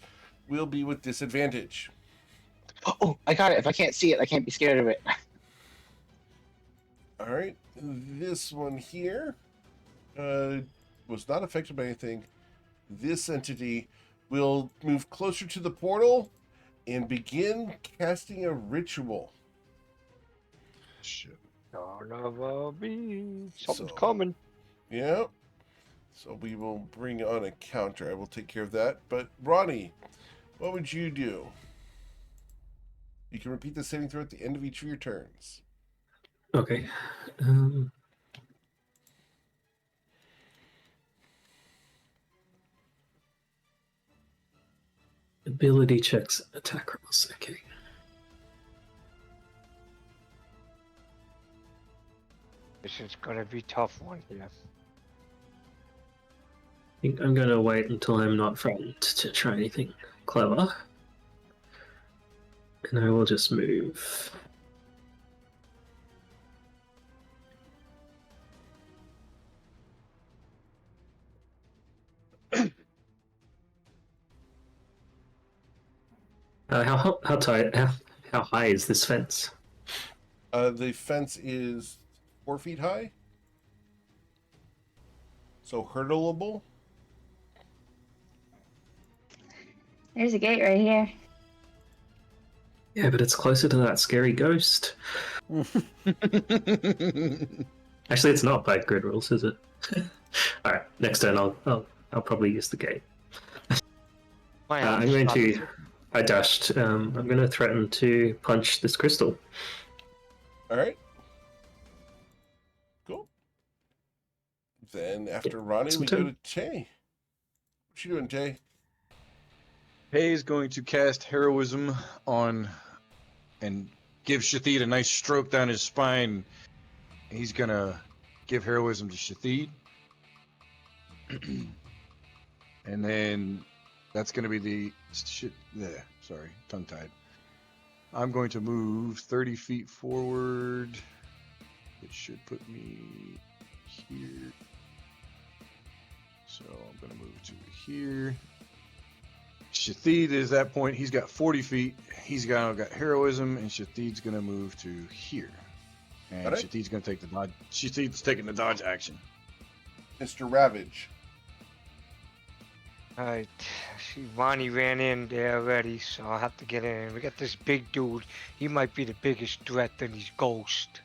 will be with disadvantage. Oh, I got it. If I can't see it, I can't be scared of it. All right, this one here was not affected by anything. This entity will move closer to the portal and begin casting a ritual. Shit. Son of a bee. Something's So- coming. Yeah. So we will bring on a counter. I will take care of that. But Ronnie, what would you do? You can repeat the saving throw at the end of each of your turns. Okay. Ability checks, attack rolls. Okay. This is gonna be a tough one here. I think I'm gonna wait until I'm not frightened to try anything clever. And I will just move. How high is this fence? The fence is 4 feet high. So hurdleable. There's a gate right here. Yeah, but it's closer to that scary ghost. Actually, it's not by grid rules, is it? All right, next turn I'll probably use the gate. I'm going to. I dashed. I'm going to threaten to punch this crystal. All right. Cool. Then after Ronnie, it's we my go turn. to Jay. What you doing, Jay? Hay is going to cast heroism on and give Shathid a nice stroke down his spine. He's gonna give heroism to Shathid. And then that's gonna be the shit. Yeah, sorry, tongue tied. I'm going to move 30 feet forward. It should put me here. So I'm gonna move to here. Shathid is that point. He's got 40 feet. He's got heroism, and Shathid's gonna move to here. And Alright. Shatid's gonna take the dodge. Shatid's taking the dodge action. Mr. Ravage. Alright. See, Ronnie ran in there already, so I'll have to get in. We got this big dude. He might be the biggest threat than he's Ghost.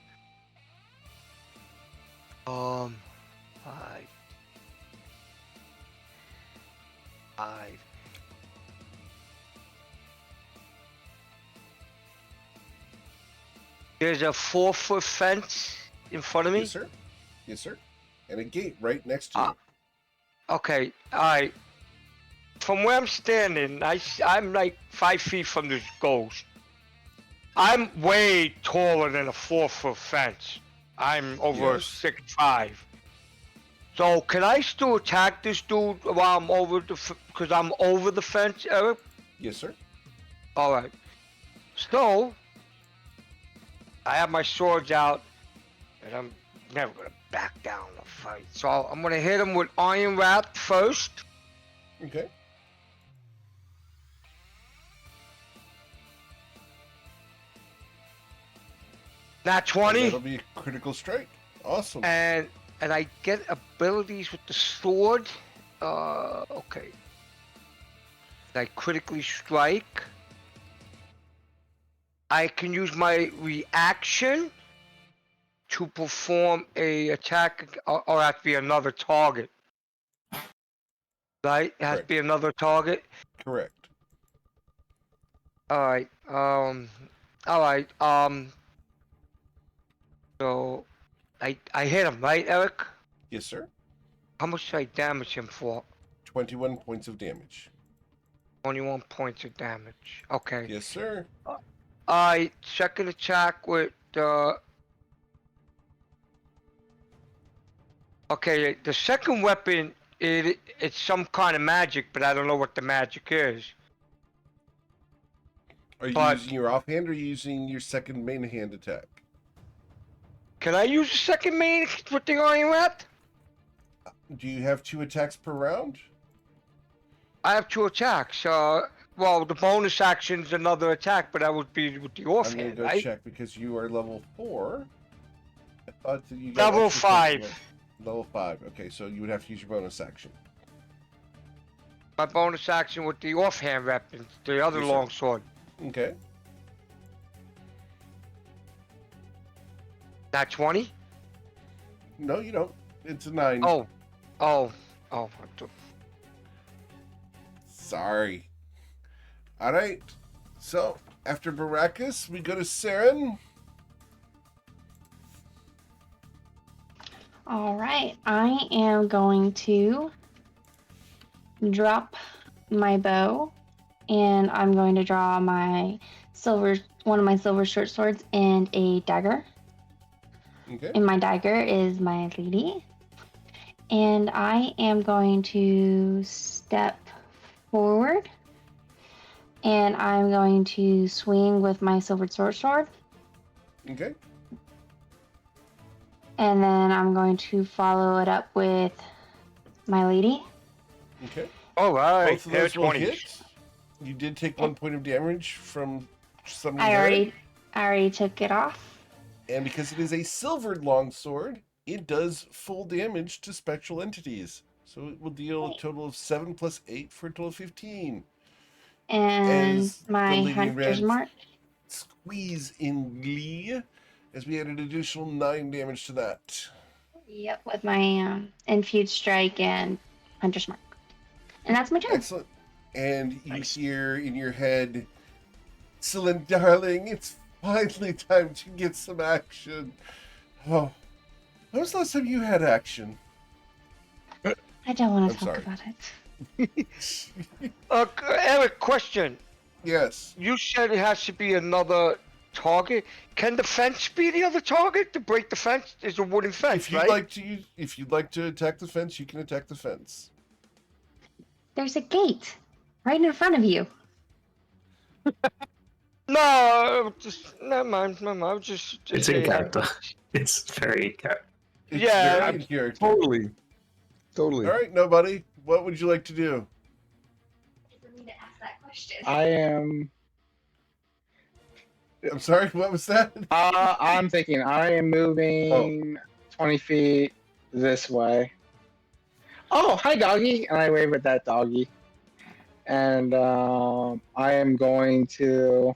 Five. There's a 4-foot fence in front of me. Yes, sir. Yes, sir. And a gate right next to you. Okay, alright. From where I'm standing, I'm like 5 feet from this ghost. I'm way taller than a 4-foot fence. I'm over Yes. 6'5". So can I still attack this dude while I'm over because I'm over the fence, Eric? Yes, sir. Alright. So, I have my swords out, and I'm never gonna back down in a fight. So I'm gonna hit him with Iron Wrath first. Okay. Nat 20. That'll be a critical strike. Awesome. And I get abilities with the sword. Okay. I critically strike. I can use my reaction to perform a attack, or it has to be another target. Right? It has to be another target. Correct. Alright, alright, so, I hit him, right, Eric? Yes, sir. How much did I damage him for? 21 points of damage. 21 points of damage. Okay. Yes, sir. Alright, second attack with, okay, the second weapon, it's some kind of magic, but I don't know what the magic is. Are you But- using your offhand or using your second main hand attack? Can I use the second main with the Iron Wrath? Do you have 2 attacks per round? I have 2 attacks. Well, the bonus action's another attack, but that would be with the I'm gonna offhand, go right? check because you are level 4. I thought that you Level extra 5. Level 5. Okay, so you would have to use your bonus action. My bonus action with the offhand weapon, the other Yes, sir. longsword. Okay. Nat 20? No, you don't. It's a 9. Oh. Sorry. All right. So after Baracus, we go to Saren. All right, I am going to drop my bow, and I'm going to draw one of my silver short swords and a dagger. Okay. And my dagger is my lady. And I am going to step forward, and I'm going to swing with my silver short sword. Okay. And then I'm going to follow it up with my lady. Okay. Alright, Both of those will 20. hit. You did take 1 point of damage from summoning I her. already took it off. And because it is a silvered longsword, it does full damage to spectral entities. So it will deal a total of 7 plus 8 for a total of 15. And As the my lady hunter's red mark. Squeeze in glee, as we add an additional 9 damage to that. Yep, with my infused strike and hunter's mark. And that's my turn. Excellent. And you Nice. hear in your head, "Excellent, darling, it's finally time to get some action." Oh, when was the last time you had action? I don't want I'm to talk sorry. about it. Eric, question. Yes. You said it has to be another target. Can the fence be the other target to break the fence? It's a wooden fence, If you'd right? if you'd like to attack the fence, you can attack the fence. There's a gate right in front of you. No, just never mind. Just It's in saying. character. It's very character. It's Yeah, very in character. Totally. All right, nobody. What would you like to do? For me to ask that question. I am I'm sorry, what was that? I'm thinking I am moving 20 feet this way. Oh, hi, doggy. And I wave at that doggy. And I am going to.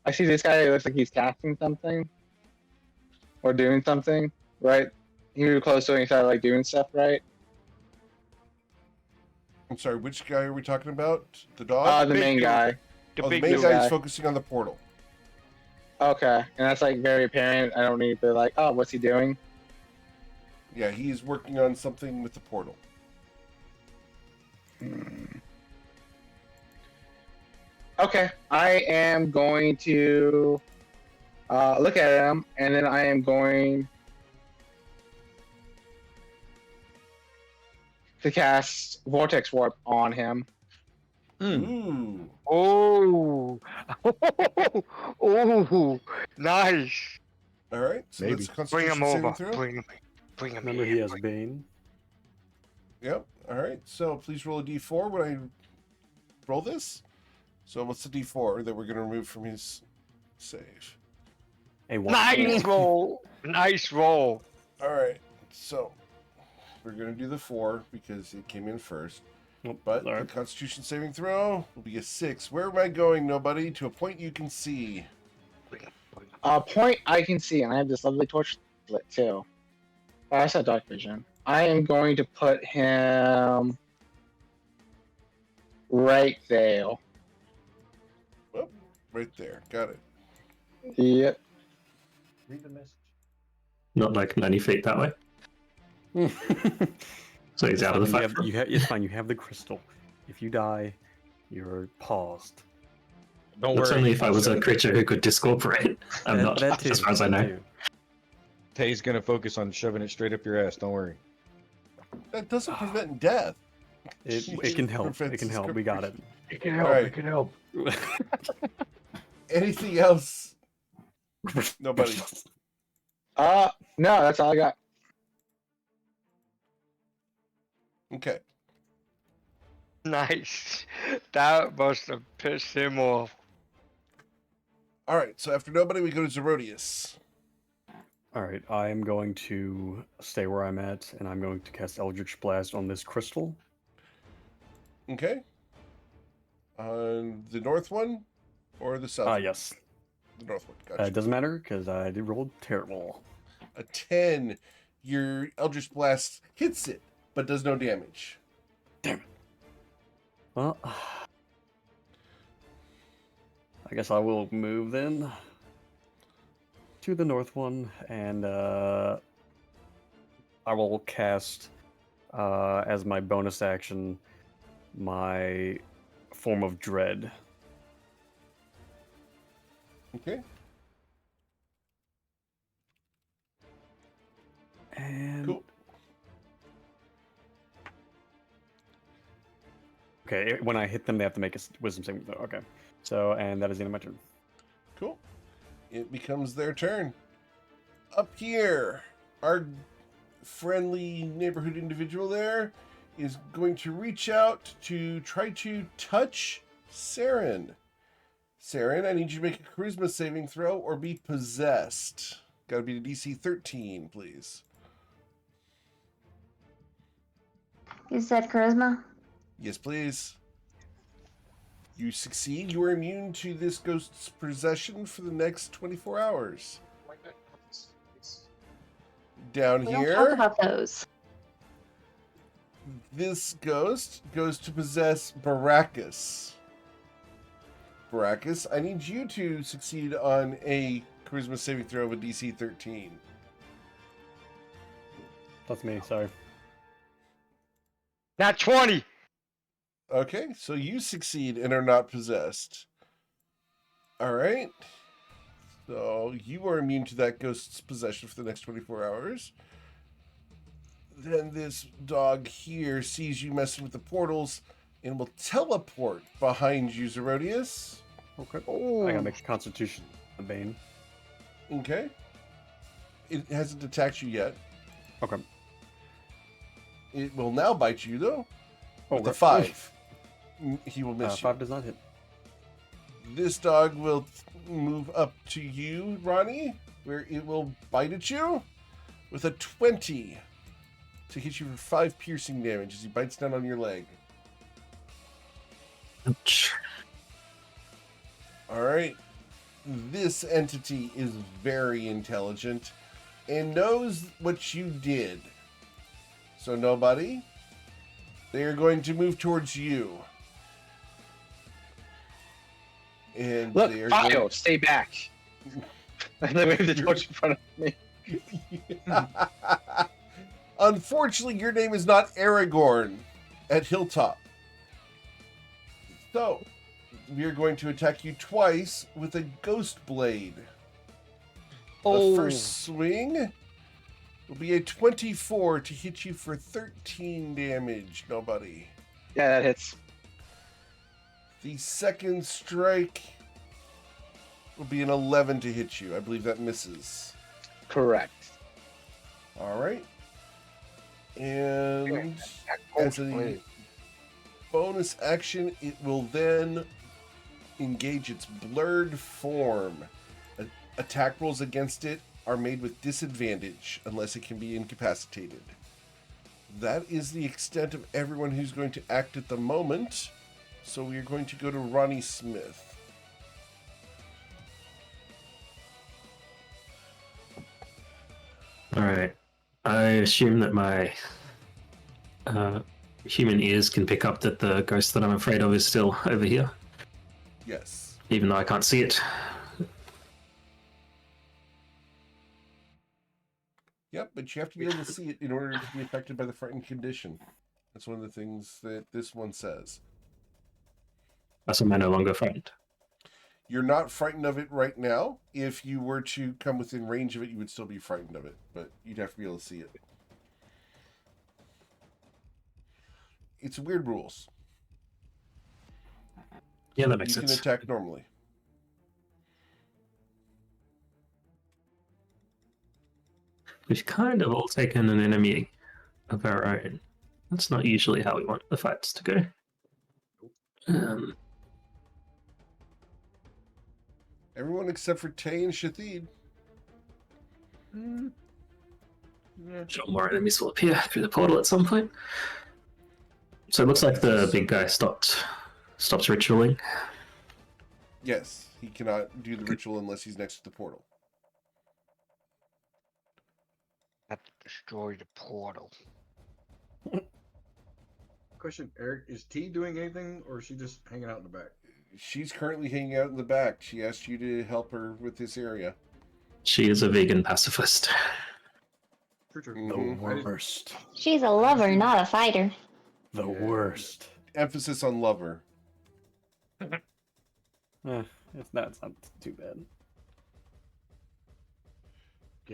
I see this guy. It looks like he's casting something or doing something, right? He moved close to it and he started like doing stuff, right? I'm sorry, which guy are we talking about? The dog? The Big main dude. guy. The The big main dude. guy guy. is focusing on the portal. Okay, and that's like very apparent. I don't need to like, oh, what's he doing? Yeah, he's working on something with the portal. Okay, I am going to look at him, and then I am going to cast Vortex Warp on him. Ooh. Oh. Oh. Nice. All right, so Maybe. that's a Bring Constitution him saving over. throw. Bring him Remember, here. he has Bane. Yep. All right, so please roll a d4 when I roll this. So what's the d4 that we're going to remove from his save? A 1. Nice roll. Nice roll. All right, so we're going to do the 4 because it came in first. Oh, But sorry. the Constitution saving throw will be a 6. Where am I going, nobody? To a point you can see. A point I can see, and I have this lovely torch lit too. Oh, I saw dark vision. I am going to put him right there. Oh, right there. Got it. Yep. Read the message. Not like 90 feet that way. So he's out of the fight. It's fine. You have the crystal. If you die, you're paused. Don't That's worry. only if I was a creature who could discorporate. I'm not, That too, as far as I that know. too. Tay's gonna focus on shoving it straight up your ass. Don't worry. That doesn't prevent death. It can help. It Prevents can help. We got it. It can help. All right. It can help. Anything else? Nobody. No, that's all I got. Okay. Nice. That must have pissed him off. All right, so after nobody, we go to Zerodius. All right, I am going to stay where I'm at, and I'm going to cast Eldritch Blast on this crystal. Okay. On the north one or the south? Yes. The north one. Gotcha. It doesn't matter because I did roll terrible. A 10. Your Eldritch Blast hits it, but does no damage. Well, I guess I will move then to the north one, and I will cast as my bonus action my Form of Dread. Okay. And Cool. okay, when I hit them, they have to make a wisdom saving throw. Okay, so and that is the end of my turn. Cool. It becomes their turn. Up here, our friendly neighborhood individual there is going to reach out to try to touch Saren. Saren, I need you to make a charisma saving throw or be possessed. Gotta be the DC 13, please. You said charisma? Yes, please. You succeed. You are immune to this ghost's possession for the next 24 hours. Down We don't talk here, about those. this ghost goes to possess Baracus. Baracus, I need you to succeed on a charisma saving throw of a DC 13. That's me. Sorry. Not 20. Okay, so you succeed and are not possessed. All right. So you are immune to that ghost's possession for the next 24 hours. Then this dog here sees you messing with the portals and will teleport behind you, Zerodius. Okay. Oh. I gotta make a Constitution Bane. Okay. It hasn't attacked you yet. Okay. It will now bite you, though. Oh, With a right. 5. He will miss you. 5 does not hit. This dog will move up to you, Ronnie, where it will bite at you with a 20 to hit you for 5 piercing damage as he bites down on your leg. Ouch. All right. This entity is very intelligent and knows what you did. So nobody. They are going to move towards you. And Look, they are Fio, stay back. And they wave the torch in front of me. Unfortunately, your name is not Aragorn at Hilltop. So, we are going to attack you twice with a Ghost Blade. The first swing will be a 24 to hit you for 13 damage. Nobody. Yeah, that hits. The second strike will be an 11 to hit you. I believe that misses. Correct. All right. And as a bonus action, it will then engage its blurred form. Attack rolls against it are made with disadvantage unless it can be incapacitated. That is the extent of everyone who's going to act at the moment. So we are going to go to Ronnie Smith. Alright. I assume that my human ears can pick up that the ghost that I'm afraid of is still over here, Yes. even though I can't see it. Yep, but you have to be able to see it in order to be affected by the frightened condition. That's one of the things that this one says. That's why I'm no longer frightened. You're not frightened of it right now. If you were to come within range of it, you would still be frightened of it, but you'd have to be able to see it. It's weird rules. Yeah, that makes You sense. can attack normally. We've kind of all taken an enemy of our own. That's not usually how we want the fights to go. Everyone except for Tay and Shathid. Sure, more enemies will appear through the portal at some point. So it looks like the big guy stops ritualing. Yes, he cannot do the ritual unless he's next to the portal. Have to destroy the portal. Question, Eric, is T doing anything, or is she just hanging out in the back? She's currently hanging out in the back. She asked you to help her with this area. She is a vegan pacifist. True. Mhm. The worst. She's a lover, not a fighter. The worst. Emphasis on lover. It's not too bad.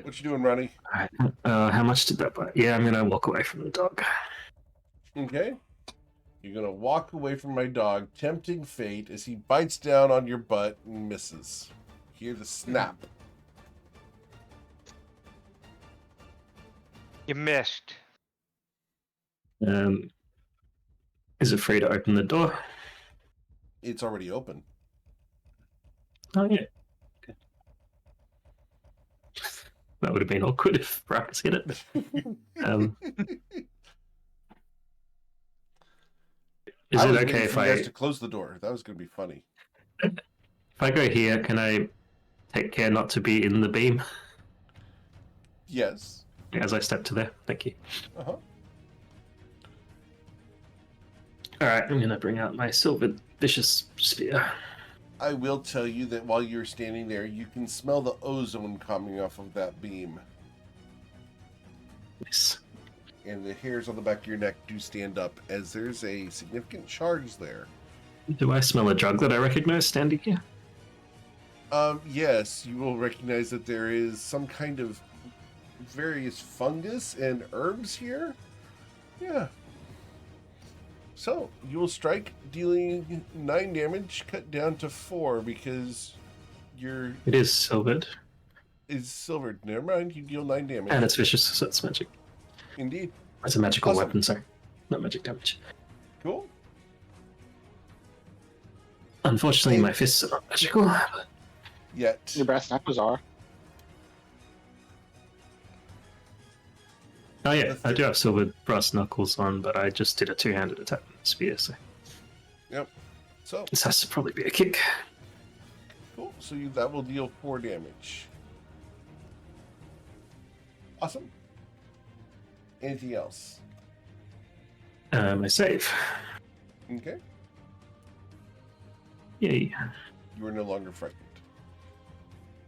What you doing, Ronnie? Alright, how much did that buy? Yeah, I'm gonna walk away from the dog. Okay. You're going to walk away from my dog, tempting fate, as he bites down on your butt and misses. Hear the snap. You missed. Is it free to open the door? It's already open. Oh yeah. Okay. That would have been awkward if Brack's hit it. Is I it was okay waiting if for you guys I to close the door? That was going to be funny. if I go here? Can I take care not to be in the beam Yes. as I step to there? Thank you. Uh-huh. All right, I'm gonna bring out my silver vicious spear. I will tell you that while you're standing there, you can smell the ozone coming off of that beam. Nice. And the hairs on the back of your neck do stand up, as there's a significant charge there. Do I smell a drug that I recognize standing here? Yes, you will recognize that there is some kind of various fungus and herbs here. Yeah. So, you will strike, dealing 9 damage, cut down to 4 because your It is silvered, is silvered. Never mind, you deal 9 damage. and it's vicious, so it's magic. Indeed. It's a magical Awesome. weapon, sorry. Not magic damage. Cool. Unfortunately, my fists are not magical. Yet. Your brass knuckles are. Oh yeah, I do have silver brass knuckles on, but I just did a two-handed attack with the spear, so Yep. So, this has to probably be a kick. cool. So that will deal 4 damage. Awesome. Anything else? My save. Okay. Yay. You are no longer frightened.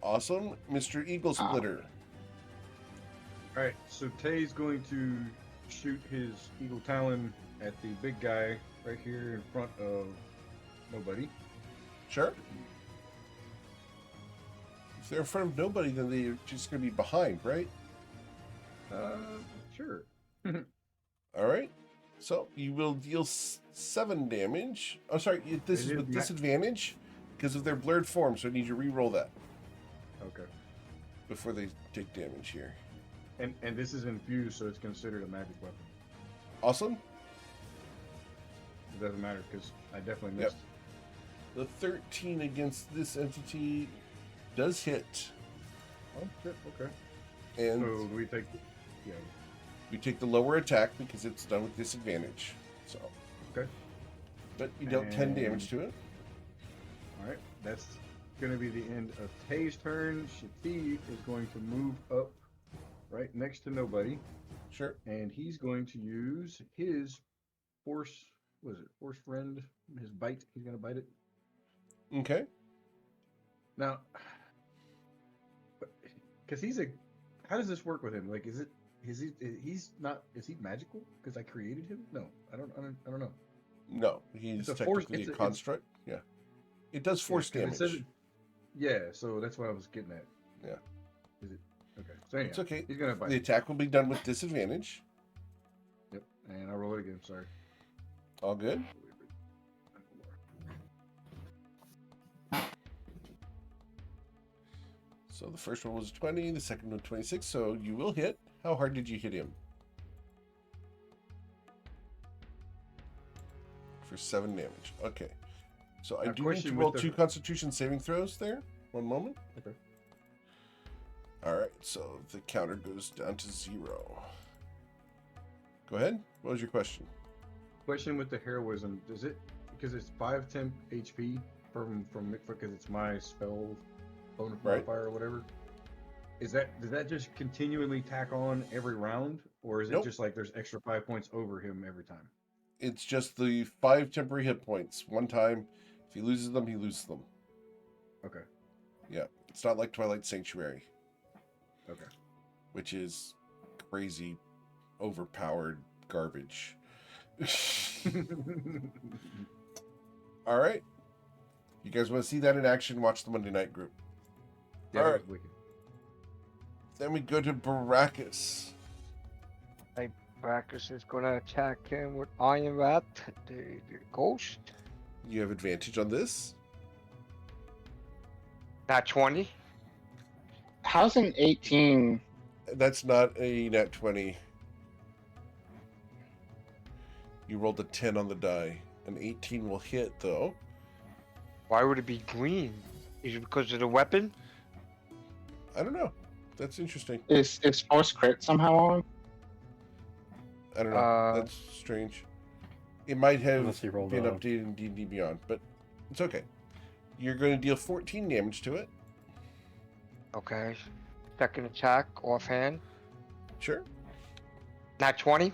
Awesome. Mr. Eagle Splitter. All right, so Tay's going to shoot his Eagle Talon at the big guy right here in front of nobody. Sure. If they're in front of nobody, then they're just going to be behind, right? Sure. All right. So you will deal 7 damage. Oh, sorry. This is with disadvantage because of their blurred form, so I need you to re-roll that Okay. before they take damage here. And this is infused, so it's considered a magic weapon. Awesome. It doesn't matter because I definitely missed. The 13 against this entity does hit. Oh shit. Okay. And So we take. Yeah. we take the lower attack because it's done with disadvantage. So. Okay. But you dealt 10 damage to it. All right. That's going to be the end of Tay's turn. Shafi is going to move up right next to nobody, Sure. and he's going to use his force. Was it force friend? His bite. He's going to bite it. Okay. Now, because he's a. How does this work with him? Like, is he magical? Because I created him? No, I don't know. No, he's It's a force- technically it's a a- construct. Yeah. It does force 'cause it damage. says yeah, so that's what I was getting at. Yeah. Is it okay? So anyhow, It's okay. He's gonna bite. The attack will be done with disadvantage. Yep, and I'll roll it again. Sorry. All good. So the first one was 20, the second one 26, so you will hit. How hard did you hit him? For 7 damage. Okay. So I Now, do need to question roll with 2 the- Constitution saving throws there. One moment. Okay. Alright, so the counter goes down to 0. Go ahead. What was your question? Question with the heroism, does it, because it's 5 temp HP from because it's my spell bonus Right. modifier or whatever. Does that just continually tack on every round, or is Nope. it just like there's extra 5 points over him every time? It's just the 5 temporary hit points. One time, if he loses them, he loses them. Okay. Yeah, it's not like Twilight Sanctuary, Okay. which is crazy, overpowered garbage. All right. You guys want to see that in action? Watch the Monday Night Group. Yeah, All that right. was wicked. Then we go to Baracus. Brackus is gonna attack him with Iron Rat, the ghost. You have advantage on this. Not 20. How's an 18? That's not a nat 20. You rolled a 10 on the die. An 18 will hit, though. Why would it be green? Is it because of the weapon? I don't know. That's interesting. Is force crit somehow on? I don't know. That's strange. It might have Unless he rolled been a- updated in D&D Beyond, but it's okay. You're going to deal 14 damage to it. Okay. Second attack, offhand. Sure. Not 20.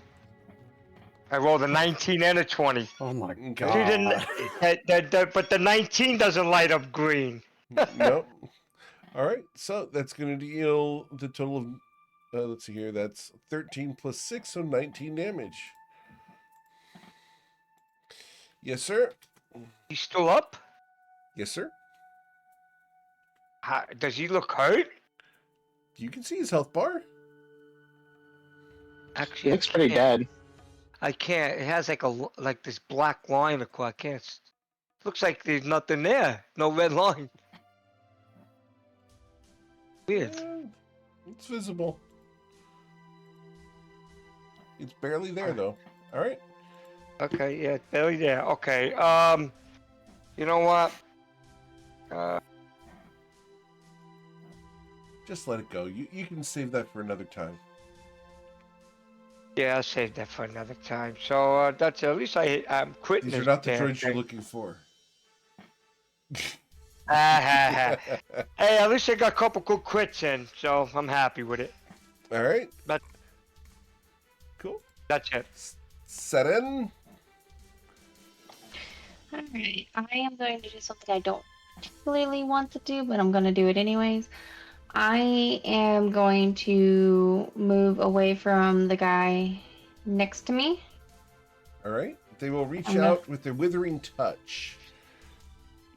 I rolled a 19 and a 20. Oh my Okay. god. See, but the 19 doesn't light up green. Nope. All right. So that's going to deal the total of, let's see here. That's 13 plus 6, so 19 damage. Yes, sir. He's still up? Yes, sir. Does he look hurt? You can see his health bar. Actually, Looks pretty dead. I can't. It has like this black line across. I can't. Looks like there's nothing there. No red line. Weird. It's visible. It's barely there, though. All right. Okay, yeah, barely there. Okay. You know what? Just let it go. You can save that for another time. Yeah, I'll save that for another time. So that's at least I'm quitting These are this not the damn droids you're thing. looking for. Hey, at least I got a couple good quits in, so I'm happy with it. All right. That- Cool. That's it. Set in. Alright, I am going to do something I don't particularly want to do, but I'm going to do it anyways. I am going to move away from the guy next to me. All right. They will reach I'm gonna- out with their withering touch.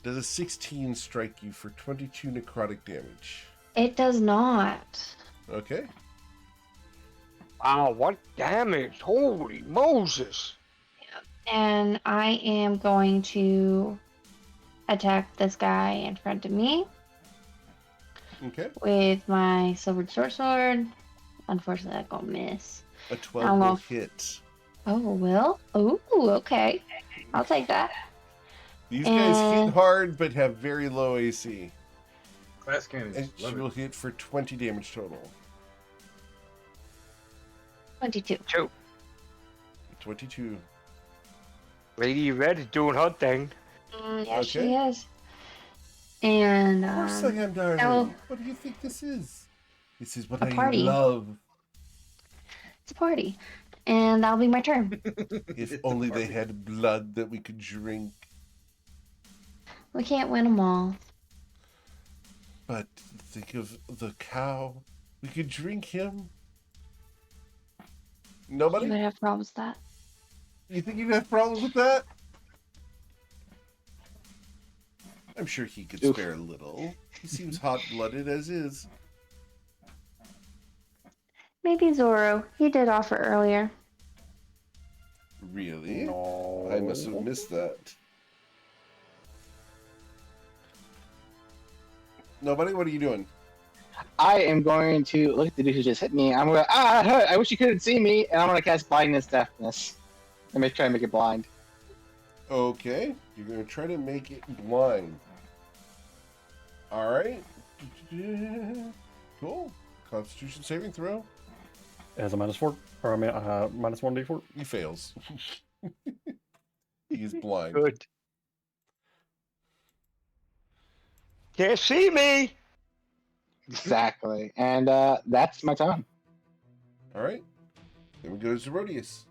Does a 16 strike you for 22 necrotic damage? It does not. Okay. Wow, what damage! Holy Moses! And I am going to attack this guy in front of me Okay. with my silvered short sword. Unfortunately, I'm going to miss. A 12 I'm will off. hit. Oh, will? Ooh, okay. I'll take that. These guys hit And- hard but have very low AC. Glass cannons. And she will hit for 20 damage total. 22. 22. Lady Red is doing her thing. Yeah, she Okay. is. And, Of course I am, darling. oh. What do you think this is? This is what A I party. love. it's a party. And that'll be my turn. If only they had blood that we could drink. We can't win them all. But think of the cow. We could drink him. You Nobody? would have problems with that. You think you'd have problems with that? I'm sure he could Oof. spare a little. He seems hot-blooded as is. Maybe Zoro. He did offer earlier. Really? No. I must have missed that. Nobody? What are you doing? I am going to look at the dude who just hit me. I'm going to, I wish you couldn't see me, and I'm going to cast Blindness Deafness. And try to make it blind. Okay. You're going to try to make it blind. Alright. Cool. Constitution saving throw. It has a -4, or I mean, minus 1d4. He fails. He is blind. Good. Can't see me. Exactly. And that's my time. Alright. Then we go to Zerodius.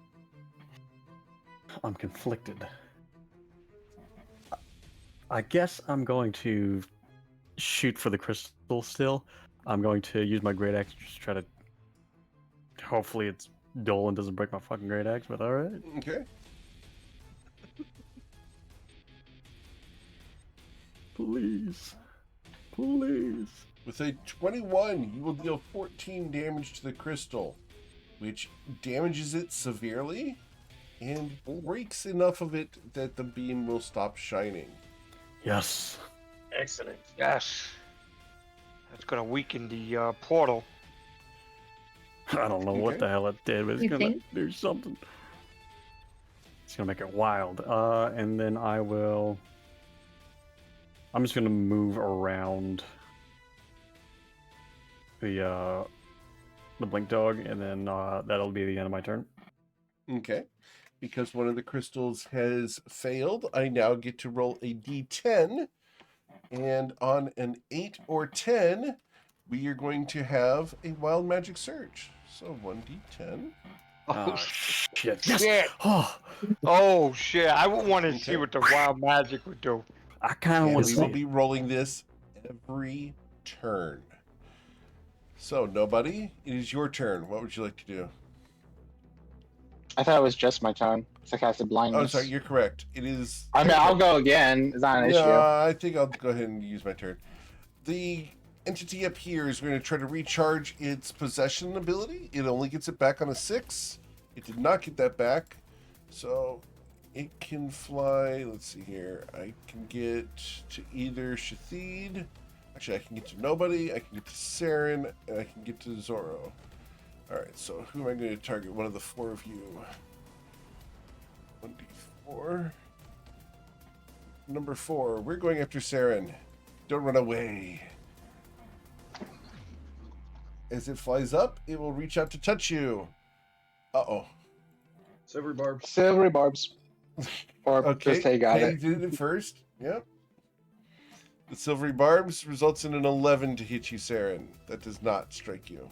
I'm conflicted. I guess I'm going to shoot for the crystal still. I'm going to use my great axe to just try to. Hopefully, it's dull and doesn't break my fucking great axe, but alright. Okay. Please. Please. With a 21, you will deal 14 damage to the crystal, which damages it severely and breaks enough of it that the beam will stop shining. Yes. Excellent. Yes. That's gonna weaken the portal. I don't know what Okay. the hell it did, but it's You gonna think? do something. It's gonna make it wild. And then I'm just gonna move around the blink dog, and then that'll be the end of my turn. Okay. Because one of the crystals has failed, I now get to roll a d10. And on an 8 or 10, we are going to have a wild magic surge. So 1d10. Oh, shit! shit. Yes. Oh, Oh shit! I would want to see Okay. what the wild magic would do. I kind of And want we to will see. be rolling this every turn. So, nobody, it is your turn. What would you like to do? I thought it was just my turn. So I casted Blindness. Oh, sorry, you're correct. It is. I mean, I'll go again. It's not an issue. I think I'll go ahead and use my turn. The entity up here is going to try to recharge its possession ability. It only gets it back on a 6. It did not get that back. So it can fly. Let's see here. I can get to either Shathid. Actually, I can get to nobody. I can get to Saren. And I can get to Zoro. Alright, so who am I going to target? One of the 4 of you. 1d4. number 4. We're going after Saren. Don't run away. As it flies up, it will reach out to touch you. Uh-oh. Silvery barbs. Silvery barbs. Or Okay, just hey, got Hey it. did it first. Yep. The silvery barbs results in an 11 to hit you, Saren. That does not strike you.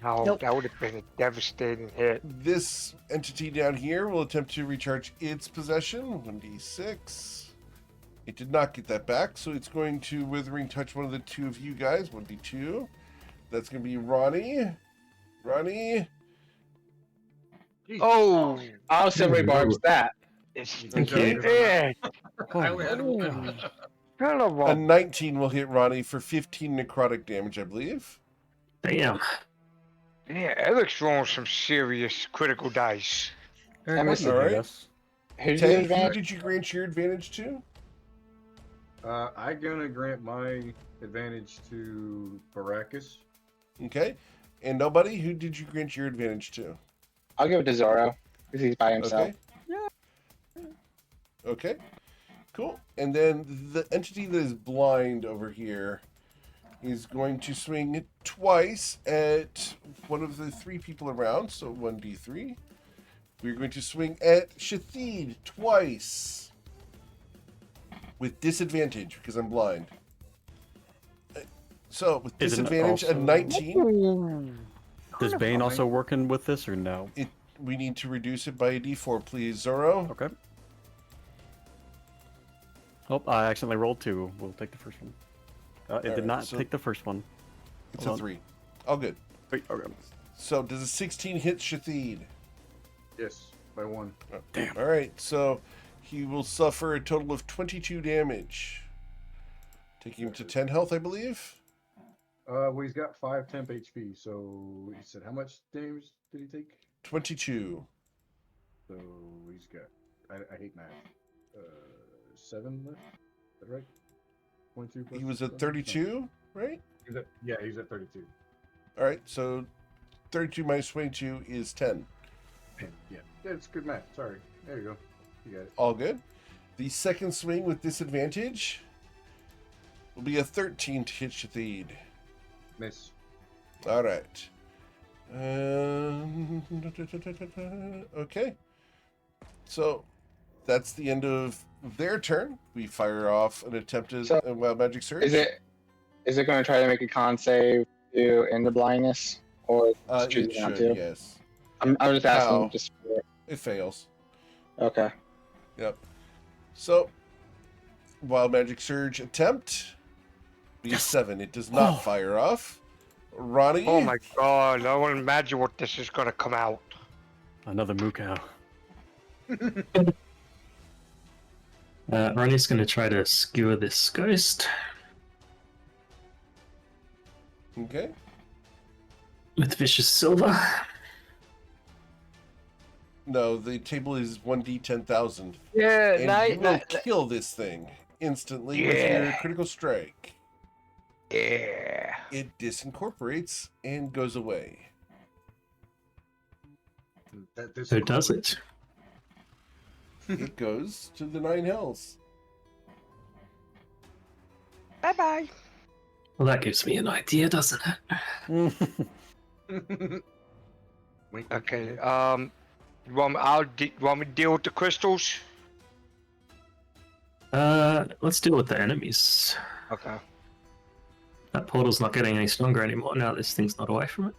No, Nope. that would have been a devastating hit. This entity down here will attempt to recharge its possession. 1d6. It did not get that back, so it's going to Withering Touch one of the two of you guys. 1d2. That's going to be Ronnie. Ronnie. Oh, Oh, silvery barbs that. it's Thank you. yeah. I only had Ooh. one. Son of A a 19 will hit Ronnie for 15 necrotic damage, I believe. Damn. yeah, Eric's rolling some serious critical dice. I'm missing. All right. Who's Tay, the who advantage? did you grant your advantage to? I'm gonna grant my advantage to Baracus. Okay. And nobody, who did you grant your advantage to? I'll give it to Zoro because he's by himself. Okay. Okay. Cool. And then the entity that is blind over here is going to swing twice at one of the 3 people around, so 1d3. We're going to swing at Shathid twice with disadvantage because I'm blind. So with Is it disadvantage, a also- 19. Does Bane also working with this or no? We need to reduce it by a d4, please, Zoro. Okay. Oh, I accidentally rolled 2. We'll take the first one. It Alright, did not so- take the first one. It's Hold a on. 3. All good. Wait, okay. So does a 16 hit Shathid? Yes, by 1. Damn. All right, so he will suffer a total of 22 damage, taking him to 10 health, I believe. Well, he's got 5 temp HP. So he said, how much damage did he take? 22. So he's got. I hate math. 7 left. Is that right? 22. He was at plus 32, right? Yeah, he's at 32. All right, so 32 minus 22 is 10. Yeah, it's good math. Sorry. There you go. You got it. All good. The second swing with disadvantage will be a 13 to hit Shathid. Miss. All right. Okay. So that's the end of their turn. We fire off an attempted So, Wild Magic Surge. Is it going to try to make a con save to end the blindness, or just choose It not should, to? yes. I'm just asking. How? Just It fails. okay. Yep. So, Wild Magic Surge attempt. Be a 7. It does not fire off. Ronnie. Oh my god, I want to imagine what this is gonna come out. Another moo cow. Ronnie's going to try to skewer this ghost Okay. with Vicious Silver. No, the table is 1d10,000. Yeah, And you will kill this thing instantly with your Yeah. critical strike. yeah. It disincorporates and goes away. Who does it? It goes to the 9 hells. Bye bye. Well, that gives me an idea, doesn't it? Wink. Okay. You want me, you want me to deal with the crystals? Let's deal with the enemies. Okay. That portal's not getting any stronger anymore now this thing's not away from it.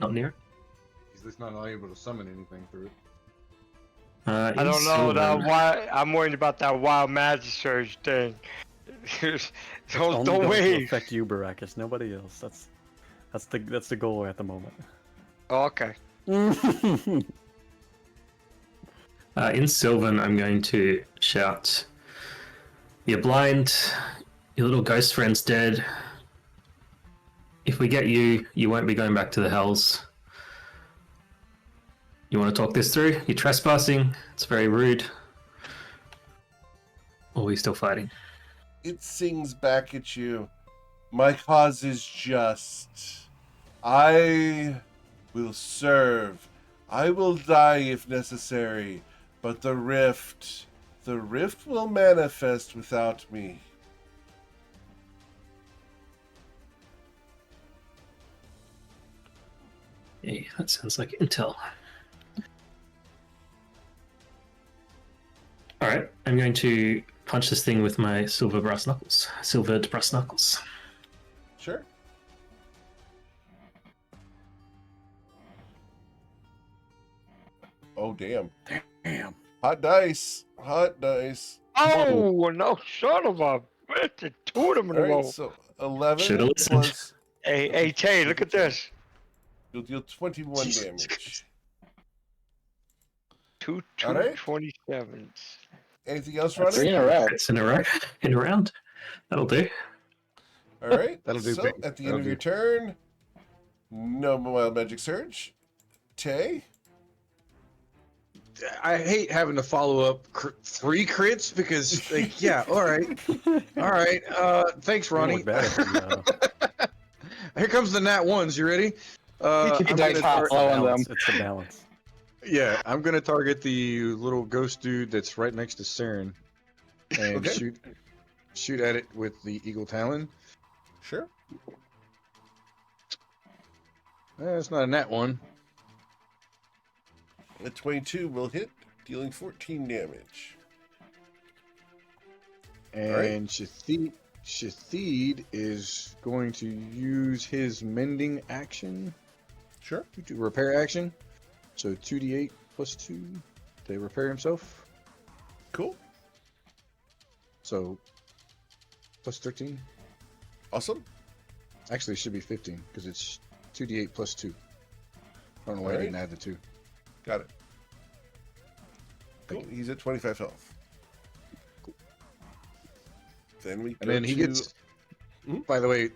Not near it. He's just not able to summon anything through it. I don't know that why I'm worried about that wild magic surge thing. Only don't going to wait. affect you, Baracus. Nobody else. That's the goal at the moment. Oh, okay. In Sylvan, I'm going to shout, "You're blind. Your little ghost friend's dead. If we get you, you won't be going back to the hells. You want to talk this through? You're trespassing. It's very rude. Or are we still fighting?" It sings back at you. My cause is just. I will serve. I will die if necessary. But the rift, The rift will manifest without me. Hey, that sounds like intel. All right, I'm going to punch this thing with my silvered brass knuckles. Sure. Oh, damn. Damn. Hot dice. Hot dice. Oh, no, son of a bitch. Two of them in a All row. right, so 11 Should've listened. plus... Hey, Tay, look at this. You'll deal 21 Jesus. damage. Two All right. 27s. Anything else, That's Ronnie? 3 in a row. It's in a round. That'll do. All right. That'll do, So, big. at the That'll end of your do. turn, no Wild Magic Surge. Tay? I hate having to follow up 3 crits because, like, yeah, all right. Thanks, Ronnie. Look bad if Here comes the nat ones. You ready? Keep your dice hot low on them. It's the balance. Yeah, I'm gonna target the little ghost dude that's right next to Saren, and Okay. shoot at it with the Eagle Talon. Sure. It's not a nat one. A 22 will hit, dealing 14 damage. And Shathid is going to use his mending action Sure. to repair action. So 2d8 plus 2 to repair himself. Cool. So plus 13. Awesome. Actually, it should be 15 because it's 2d8 plus 2. I don't know why I Alright. didn't add the 2. Got it. Cool. Thank He's at 25 health. Then we And go then he to... gets. Hmm? By the way,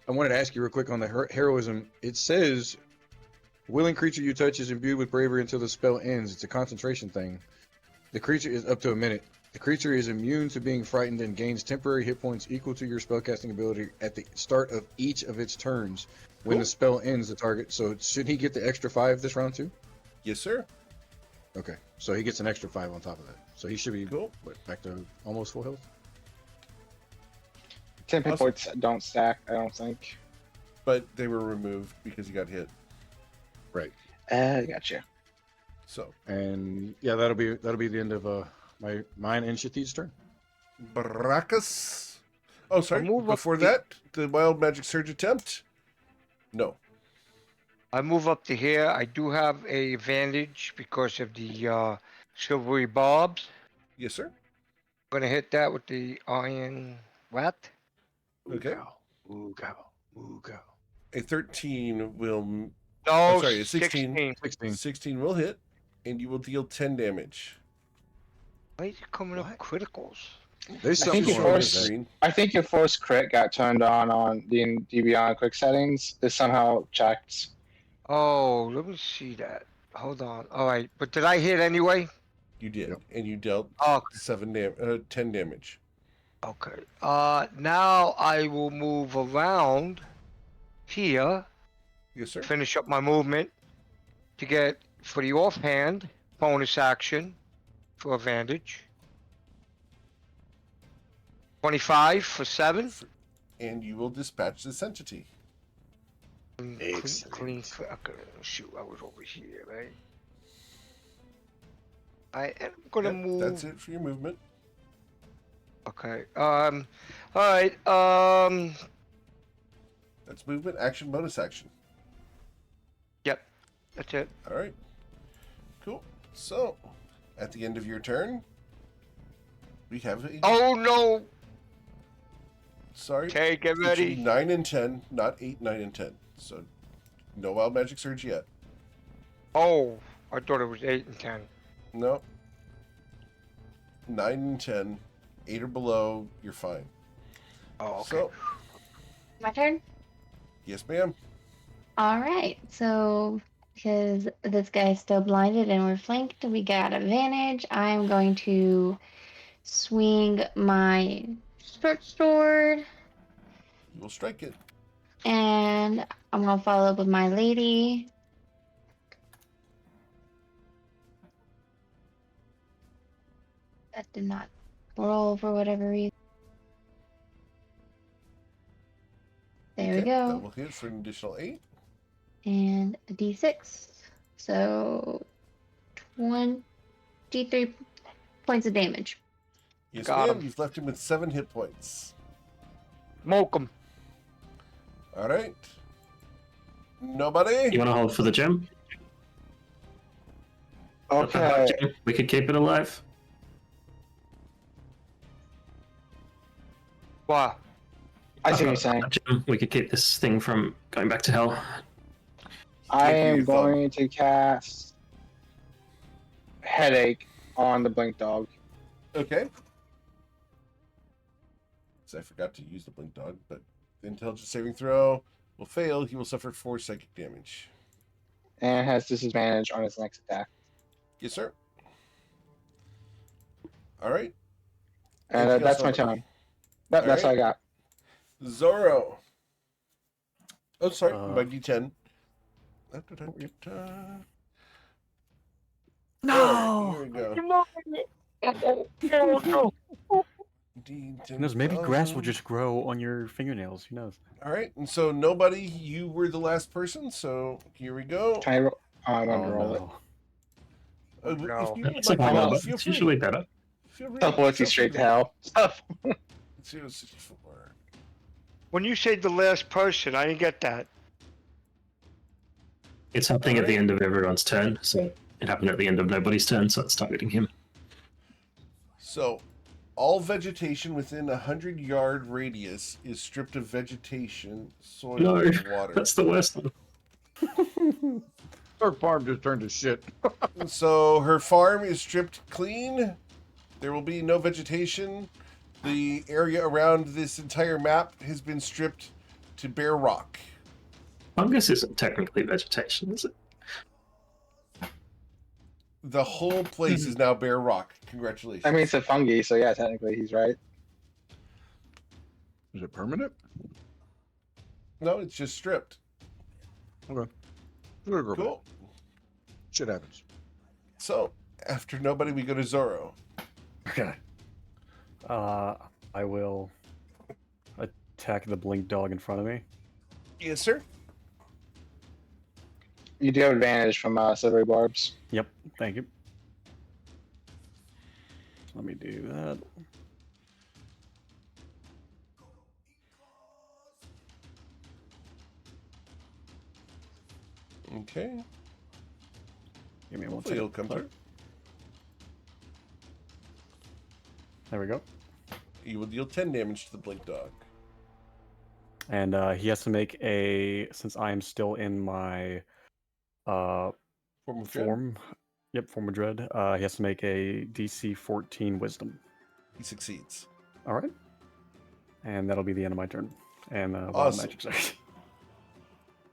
I wanted to ask you real quick on the heroism. It says, "Willing creature you touch is imbued with bravery until the spell ends." It's a concentration thing. The creature is up to a minute. The creature is immune to being frightened and gains temporary hit points equal to your spellcasting ability at the start of each of its turns. When Cool. the spell ends, the target. So should he get the extra 5 this round too? Yes, sir. Okay, so he gets an extra 5 on top of that. So he should be Cool. back to almost full health. 10 hit Awesome. points don't stack, I don't think. But they were removed because he got hit. Gotcha. So, And yeah, that'll be the end of mine and Shathid's turn. Baracus. Oh, sorry. move up Before the- that, the Wild Magic Surge attempt? No. I move up to here. I do have a advantage because of the silvery barbs. Yes, sir. I'm gonna hit that with the iron rat. Okay. Ooga. A 13 will... No, I'm sorry, a 16. 16. 16 will hit, and you will deal 10 damage. Why is it coming up criticals? There's I think something it wrong with forced- that. Screen. I think your force crit got turned on the Beyond quick settings. Is somehow checked. Oh, let me see that. Hold on. All right, but did I hit anyway? You did, Yep. and you dealt Oh, 10 damage. okay. Now I will move around here, Yes, sir. finish up my movement to get for the offhand bonus action for advantage. 25 for 7. And you will dispatch this entity. Clean. Okay, shoot, I was over here, right? I am gonna Yep, move. That's it for your movement. Okay. All right. That's movement, action, bonus action. Yep. That's it. All right. Cool. So, at the end of your turn, we have a... Oh no. Sorry. Okay, get It should be ready. 9 and 10, not 8, 9, and 10. So, no Wild Magic Surge yet. Oh, I thought it was 8 and 10. No. 9 and 10. 8 or below, you're fine. Oh, okay. So, My turn? yes, ma'am. All right. So, because this guy's still blinded and we're flanked, we got advantage. I'm going to swing my short sword You will strike it. and I'm going to follow up with my lady. That did not roll for whatever reason. There we That go. will hit for an additional 8. And a d6. So 23 points of damage. Yes, Got ma'am. him. You've left him with 7 hit points. Smoke him. All right. Nobody? You want to hold for the gem? Okay. We could keep it alive. Wow. I see what you're saying. Gem, we could keep this thing from going back to hell. I Give me am your thumb. going to cast Headache on the Blink Dog. Okay. So I forgot to use the blink dog, but the intelligence saving throw will fail. He will suffer 4 psychic damage. And has disadvantage on his next attack. Yes, sir. All right. And Anything that's else, my nobody? turn. Yep, that's all I got. Zorro. Oh, sorry. Uh, By D10. No! Here we go. D10 Who knows? Maybe grass will 1,000. just grow on your fingernails. Who knows? All right. And so nobody, you were the last person. So here we go. Can I roll? Oh, I want to roll it. no. If No. you It's would a like to hell, roll, but feel it's free. usually better. Feel free. Teleport straight to hell. 064. When you say the last person, I didn't get that. It's happening at the end of everyone's turn, so it happened at the end of nobody's turn, so it's targeting him. So, all vegetation within a 100-yard radius is stripped of vegetation, soil, No, and water. that's the worst one. Our farm just turned to shit. So her farm is stripped clean. There will be no vegetation. The area around this entire map has been stripped to bare rock. Fungus isn't technically vegetation, is it? The whole place is now bare rock. Congratulations. I mean, it's a fungi, so yeah, technically he's right. Is it permanent? No, it's just stripped. Okay. We'll go back. Cool. Shit happens. So, after nobody, we go to Zorro. Okay. I will attack the blink dog in front of me. Yes, sir. You do have advantage from silvery barbs. Yep. Thank you. Let me do that. Okay. Give me one Hopefully it'll second. come through. There we go. You will deal 10 damage to the blink dog. And he has to make a, since I am still in my Form of dread. form, yep, form of dread, he has to make a DC 14 wisdom. He succeeds. All right. And that'll be the end of my turn. And wild Awesome. magic, sorry.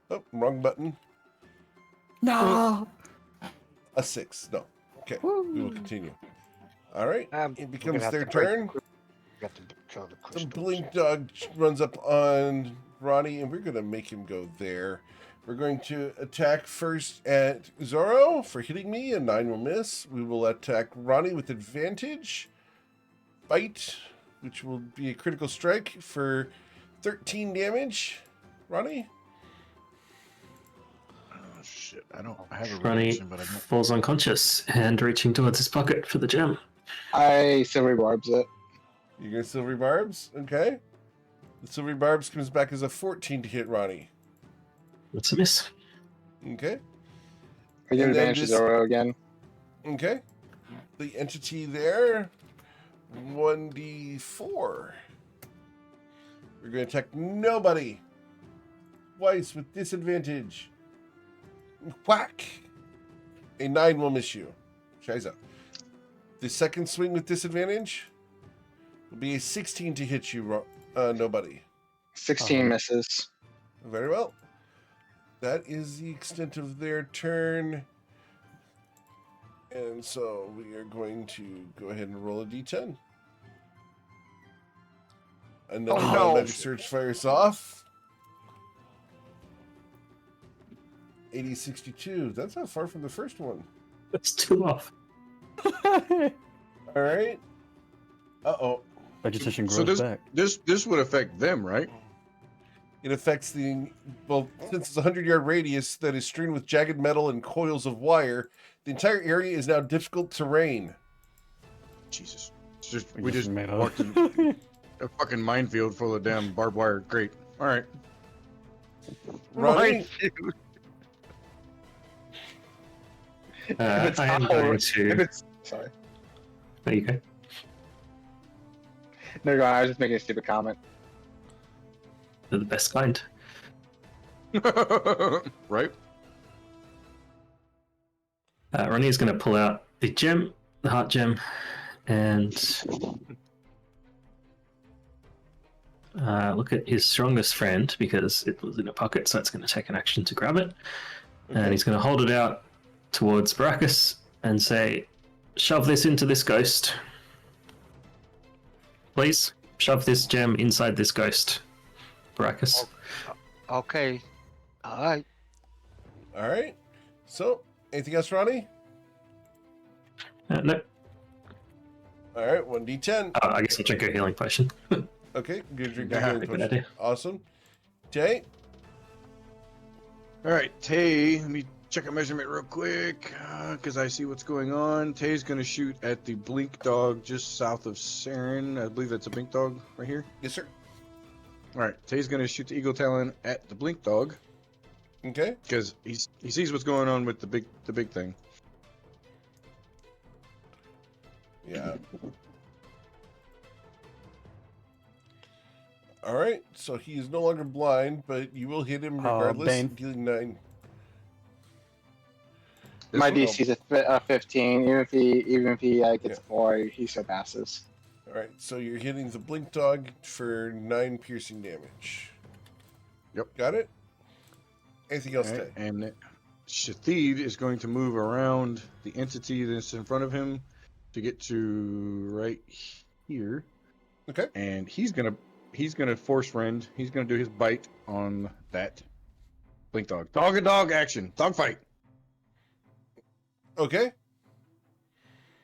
Oh, wrong button. No! A 6. No. Okay. We will continue. All right. It We're becomes gonna have their to break turn. Got to kill the The crystals. blink dog runs up on Ronnie, and we're going to make him go there. We're going to attack first at Zorro for hitting me. A 9 will miss. We will attack Ronnie with advantage. Bite, which will be a critical strike for 13 damage. Ronnie? Oh shit! I have a Ronnie reaction, but I don't. falls unconscious and reaching towards his pocket for the gem. I silvery barbs it. You're going to Silvery Barbs? Okay. The Silvery Barbs comes back as a 14 to hit Ronnie. That's a miss. Okay. I give And then advantage to this- Zorro again. Okay. The entity there, 1d4. We're going to attack nobody. Twice with disadvantage. Whack. A 9 will miss you. Shiza. The second swing with disadvantage will be a 16 to hit you, nobody. 16 misses. Very well. That is the extent of their turn. And so we are going to go ahead and roll a d10. Another Oh, no. magic surge fires off. 8062. That's not far from the first one. That's 2 off. All right. Uh-oh. Vegetation So grows back. this would affect them, right? It affects well, since it's a 100-yard radius that is strewn with jagged metal and coils of wire, the entire area is now difficult terrain. Jesus. We We just just made up. walked in a fucking minefield full of damn barbed wire. Great. All right. Ronnie, If it's I am awful- going If to. it's sorry. There you go. No, go on. I was just making a stupid comment. They're the best kind. Right? Ronnie's going to pull out the gem, the heart gem, and look at his strongest friend because it was in a pocket, so it's going to take an action to grab it. And he's going to hold it out towards Baracus and say, "Shove this into this ghost. Please, shove this gem inside this ghost, Baracus." Okay. All right. all right. So, anything else, Ronnie? No, All right, 1d10. I guess I'll drink a healing potion. Okay, good drink. Yeah, Good good idea. Awesome. Jay? All right, Tay, let me check a measurement real quick because I see what's going on. Tay's going to shoot at the blink dog just south of Saren. I believe that's a blink dog right here. Yes, sir. All right, Tay's going to shoot the eagle talon at the blink dog Okay. because he sees what's going on with the big thing. Yeah. All right, so he is no longer blind, but you will hit him regardless, Bane. dealing 9. This My one? DC's a 15. Even if he gets Yeah. 4, he still passes. All right, so you're hitting the blink dog for 9 piercing damage. Yep. Got it? Anything else, All right, Tay? and Shathid is going to move around the entity that's in front of him to get to right here, Okay. and he's gonna force friend. He's gonna do his bite on that blink dog. Dog and dog action. Dog fight. Okay.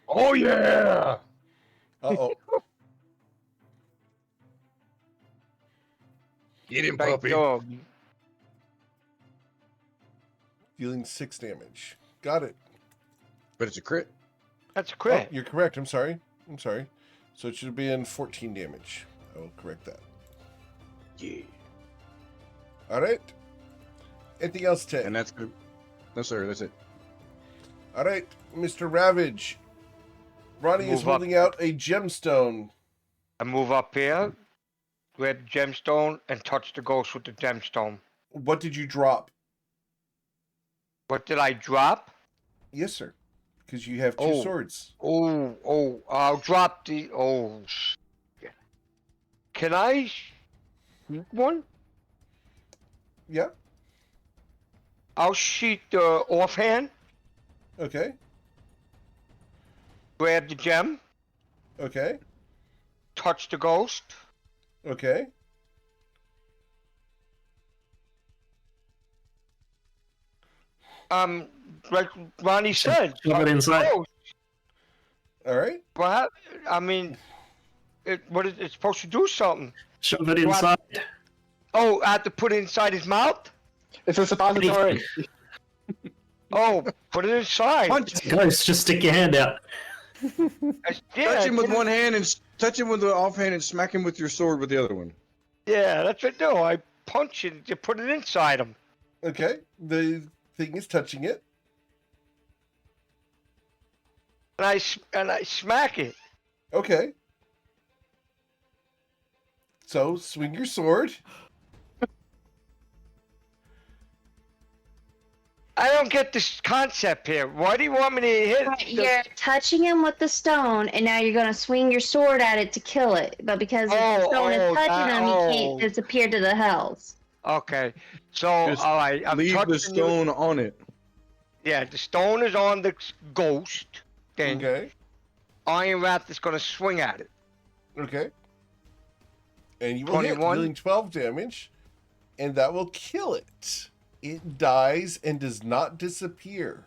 Oh yeah. Uh-oh. Get him, Big puppy. dog. Dealing 6 damage. Got it. But it's a crit. That's a Oh, crit. you're correct. I'm sorry. So it should have been 14 damage. I will correct that. Yeah. All right. Anything else, Tay? And that's good. No, sir. That's it. All right, Mr. Ravage. Ronnie is Move up. holding out a gemstone. I move up here, grab the gemstone, and touch the ghost with the gemstone. What did you drop? What did I drop? Yes, sir. Because you have 2 Oh. swords. I'll drop the. Oh, shit. Can I shoot one? Yeah. I'll shoot the offhand, Okay. grab the gem, Okay. touch the ghost. Okay. Like Ronnie said, Shove it inside. ghost. All right. Well, I mean, it's supposed to do something. Shove it inside. Oh, I have to put it inside his mouth? It's a suppository. Oh, put it inside. Punch him. Ghost, just stick your hand out. Touch him with one hand and touch him with the offhand and smack him with your sword with the other one. Yeah, that's what I do. I punch it to put it inside him. Okay. The thing is touching it. And I smack it. Okay. So swing your sword. I don't get this concept here. Why do you want me to hit? Right, you're touching him with the stone, and now you're gonna swing your sword at it to kill it. But because the stone is touching him, he can't disappear to the hells. Okay, so Just all right, I'm Leave touching the stone on it. Yeah, the stone is on the ghost thing. Okay. Iron Wrath is gonna swing at it. Okay. And you will hit, 21. dealing 12 damage, and that will kill it. It dies and does not disappear.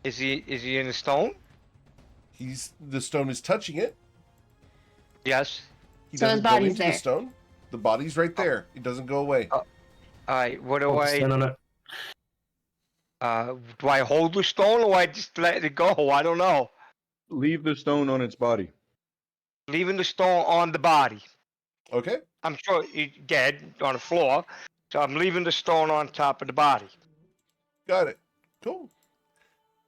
Is he in the stone? The stone is touching it. Yes. He So his doesn't go body's into there. the stone. The body's right there. It doesn't go away. All right. What do I'll just stand I? on it. Do I hold the stone or I just let it go? I don't know. Leave the stone on its body. Leaving the stone on the body. Okay. I'm sure he's dead on the floor, so I'm leaving the stone on top of the body. Got it. Cool.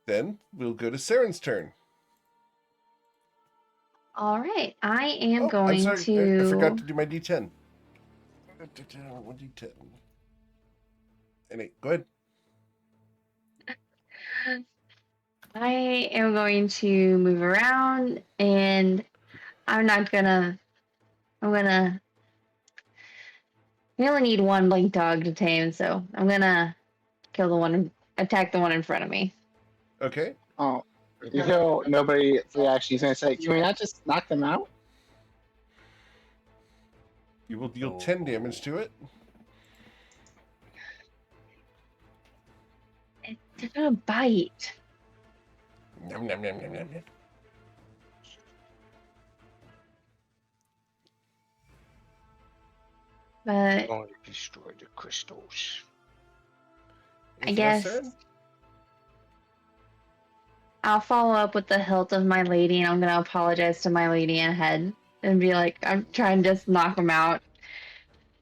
Then we'll go to Saren's turn. All right. I am I'm going sorry. to. I forgot to do my D10. 1d10. And 8. Go ahead. I am going to move around, and I'm gonna. We only need one blink dog to tame, so I'm gonna attack the one in front of me. Okay. Oh, you know nobody reaction. He's gonna say, "Can we not just knock them out?" You will deal 10 damage to it. They're gonna bite. Nom, nom, nom, nom, nom, nom. But Going to destroy the crystals. Anything else, guess- Saren? I'll follow up with the hilt of my lady, and I'm gonna apologize to my lady ahead and be like, I'm trying to just knock him out.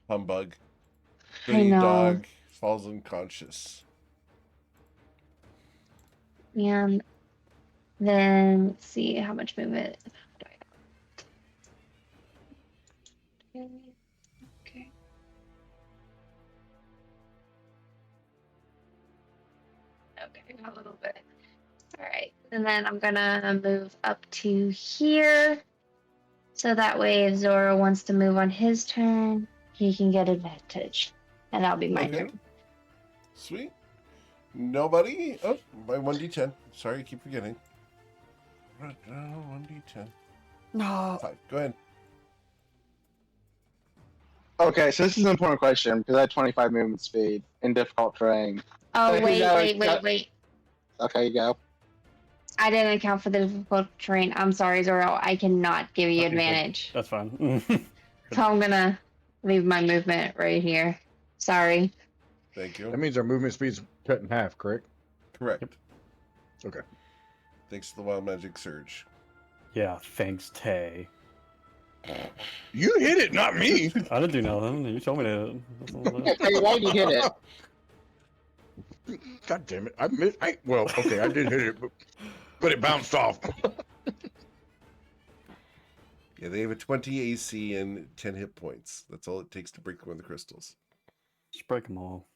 Humbug. I The know. dog falls unconscious. And then let's see how much movement do I have. Okay. Okay, a little bit. All right, and then I'm gonna move up to here, so that way if Zora wants to move on his turn, he can get advantage, and that'll be my Okay. turn. Sweet. Nobody? Oh, my 1d10. Sorry, I keep forgetting. 1d10. No. 5. Go ahead. Okay, so this is an important question because I have 25 movement speed in difficult terrain. Oh Hey, wait, no, wait. Okay, you go. I didn't account for the difficult terrain. I'm sorry, Zoro. I cannot give you Okay, good. advantage. That's fine. So I'm gonna leave my movement right here. Sorry. Thank you. That means our movement speed's cut in half, correct? Correct. Yep. Okay. Thanks to the Wild Magic Surge. Yeah, thanks, Tay. You hit it, not me. I didn't do nothing. You told me to. That's all Yeah, that. Tay, why'd you hit it? God damn it! I missed. Well, okay, I did hit it, but it bounced off. Yeah, they have a 20 AC and 10 hit points. That's all it takes to break one of the crystals. Just break them all.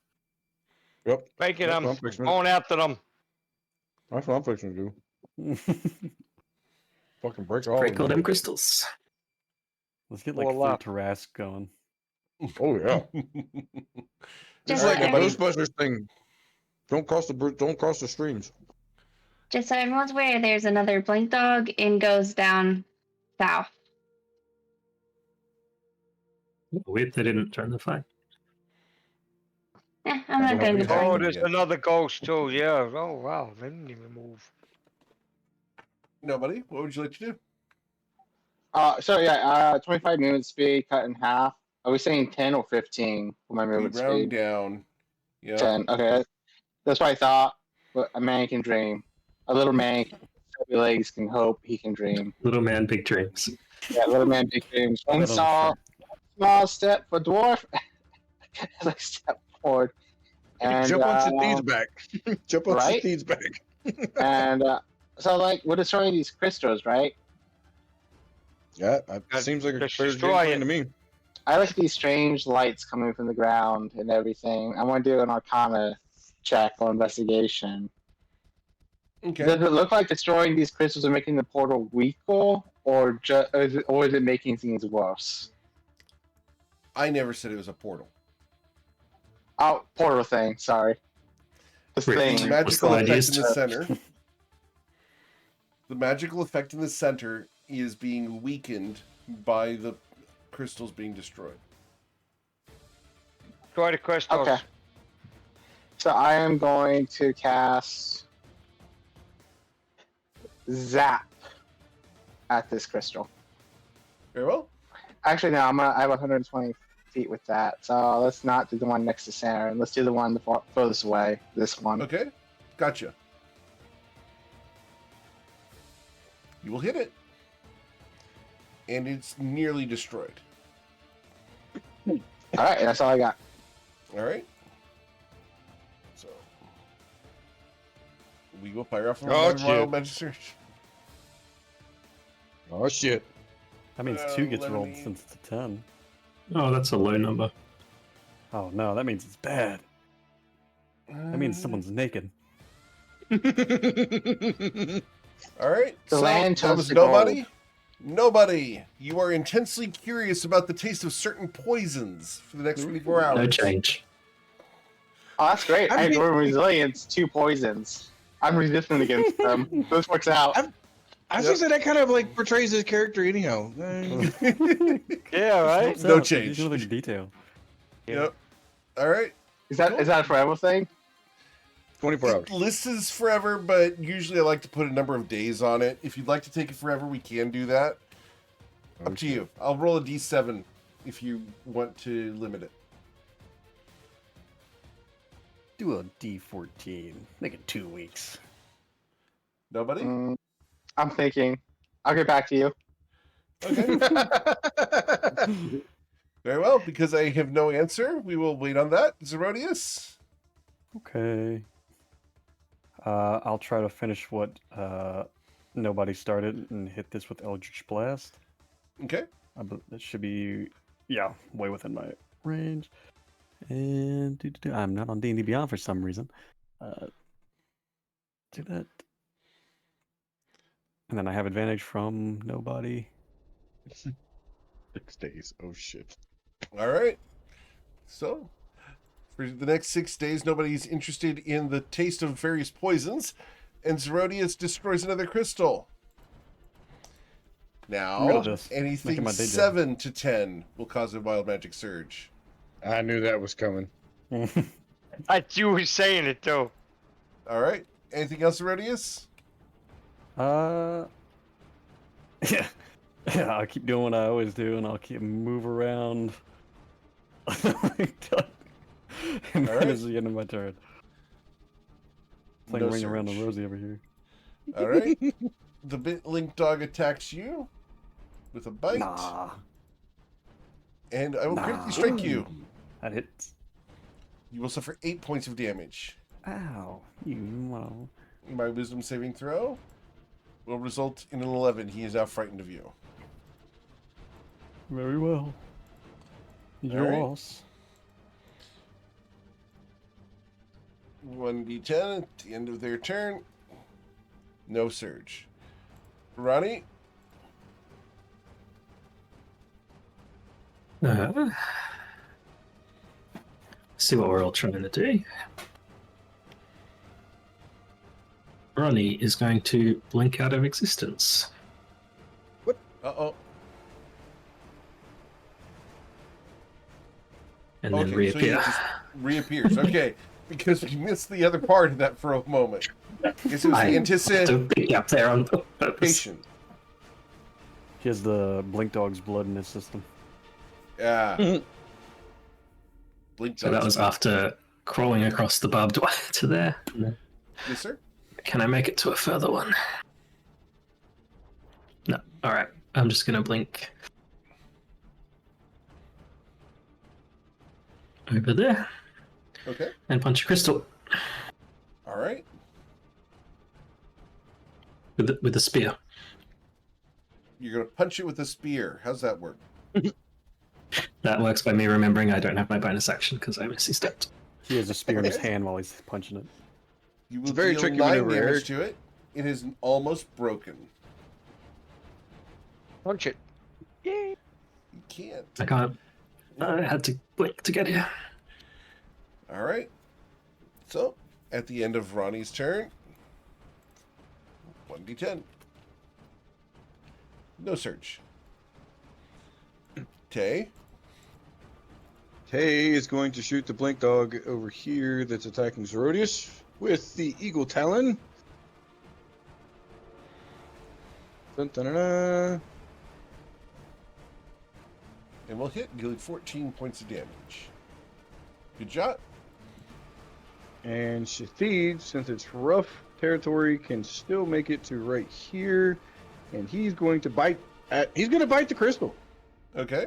Yep. Making That's them, what I'm fixing. going after them. That's what I'm fixing to do. Fucking break all Break of all them. them crystals. Let's get like Well, food Tarrasque going. Oh yeah. Just It's like so a every- Ghostbusters thing. Don't cross the streams. Just so everyone's aware, there's another blink dog and goes down south. Weird they didn't turn the fire. I'm not going to Oh, Oh, try. there's- there's another ghost too. Yeah. Oh wow, they didn't even move. Nobody? What would you like to do? 25 movement speed cut in half. Are we saying 10 or 15 for my We movement round speed? down. Yeah. 10. Okay, that's what I thought. But a man can dream. A little man, heavy legs can hope he can dream. Little man, big dreams. Yeah, little man, big dreams. One That on small step for dwarf. As I step forward. And, Jump on Sathi's back. Jump on right? Sathi's back. and so, like, we're destroying these crystals, right? Yeah, that Just seems like a fair game destroy plan it. to me. I like these strange lights coming from the ground and everything. I want to do an Arcana check or investigation. Okay. Does it look like destroying these crystals are making the portal weaker, or is it making things worse? I never said it was a portal. Oh, portal thing. Sorry. The Wait, thing. What's the Magical idea? effect in the center. The magical effect in the center is being weakened by the crystals being destroyed. Destroy the crystals. Okay. So I am going to cast Zap at this crystal. Very well. Actually, no, I have 120 feet with that. So let's not do the one next to Saren. Let's do the one furthest away. This one. Okay, gotcha. You will hit it. And it's nearly destroyed. All right, that's all I got. All right. So we will fire off Oh, a shit. wild magic search. Oh shit! That means 2 gets let rolled me- since it's a 10. Oh, that's a low number. Oh no, that means it's bad. That means someone's naked. All right. The land that chose was to nobody. gold. Nobody. You are intensely curious about the taste of certain poisons for the next 24 hours. No change. Oh, that's great. I I mean- ignore resilience, 2 poisons. I'm resistant against them. This works out. I was gonna say that kind of like portrays his character anyhow. Yeah, right. Helps No out. change. He's gonna look at detail. Yep. All right. Is that a forever thing? 24 hours. It lists forever, but usually I like to put a number of days on it. If you'd like to take it forever, we can do that. Up to you. I'll roll a d7 if you want to limit it. Do a D14. Make it 2 weeks. Nobody? I'm thinking. I'll get back to you. Okay. Very well. Because I have no answer, we will wait on that. Zerodius? Okay. I'll try to finish what nobody started and hit this with Eldritch Blast. Okay. That should be, yeah, way within my range. And I'm not on D&D Beyond for some reason. Do that. And then I have advantage from nobody. 6 days. Oh shit. All right. So, for the next 6 days, nobody's interested in the taste of various poisons, and Zerodius destroys another crystal. I'm Now, good at this. anything Making my day job. 7 to 10 will cause a wild magic surge. I knew that was coming. I thought you were saying it though. All right. Anything else, Zerodius? Yeah. Yeah, I'll keep doing what I always do, and I'll keep move around. And All then right. it's the end of my turn. It's like No ring around the surge. rosy over here. All right. The link dog attacks you with a bite, Nah, and I will Nah. critically strike you. that hits. You will suffer 8 points of damage. Ow, you well. My wisdom saving throw will result in an 11. He is now frightened of you. Very well. Your Alright. loss. 1d10 at the end of their turn. No surge. Ronnie, See what we're all trying to do. Ronnie is going to blink out of existence. uh-oh. And then Okay, so he reappear. just reappears. Okay, because we missed the other part of that for a moment. I guess it was I the had to anticipation. pick up there on purpose. He has the Blink Dog's blood in his system. Yeah. Blink So that dogs. was after crawling across the barbed wire to there. Yes, sir. Can I make it to a further one? No. Alright. I'm just going to blink over there Okay. and punch a crystal All right. with the spear. You're going to punch it with a spear. How's that work? That works by me remembering I don't have my bonus action because I missed stepped. He has a spear in his Okay. hand while he's punching it. You will a very deal tricky 9 maneuver, damage Eric. to it. It is almost broken. Punch it. You can't. I can't. I had to blink to get here. All right. So, at the end of Ronnie's turn, 1d10. No surge. Tay. Tay is going to shoot the blink dog over here that's attacking Zerodius with the eagle talon. Dun, dun, dun, dun. And we'll hit, dealing 14 points of damage. Good job. And Shathid, since it's rough territory, can still make it to right here, and he's going to bite the crystal. Okay.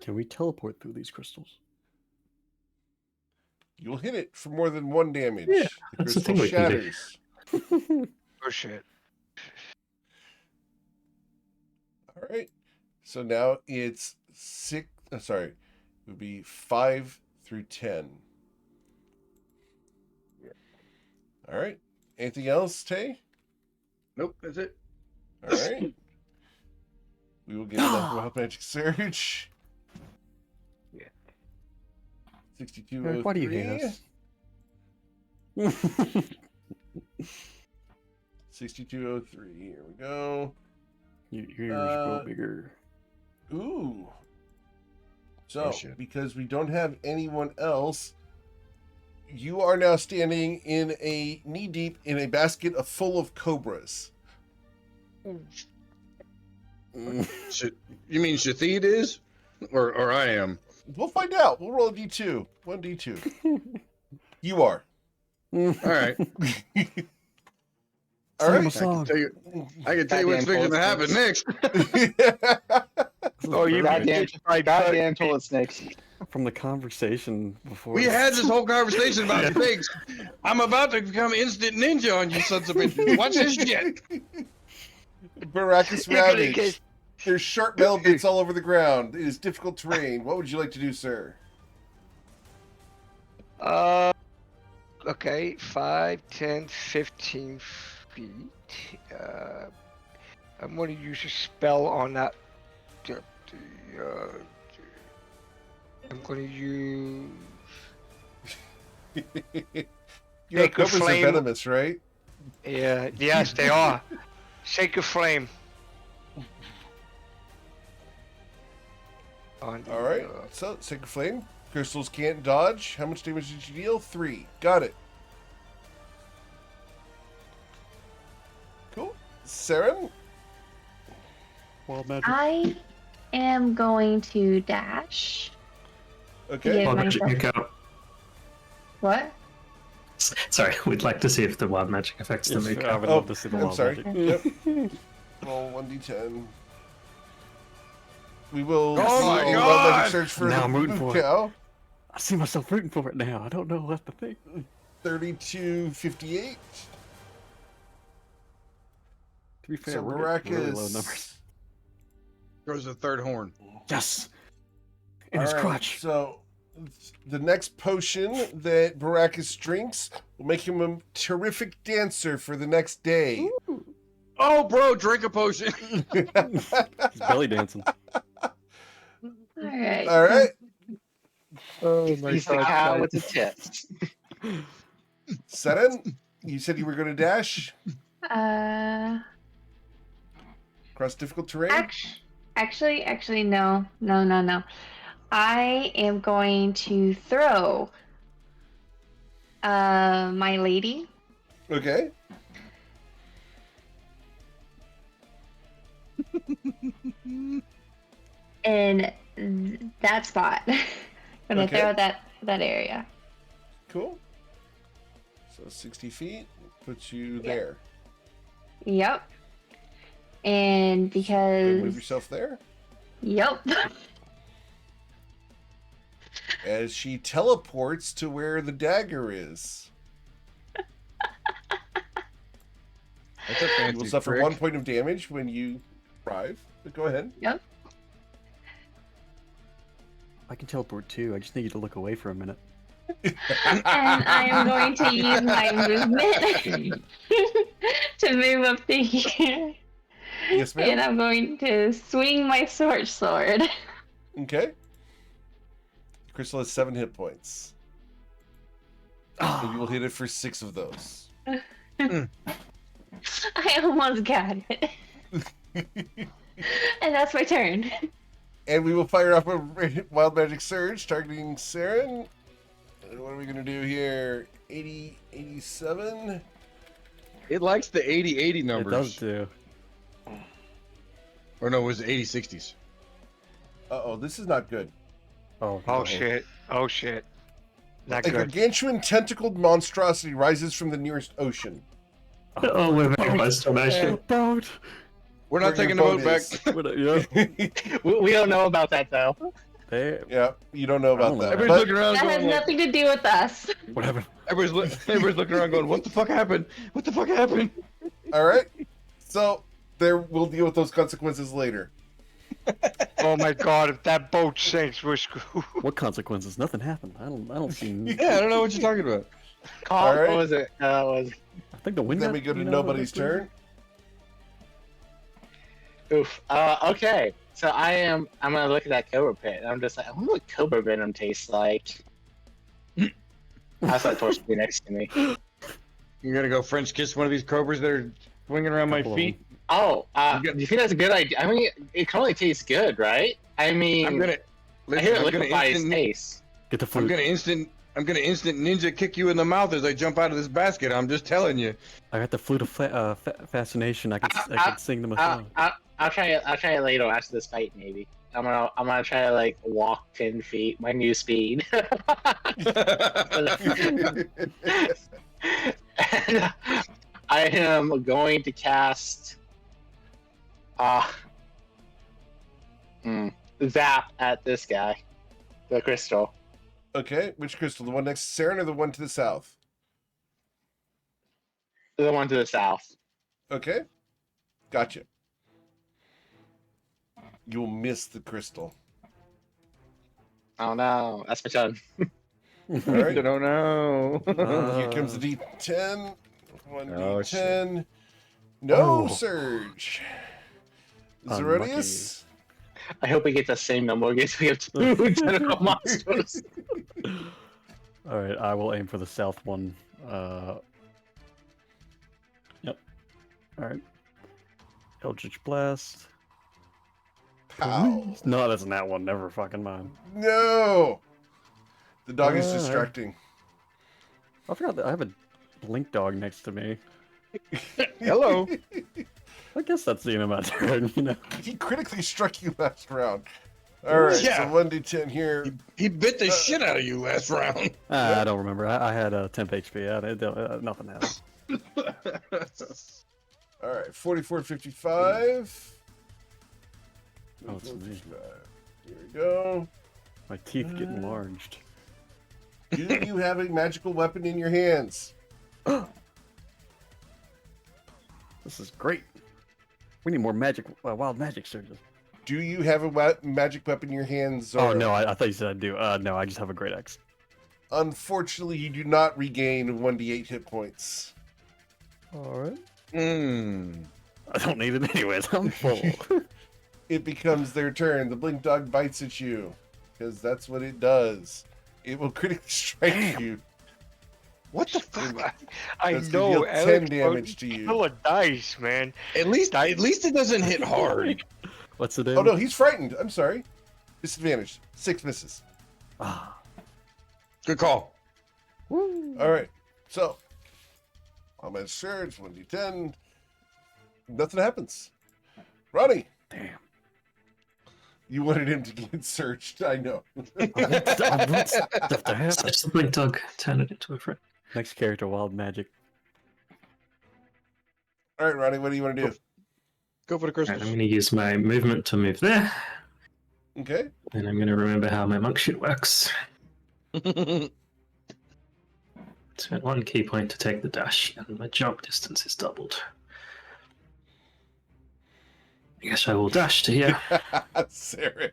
Can we teleport through these crystals? You'll hit it for more than 1 damage. Yeah, the that's the crystal thing we can do. shatters. Oh shit. All right. So now it's 6. Sorry, it would be 5 through 10. All right. Anything else, Tay? Nope, that's it. All right. We will get the Wild Magic Surge. Yeah. 6203. Eric, why do you hate us? 6203. Here we go. Your ears grow bigger. Ooh. Oh, So, shit. because we don't have anyone else, you are now standing in a knee-deep in a basket full of cobras. You mean Shathid is? Or I am? We'll find out. We'll roll a D2. 1 D2. You are. All right. All Sing right. a song. I can tell you what's fixing to happen next. Oh, you Goddamn, right, goddamn toilet snakes. From the conversation before. We had this whole conversation about snakes. I'm about to become instant ninja on you sons of bitches. Watch this shit. Baracus You're gonna Ravage. get- There's sharp metal bits all over the ground. It is difficult terrain. What would you like to do, sir? Okay, 5, 10, 15 feet. I'm going to use a spell on that. I'm going to use. You know, Make a cobras are flame. venomous, right? Yeah, yes, they are. Sacred flame. On the, All right. So, Sacred Flame. Crystals can't dodge. How much damage did you deal? 3. Got it. Cool. Saren? Wild magic. I am going to dash. Okay. Yeah. Wild my magic first- kick out. What? Sorry, we'd like to see if the wild magic affects the Yes, make I would Oh, love to see the I'm wild sorry. magic. Yep. Roll 1d10. We will Oh see my a Wild God! Magic Search for Now the I'm rooting blue for it. cow. I see myself rooting for it now. I don't know what to think. 3258. To be fair, So we're getting really low Baracus. numbers. Goes the third horn. Yes. In his All right, crotch. So the next potion that Baracus drinks will make him a terrific dancer for the next day. Oh, bro, drink a potion. He's belly dancing. All right. All right. Oh He's the cow with the tits. Seren, you said you were going to dash across difficult terrain? Actually, no. I am going to throw my lady. Okay. In that spot. I'm gonna Okay. throw that area. Cool. So 60 feet puts you there. Yep. And Go because move yourself there. yep. As she teleports to where the dagger is. That's a You fancy will suffer trick. 1 point of damage when you arrive. But go ahead. Yep. I can teleport too. I just need you to look away for a minute. And I am going to use my movement to move up to here. Yes, ma'am. And I'm going to swing my sword. Okay. Crystal has 7 hit points. And you will hit it for 6 of those. I almost got it. And that's my turn. And we will fire up a Wild Magic Surge targeting Saren. And what are we going to do here? 80, 87. It likes the 80-80 It numbers. does do. Or no, it was 80-60s. Uh-oh, this is not good. Oh, Oh no. shit. Oh shit. Not A good. gargantuan tentacled monstrosity rises from the nearest ocean. Oh, we're very close to an ocean. Boat. We're not Where your taking the boat boat back. is. Yeah. We don't know about that though. They, Yeah, you don't know about don't know. that. Everybody's But looking around That has going, like, nothing to do with us. what happened? everybody's looking around going, what the fuck happened? What the fuck happened? all right, so we'll deal with those consequences later. Oh my god, if that boat sinks, we're screwed. What consequences? Nothing happened. I don't see. Yeah, I don't know what you're talking about. Call. All right. What was it? Was I think the wind. Then got- we go to you know, nobody's that's weird. turn. oof. Okay. So I'm gonna look at that cobra pit. And I'm just like, I wonder what cobra venom tastes like. I saw it supposed to be next to me. You're gonna go French kiss one of these cobras that are swinging around my Couple of feet? Oh, do you think that's a good idea? I mean, it can only taste good, right? I mean, I'm gonna I listen, hear it I'm gonna liquefy his instant, taste. Get the I'm flute. gonna instant ninja kick you in the mouth as I jump out of this basket. I'm just telling you. I got the flute of fascination. I can sing to myself. I'll try it later after this fight, maybe. I'm gonna try to like walk 10 feet, my new speed. And I am going to cast zap at this guy, the crystal. Okay, which crystal? The one next to Saren or the one to the south? The one to the south. Okay, gotcha. You'll miss the crystal. Oh no, that's my turn. All right. I don't know. Here comes the D10. One Oh, D10. No Oh. surge. Unlucky. Zerodius. I hope we get the same number against we have two tentacle monsters. All right, I will aim for the south one. Yep. All right. Eldritch Blast. Pow. No, that's not that one. Never fucking mind. No. The dog is Alright. distracting. I forgot that I have a blink dog next to me. Hello. I guess that's the end of my turn, you know. He critically struck you last round. All right, Yeah. so 1d10 here. He bit the shit out of you last round. I don't remember. I had a temp HP. Nothing happened. All right, 44 55. Oh, it's me. Here we go. My teeth get enlarged. Do you have a magical weapon in your hands? This is great. We need more magic, wild magic surges. Do you have a magic weapon in your hands? Oh Zora? no, I thought you said I do. No, I just have a great axe. Unfortunately, you do not regain 1d8 hit points. All right. Mm. I don't need it anyways. I'm full. It becomes their turn. The blink dog bites at you because that's what it does. It will critically strike you. What the fuck? I That's gonna know. deal 10 Alex, damage to you. Kill a dice, man. At least it doesn't hit hard. What's the Oh damage? no, he's frightened. I'm sorry. Disadvantage. 6 misses. Ah. Good call. Woo. All right. So, on my surge, 1d10. Nothing happens. Ronnie, Damn. you wanted him to get searched. I know. I want stuff to happen. Such the blink dog, turn it into a friend. Next character, wild magic. All right, Ronnie, what do you want to do? Go for the Right, crystals. I'm going to use my movement to move there, Okay. and I'm going to remember how my monk shit works. Spent 1 key point to take the dash, and my jump distance is doubled. I guess I will dash to here. Saren.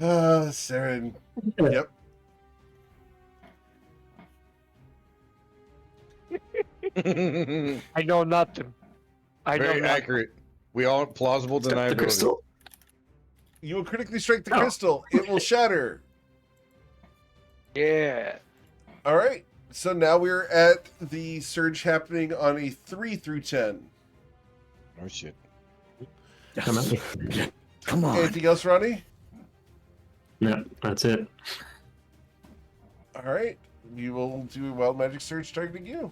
Saren. Yep. I know nothing. I know Very nothing. accurate. We all plausible Step the deniability. crystal. You will critically strike the Oh. crystal. It will shatter. Yeah. All right. So now we're at the surge happening on a 3 through 10. Oh shit. Come on. Come on. Anything else, Ronnie? No, that's it. All right. You will do a wild magic surge targeting you.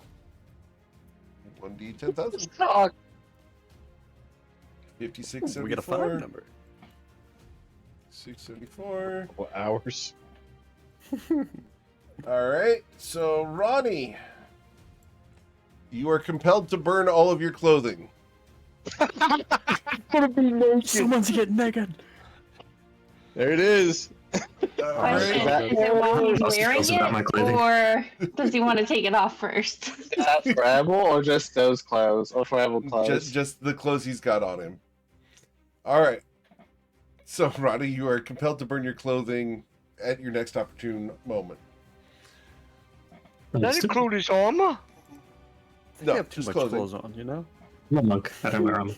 1d10,000. Dog. 5674. We get a 5 number. 674. What hours? All right. So, Ronnie, you are compelled to burn all of your clothing. Someone's getting naked. There it is. All Question, right. is it while he's Lots of wearing thoughts about my it, clothing. or does he want to take it off first? Is that forever or just those clothes or forever clothes? Just the clothes he's got on him. All right. So, Ronnie, you are compelled to burn your clothing at your next opportune moment. Does that include his armor? You No, have too just much clothing. clothes on, you know? I'm a monk. I don't wear armor.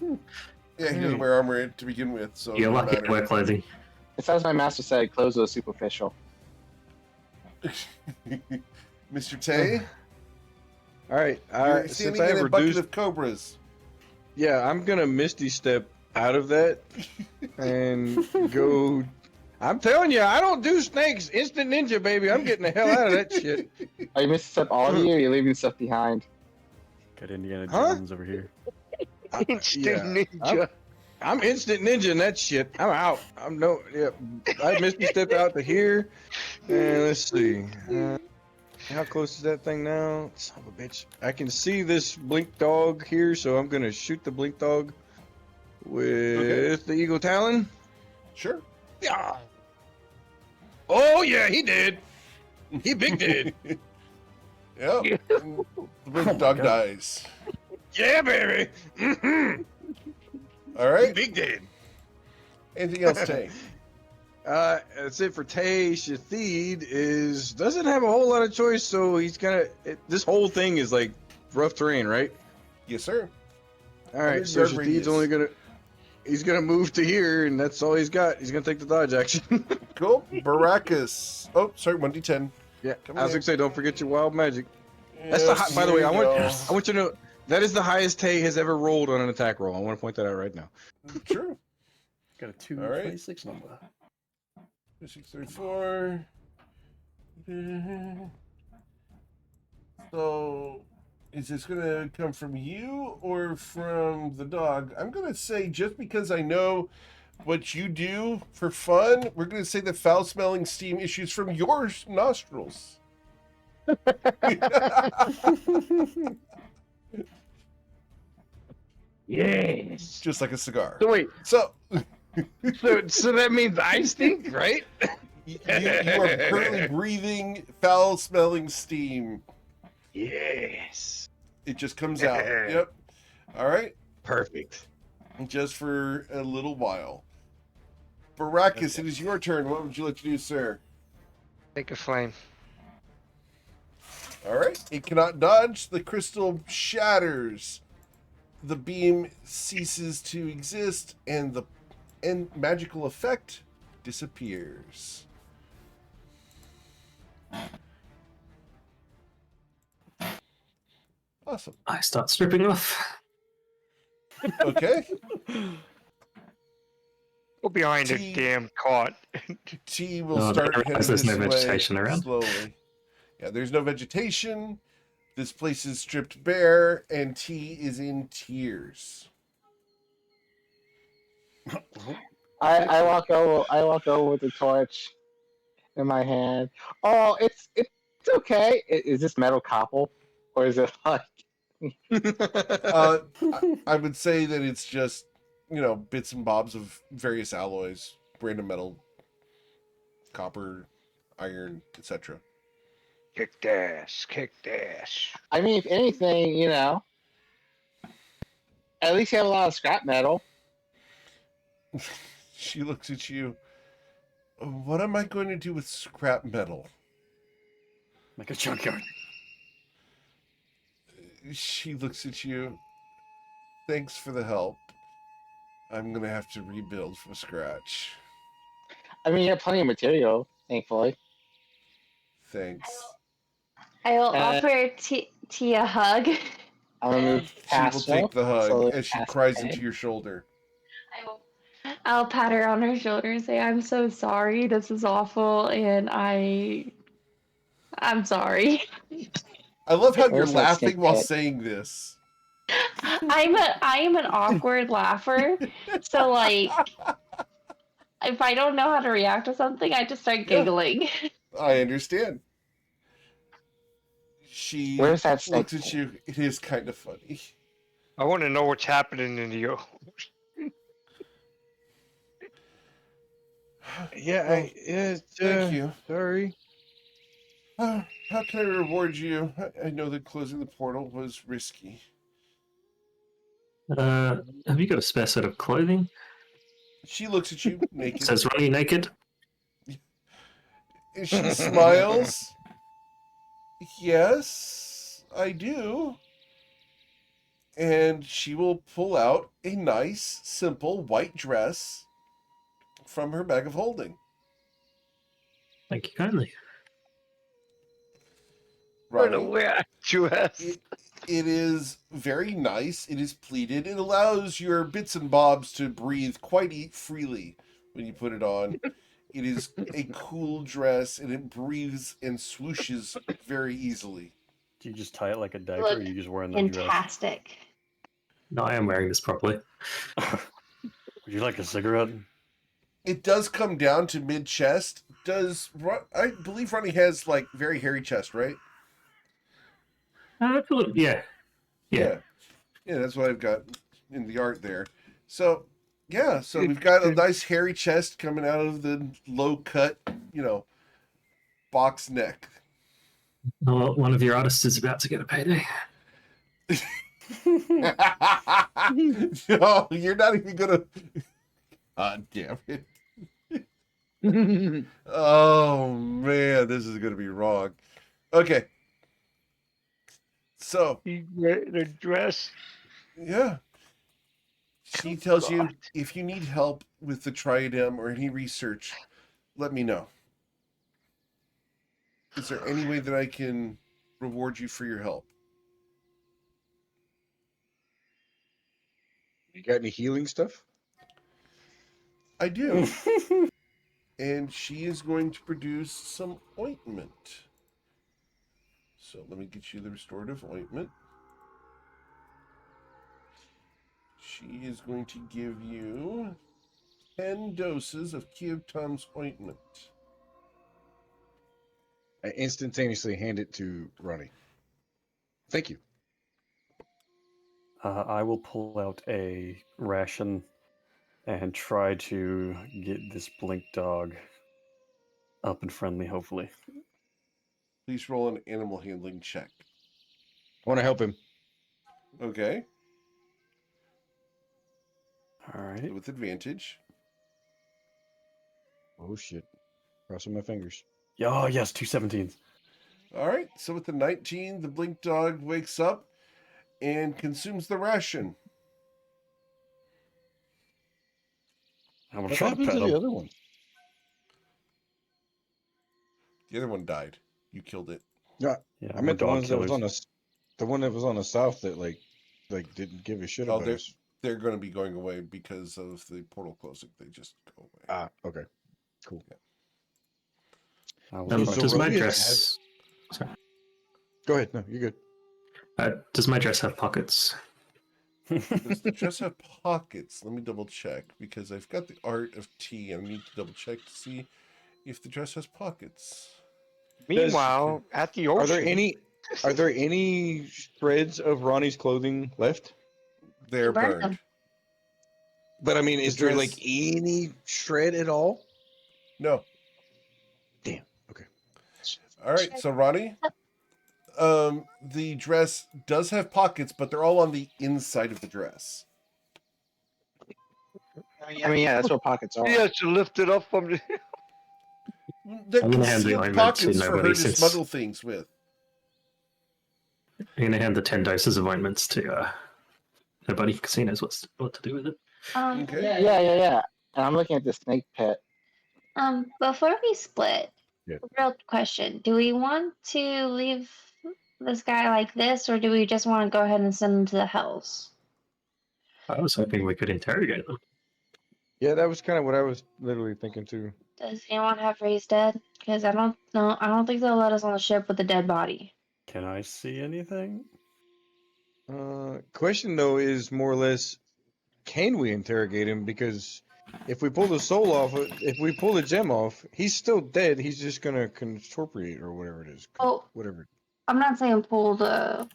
Yeah, he doesn't wear armor to begin with, so You're it lucky I doesn't wear clothing. It's as my master said, clothes are superficial. matter. Mr. Tay, All right. you're Since standing I in have a bucket reduced, of cobras. yeah, I'm gonna Misty Step out of that and go. I'm telling you, I don't do snakes. Instant ninja, baby. I'm getting the hell out of that shit. Are you missing stuff all of you or are you leaving stuff behind? Got Indiana Huh? Jones over here. Instant yeah, ninja. I'm instant ninja in that shit. I'm out. I'm no. Yeah, I Misty Step out to here, and let's see. How close is that thing now? Son of a bitch. I can see this blink dog here, so I'm gonna shoot the blink dog with the eagle talon. Sure. Yeah. Oh yeah, he did. He big did. Yeah. The big dog dies. Yeah, baby. Mm-hmm. All right. Big did. Anything else, Tay? That's it for Tay. Shathid doesn't have a whole lot of choice, so he's gonna. This whole thing is like rough terrain, right? Yes, sir. All right, 100 so yard Shathid's radius. only gonna. He's gonna move to here, and that's all he's got. He's gonna take the dodge action. Cool. Baracus. Oh, sorry, 1d10. Yeah, Come I was here. gonna say, don't forget your wild magic. That's the. Yes, By the way, there I you want go. I want you to know that is the highest Tay has ever rolled on an attack roll. I want to point that out right now. True. Got a All right. 226 number. 634. So, is this going to come from you or from the dog? I'm going to say, just because I know what you do for fun, we're going to say that foul-smelling steam issues from your nostrils. Yes. Just like a cigar. So wait, So, so that means I stink, right? you are currently breathing foul-smelling steam. Yes. It just comes out. Yep. All right. Perfect. Just for a little while. Baracus, it is your turn. What would you like to do, sir? Take a flame. All right. It cannot dodge. The crystal shatters. The beam ceases to exist, and the magical effect disappears. Awesome. I start stripping off. Okay. Go behind the T- damn cart. T will Oh, I start didn't realize heading there's this no way vegetation around. slowly. Yeah, there's no vegetation. This place is stripped bare, and T is in tears. I walk over with the torch in my hand. Oh, it's okay. Is this metal copper or is it like I would say that it's just, bits and bobs of various alloys, random metal, copper, iron, etc. Kicked ass. Kicked ass. I mean, if anything, at least you have a lot of scrap metal. She looks at you. What am I going to do with scrap metal? Like a junkyard. She looks at you. Thanks for the help. I'm going to have to rebuild from scratch. I mean, you have plenty of material, thankfully. Thanks. I will offer T a hug. I'm gonna move She will past take the hug slowly as she past cries her. into your shoulder. I'll pat her on her shoulder and say, "I'm so sorry. This is awful, and I'm sorry." I love how you're Where's that laughing snake while pit? saying this. I am an awkward laugher. So like if I don't know how to react to something, I just start Yeah. giggling. I understand. She Where's that snake? looks at you. It is kind of funny. I want to know what's happening in the Yeah, Well, thank you. Sorry. How can I reward you? I know that closing the portal was risky. Have you got a spare set of clothing? She looks at you naked. Says Ronnie naked. And she smiles. Yes, I do. And she will pull out a nice, simple white dress from her bag of holding. Thank you kindly. Ronnie, wear dress. it is very nice. It is pleated. It allows your bits and bobs to breathe quite freely when you put it on. It is a cool dress, and it breathes and swooshes very easily. Do you just tie it like a diaper, Look or are you just wearing the dress? Fantastic. No, I am wearing this properly. Would you like a cigarette? It does come down to mid-chest. I believe Ronnie has, like, very hairy chest, right? Yeah. Yeah, that's what I've got in the art there. So, yeah, so we've got a nice hairy chest coming out of the low-cut, box neck. Well, one of your artists is about to get a payday. No, you're not even gonna. God damn it! Oh man, this is gonna be wrong. Okay, so You wear the dress. yeah, she tells you if you need help with the triadem or any research, let me know. Is there any way that I can reward you for your help? You got any healing stuff? I do. And she is going to produce some ointment. So let me get you the restorative ointment. She is going to give you 10 doses of Kyotom's ointment. I instantaneously hand it to Ronnie. Thank you. I will pull out a ration and try to get this blink dog up and friendly, hopefully. Please roll an animal handling check. I want to help him. Okay. All right. With advantage. Oh shit! Crossing my fingers. Oh, yes, 2 17s. All right. So with the 19, the blink dog wakes up and consumes the ration. I will What try to happened pet to the him. other one? The other one died. You killed it. Yeah, Yeah, I meant the dog ones that was killers. the one that was on the south that like didn't give a shit Oh, about us. they're going to be going away because of the portal closing. They just go away. Ah, okay, cool. I will So try Does to- my Ronnie dress? Go ahead. No, you're good. Does my dress have pockets? Does the dress have pockets? Let me double check because I've got the art of tea and I need to double check to see if the dress has pockets. Meanwhile, at the ocean. Are there any shreds of Ronnie's clothing left? They're You burnt burned. them. But I mean, is there dress- like any shred at all? No. Damn. Okay. All right, so Ronnie, the dress does have pockets, but they're all on the inside of the dress. I mean, yeah, that's what pockets are. He has to lift it up from the. They're I'm gonna hand the concealed ointment pockets to for her nobody to since- smuggle things with. I'm gonna hand the 10 doses of ointments to nobody because he knows what to do with it. Okay. Yeah. And I'm looking at the snake pit. Before we split, Yeah. real question: do we want to leave this guy like this, or do we just want to go ahead and send him to the hells? I was hoping we could interrogate them. Yeah, that was kind of what I was literally thinking too. Does anyone have raised dead? Because I don't know. I don't think they'll let us on the ship with a dead body. Can I see anything? Question though is more or less, can we interrogate him? Because if we pull the soul off, if we pull the gem off, he's still dead. He's just gonna contorpate or whatever it is. Oh, Whatever. I'm not saying pull the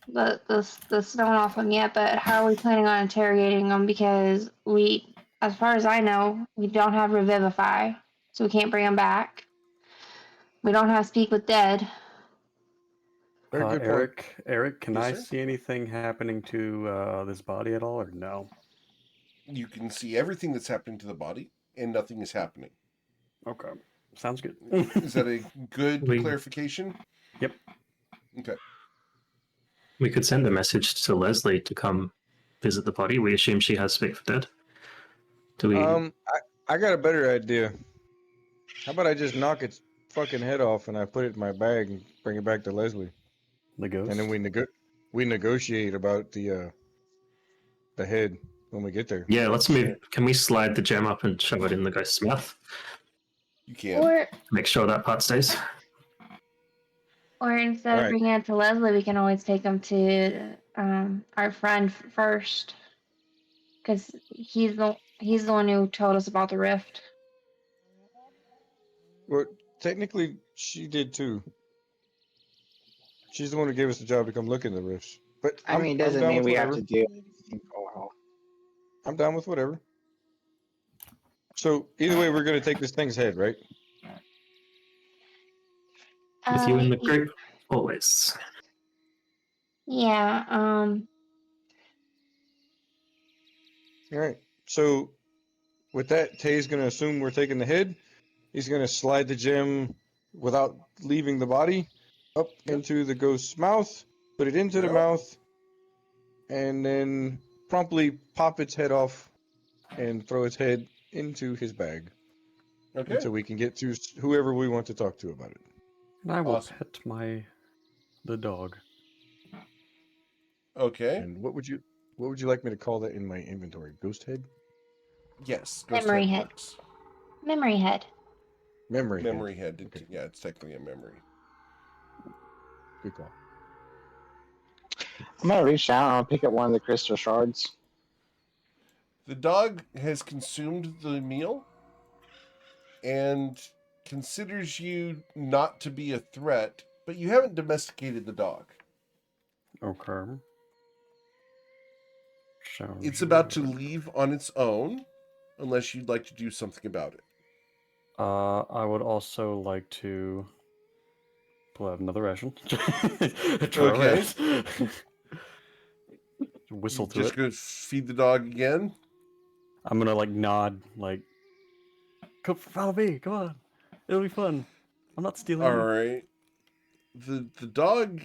stone off him yet, but how are we planning on interrogating him? Because we, as far as I know, we don't have revivify, so we can't bring him back. We don't have speak with dead. Very good point. Eric, can Yes, I sir? see anything happening to this body at all, or no? You can see everything that's happening to the body, and nothing is happening. Okay, sounds good. Is that a good We- clarification? Yep. Okay. We could send a message to Leslie to come visit the body. We assume she has speak for dead. Do we? I got a better idea. How about I just knock its fucking head off and I put it in my bag and bring it back to Leslie, The ghost. and then we negotiate about the head when we get there. Yeah, let's move. Can we slide the gem up and shove it in the ghost's mouth? You can. Or Make sure that part stays. instead of Alright. bringing it to Leslie, we can always take him to our friend first, because he's the one who told us about the rift. Well, technically, she did too. She's the one who gave us the job to come look in the rifts. But I mean, it doesn't down mean with we have whatever. to do anything. Oh, I'm down with whatever. So either way, we're gonna take this thing's head, right? With you in the Y- group, always. Yeah. All right. So with that, Tay's gonna assume we're taking the head. He's gonna slide the gem without leaving the body up into the ghost's mouth, put it into the Yep. mouth, and then promptly pop its head off and throw its head into his bag Okay. until we can get to whoever we want to talk to about it. And I will Awesome. pet the dog. Okay. And what would you like me to call that in my inventory? Ghost head? Yes. Ghost Memory head head. works. Memory head. Memory. Memory head. Okay. Yeah, it's technically a memory. Good call. I'm gonna reach out and I'll pick up one of the crystal shards. The dog has consumed the meal and considers you not to be a threat, but you haven't domesticated the dog. Okay. Sounds It's about to good. leave on its own, unless you'd like to do something about it. I would also like to pull out another ration. Okay. Whistle You to just it. gonna feed the dog again? I'm gonna nod, come follow me. Come on, it'll be fun. I'm not stealing. All you. right. The dog,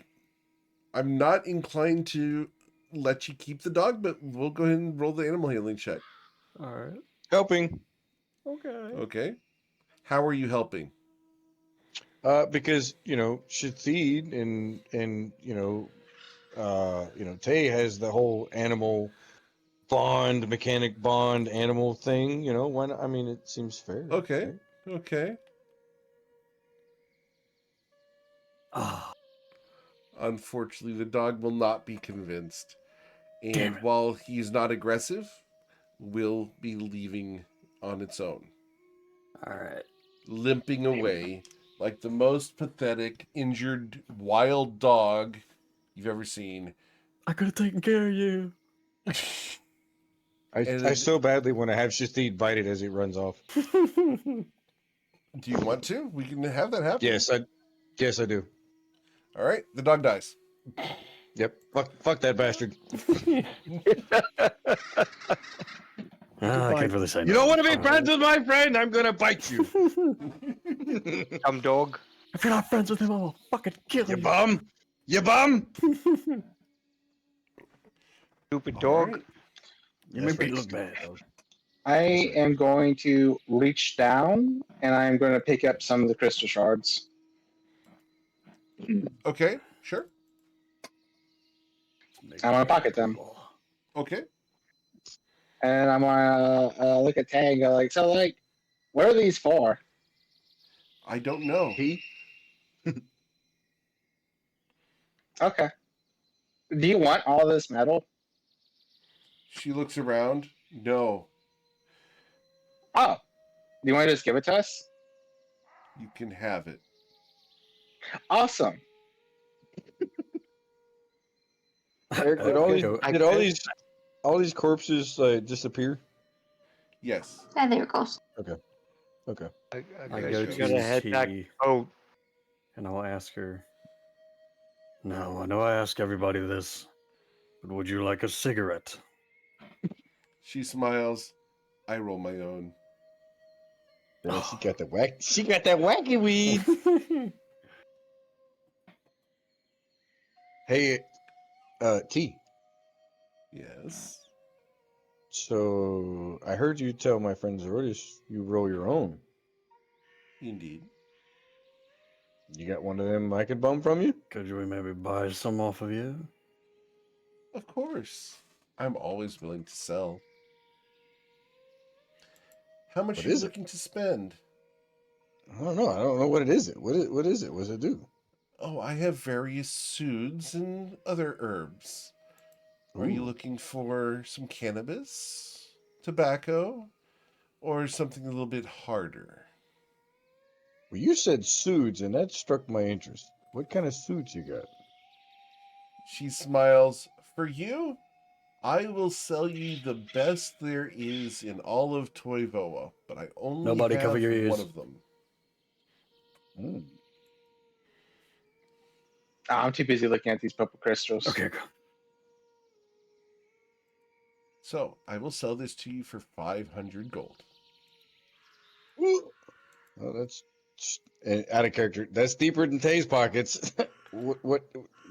I'm not inclined to let you keep the dog, but we'll go ahead and roll the animal handling check. All right. Helping. Okay. Okay. How are you helping? Because Shathid and Tay has the whole animal mechanic bond animal thing. Why not? I mean, it seems fair. Okay. right? Okay. Ah, Unfortunately, the dog will not be convinced. Damn And it. while he's not aggressive, will be leaving on its own, all right. limping away like the most pathetic, injured, wild dog you've ever seen. I could have taken care of you. And I so badly want to have Shathid bite it as it runs off. Do you want to? We can have that happen. Yes, I do. All right. The dog dies. Yep. Fuck that bastard. I can't really say no. You don't want to be friends with my friend? I'm gonna bite you. Dumb dog. If you're not friends with him, I will fucking kill You you. bum. You bum. Stupid All dog. right. You make me look bad. I am going to reach down and I'm going to pick up some of the crystal shards. Okay. Sure. I'm gonna pocket them. Okay. And I'm gonna look at Tay and go what are these for? I don't know. He. Okay. Do you want all this metal? She looks around. No, Oh, do you want to just give it to us? you can have it. Awesome. Eric, did all these corpses disappear? Yes. Ah, there it goes. Okay. I guess go we gotta to head back. T Oh, and I'll ask her. No, I know I ask everybody this, but would you like a cigarette? She smiles. I roll my own. Yeah, she got the whack. She got that wacky weed. Hey, T. Yes. So I heard you tell my friend Zordis you roll your own. Indeed. You got one of them I could bum from you? Could we maybe buy some off of you? Of course. I'm always willing to sell. How much What are you is it? looking to spend? I don't know. I don't know what it is. What is it? What does it do? Oh, I have various soods and other herbs. Are you Ooh. looking for some cannabis, tobacco, or something a little bit harder? Well, you said suits, and that struck my interest. What kind of suits you got? She smiles. For you, I will sell you the best there is in all of Toivoa, but I only Nobody have cover your ears. one of them. Mm. Oh, I'm too busy looking at these purple crystals. Okay, go. So I will sell this to you for 500 gold. Ooh. Oh, that's out of character. That's deeper than Tay's pockets. what?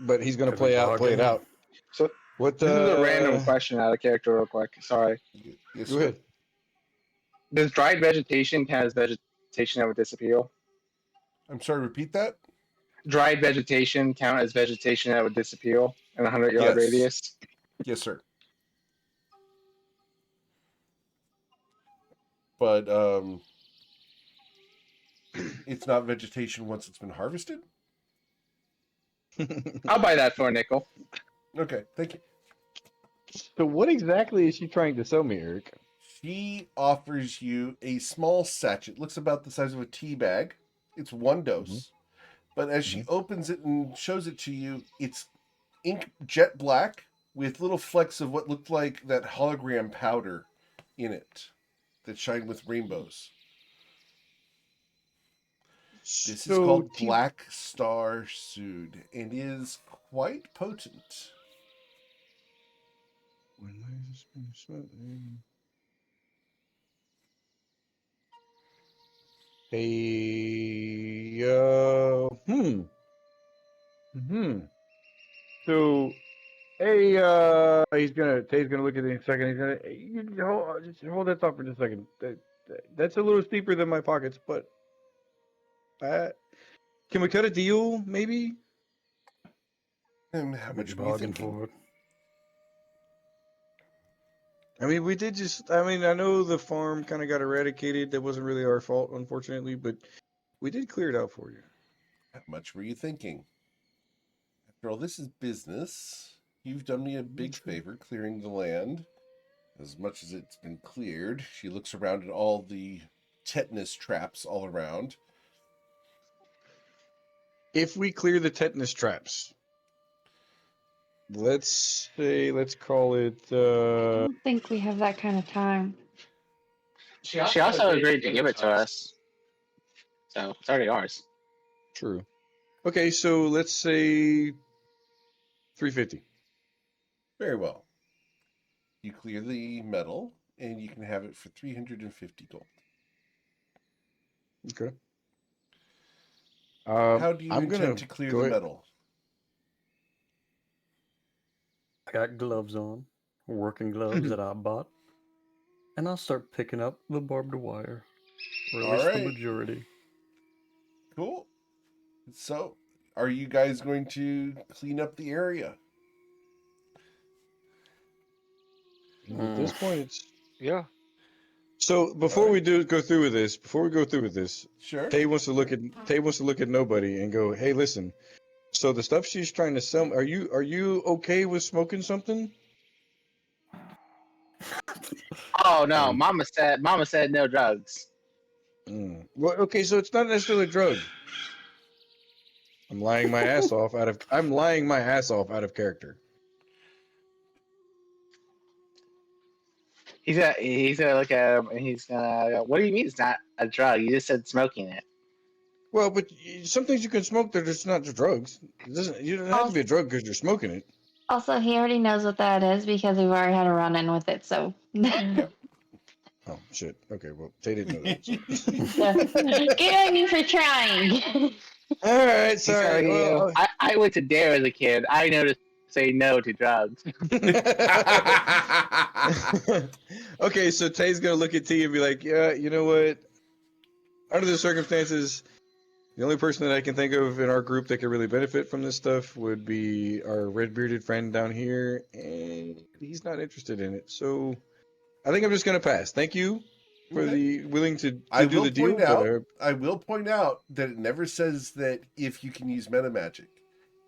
But he's gonna Could we play it bargain? out. So What? this is a random question out of character, real quick. Sorry. Yes, Go sir. ahead. Does dried vegetation count as vegetation that would disappear? I'm sorry, repeat that? Dried vegetation count as vegetation that would disappear in a 100-yard Yes. radius? Yes, sir. But it's not vegetation once it's been harvested? I'll buy that for a nickel. Okay, thank you. So what exactly is she trying to sell me, Eric? She offers you a small sachet. Looks about the size of a tea bag. It's one dose. But as she opens it and shows it to you, it's ink jet black with little flecks of what looked like that hologram powder in it that shine with rainbows. This is called Black Star Sood and is quite potent. Hey, So, hey, Tay's gonna look at it in a second. He's gonna just hold that thought for just a second. That's a little steeper than my pockets, but can we cut a deal, maybe? And how much were you Bargain thinking? for it. I mean, we did just. I mean, I know the farm kind of got eradicated. That wasn't really our fault, unfortunately, but we did clear it out for you. How much were you thinking? After all, this is business. You've done me a big favor clearing the land. As much as it's been cleared, she looks around at all the tetanus traps all around. If we clear the tetanus traps, let's call it. I don't think we have that kind of time. She also agreed to give it to us. So it's already ours. True. Okay, so let's say 350. Very well. You clear the metal, and you can have it for 350 gold. Okay. How do you I'm intend to clear go the ahead. metal? I got gloves on, working gloves that I bought, and I'll start picking up the barbed wire, or at All least right. the majority. Cool. So, are you guys going to clean up the area? At this point, it's yeah. so. Before we go through with this, Sure. Tay wants to look at nobody and go, "Hey, listen, So the stuff she's trying to sell, are you okay with smoking something? Oh no, Mama said no drugs. Well, okay, so it's not necessarily a drug. I'm lying my ass off out of character. He's gonna look at him and he's gonna go, what do you mean it's not a drug? You just said smoking it. Well, but some things you can smoke that are just not drugs. You don't have to be a drug because you're smoking it. Also, he already knows what that is because we've already had a run-in with it. So, Oh shit. Okay, well, Tay didn't know that. good on you for trying. All right, sorry. Well, I went to Dare as a kid. I know to say no to drugs. okay, so Tay's gonna look at T and be like, "Yeah, you know what? Under the circumstances, the only person that I can think of in our group that could really benefit from this stuff would be our red-bearded friend down here, and he's not interested in it. So I think I'm just gonna pass. Thank you for the willing to do the deal. I will point out that it never says that if you can use meta magic.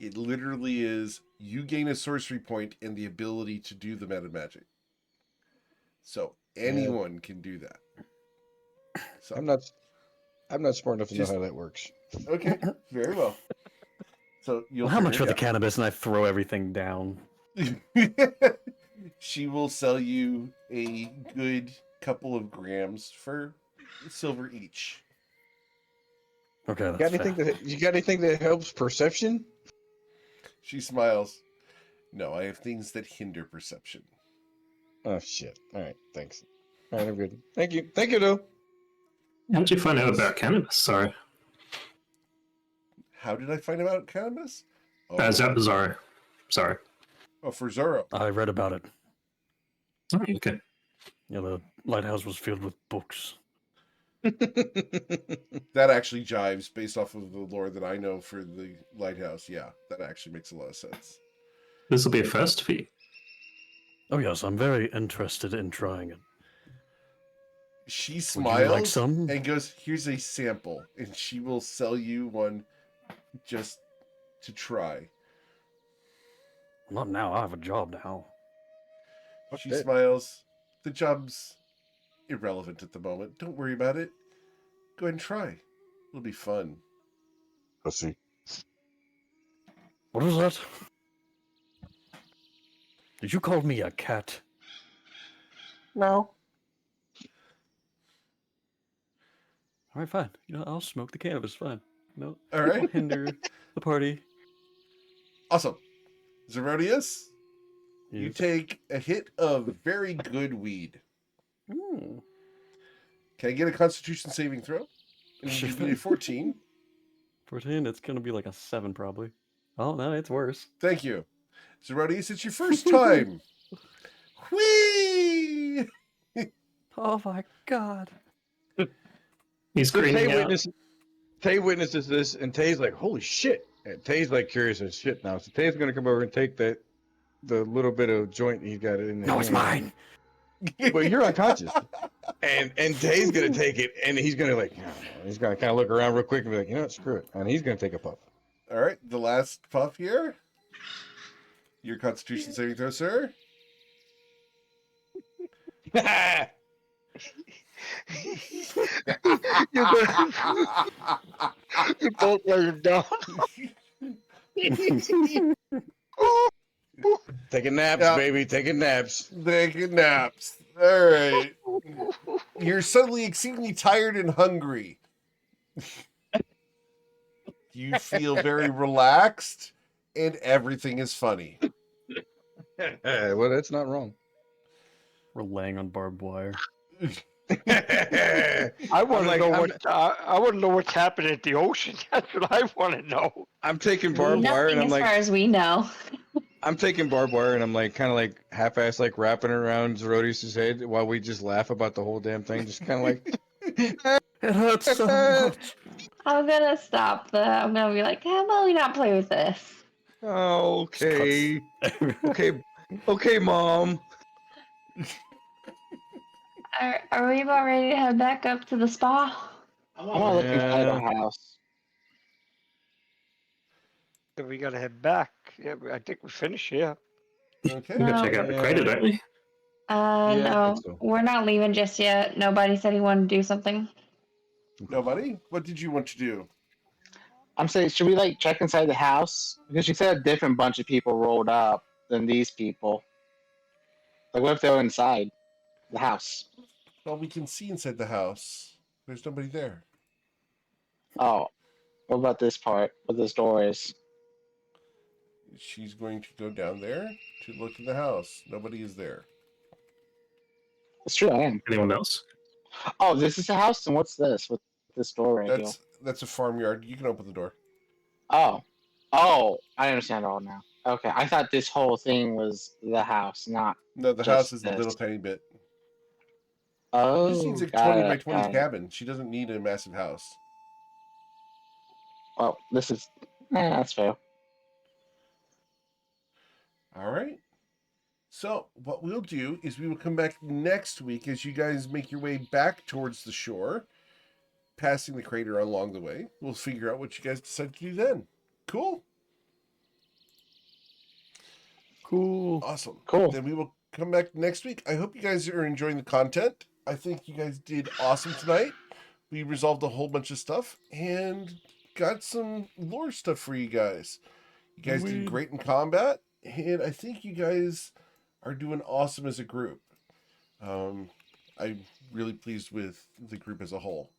It literally is you gain a sorcery point and the ability to do the meta magic. So anyone can do that. So I'm not smart enough to know how that works. Okay, very well. So you'll How much for figure the cannabis? And I throw everything down. it out. She will sell you a good couple of grams for silver each. Okay, that's You got anything that helps perception? She smiles. No, I have things that hinder perception. Oh shit! All right, thanks. All right, I'm good. Thank you, though. How did you find out about cannabis? Sorry. How did I find out cannabis? Zorro. Sorry. Oh, for Zorro. I read about it. Oh, okay. Yeah, the lighthouse was filled with books. That actually jives based off of the lore that I know for the lighthouse. Yeah, that actually makes a lot of sense. This will be a first for you. Oh yes, I'm very interested in trying it. She Would you smiles like some? and goes, "Here's a sample," and she will sell you one just to try. Not now. I have a job now. She smiles. The job's irrelevant at the moment. Don't worry about it. Go ahead and try. It'll be fun. Let's see. What was that? Did you call me a cat? No. All right, fine. You know, I'll smoke the cannabis. Fine. No, All right. don't hinder the party. Awesome. Zerodius, you Yes. take a hit of very good weed. Ooh. Can I get a Constitution saving throw? And you need a 14. 14. It's gonna be like a 7 probably. Oh no, it's worse. Thank you. Zerodius, it's your first time. Whee! Oh my god. He's So screaming out. Tay witnesses this, and Tay's like, "Holy shit!" And Tay's like curious as shit now. So Tay's gonna come over and take the little bit of joint he got in there. No, it's mine. But you're unconscious, and Tay's gonna take it, and he's gonna he's gonna kind of look around real quick and be like, you know what, screw it, and he's gonna take a puff. All right, the last puff here. Your Constitution saving throw, sir. You both let him down. Taking naps, Yeah. baby, taking naps. Taking naps. All right. You're suddenly exceedingly tired and hungry. You feel very relaxed, and everything is funny. Well, that's not wrong. We're laying on barbed wire. I want to know I want to know what's happening at the ocean. That's what I want to know. I'm taking barbed wire, Nothing and I'm as like, far as we know. I'm taking barbed wire, and I'm like, kind of like half-ass, like wrapping it around Zerodius' head while we just laugh about the whole damn thing. Just kind of like, It hurts so much. I'm gonna stop that. I'm gonna be like, how about we not play with this? oh, okay, okay, mom. Are we about ready to head back up to the spa? I want to look inside the house. Then we gotta head back. Yeah, I think we finished here. Okay. We gotta No. check out the crater, don't we? Yeah, I No, think so. we're not leaving just yet. Nobody said he wanted to do something. Nobody? What did you want to do? I'm saying, should we like check inside the house? Because you said a different bunch of people rolled up than these people. Like, what if they were inside the house? Well, we can see inside the house. There's nobody there. Oh, what about this part? What this door is? She's going to go down there to look in the house. Nobody is there. It's true, I am. Anyone else? Oh, this is the house, and what's this? With this door right here? That's a farmyard. You can open the door. Oh, I understand all now. Okay, I thought this whole thing was the house, not. No, the Just house is a this. little tiny bit. Oh, She just needs a got 20 it, by 20 got it. cabin. She doesn't need a massive house. Well, this is. That's fair. All right. So what we'll do is we will come back next week as you guys make your way back towards the shore, passing the crater along the way. We'll figure out what you guys decide to do then. Cool. Cool. Awesome. Cool. Then we will come back next week. I hope you guys are enjoying the content. I think you guys did awesome tonight. We resolved a whole bunch of stuff and got some lore stuff for you guys. You guys did great in combat, and I think you guys are doing awesome as a group. I'm really pleased with the group as a whole.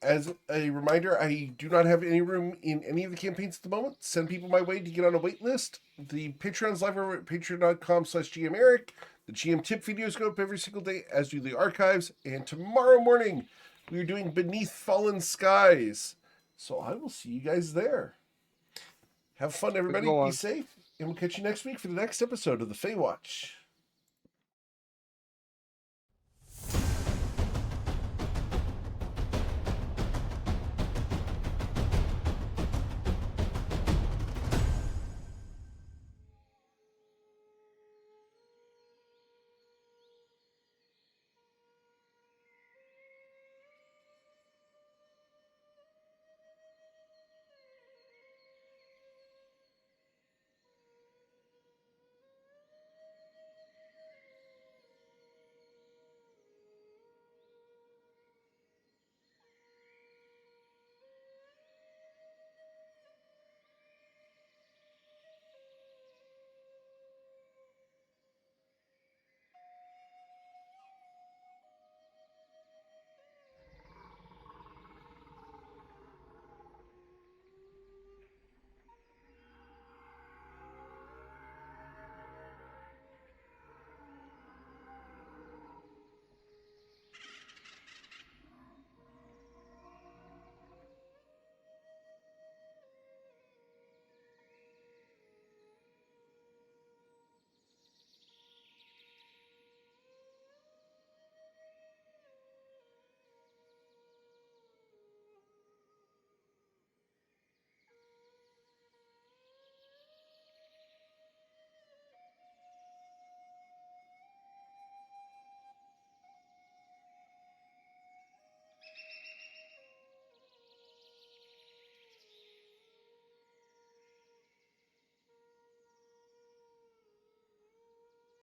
As a reminder, I do not have any room in any of the campaigns at the moment. Send people my way to get on a wait list. The Patreon's live over at patreon.com/GMEric. The GM tip videos go up every single day, as do the archives. And tomorrow morning, we are doing Beneath Fallen Skies. So I will see you guys there. Have fun, everybody. Be safe. And we'll catch you next week for the next episode of the Feywatch.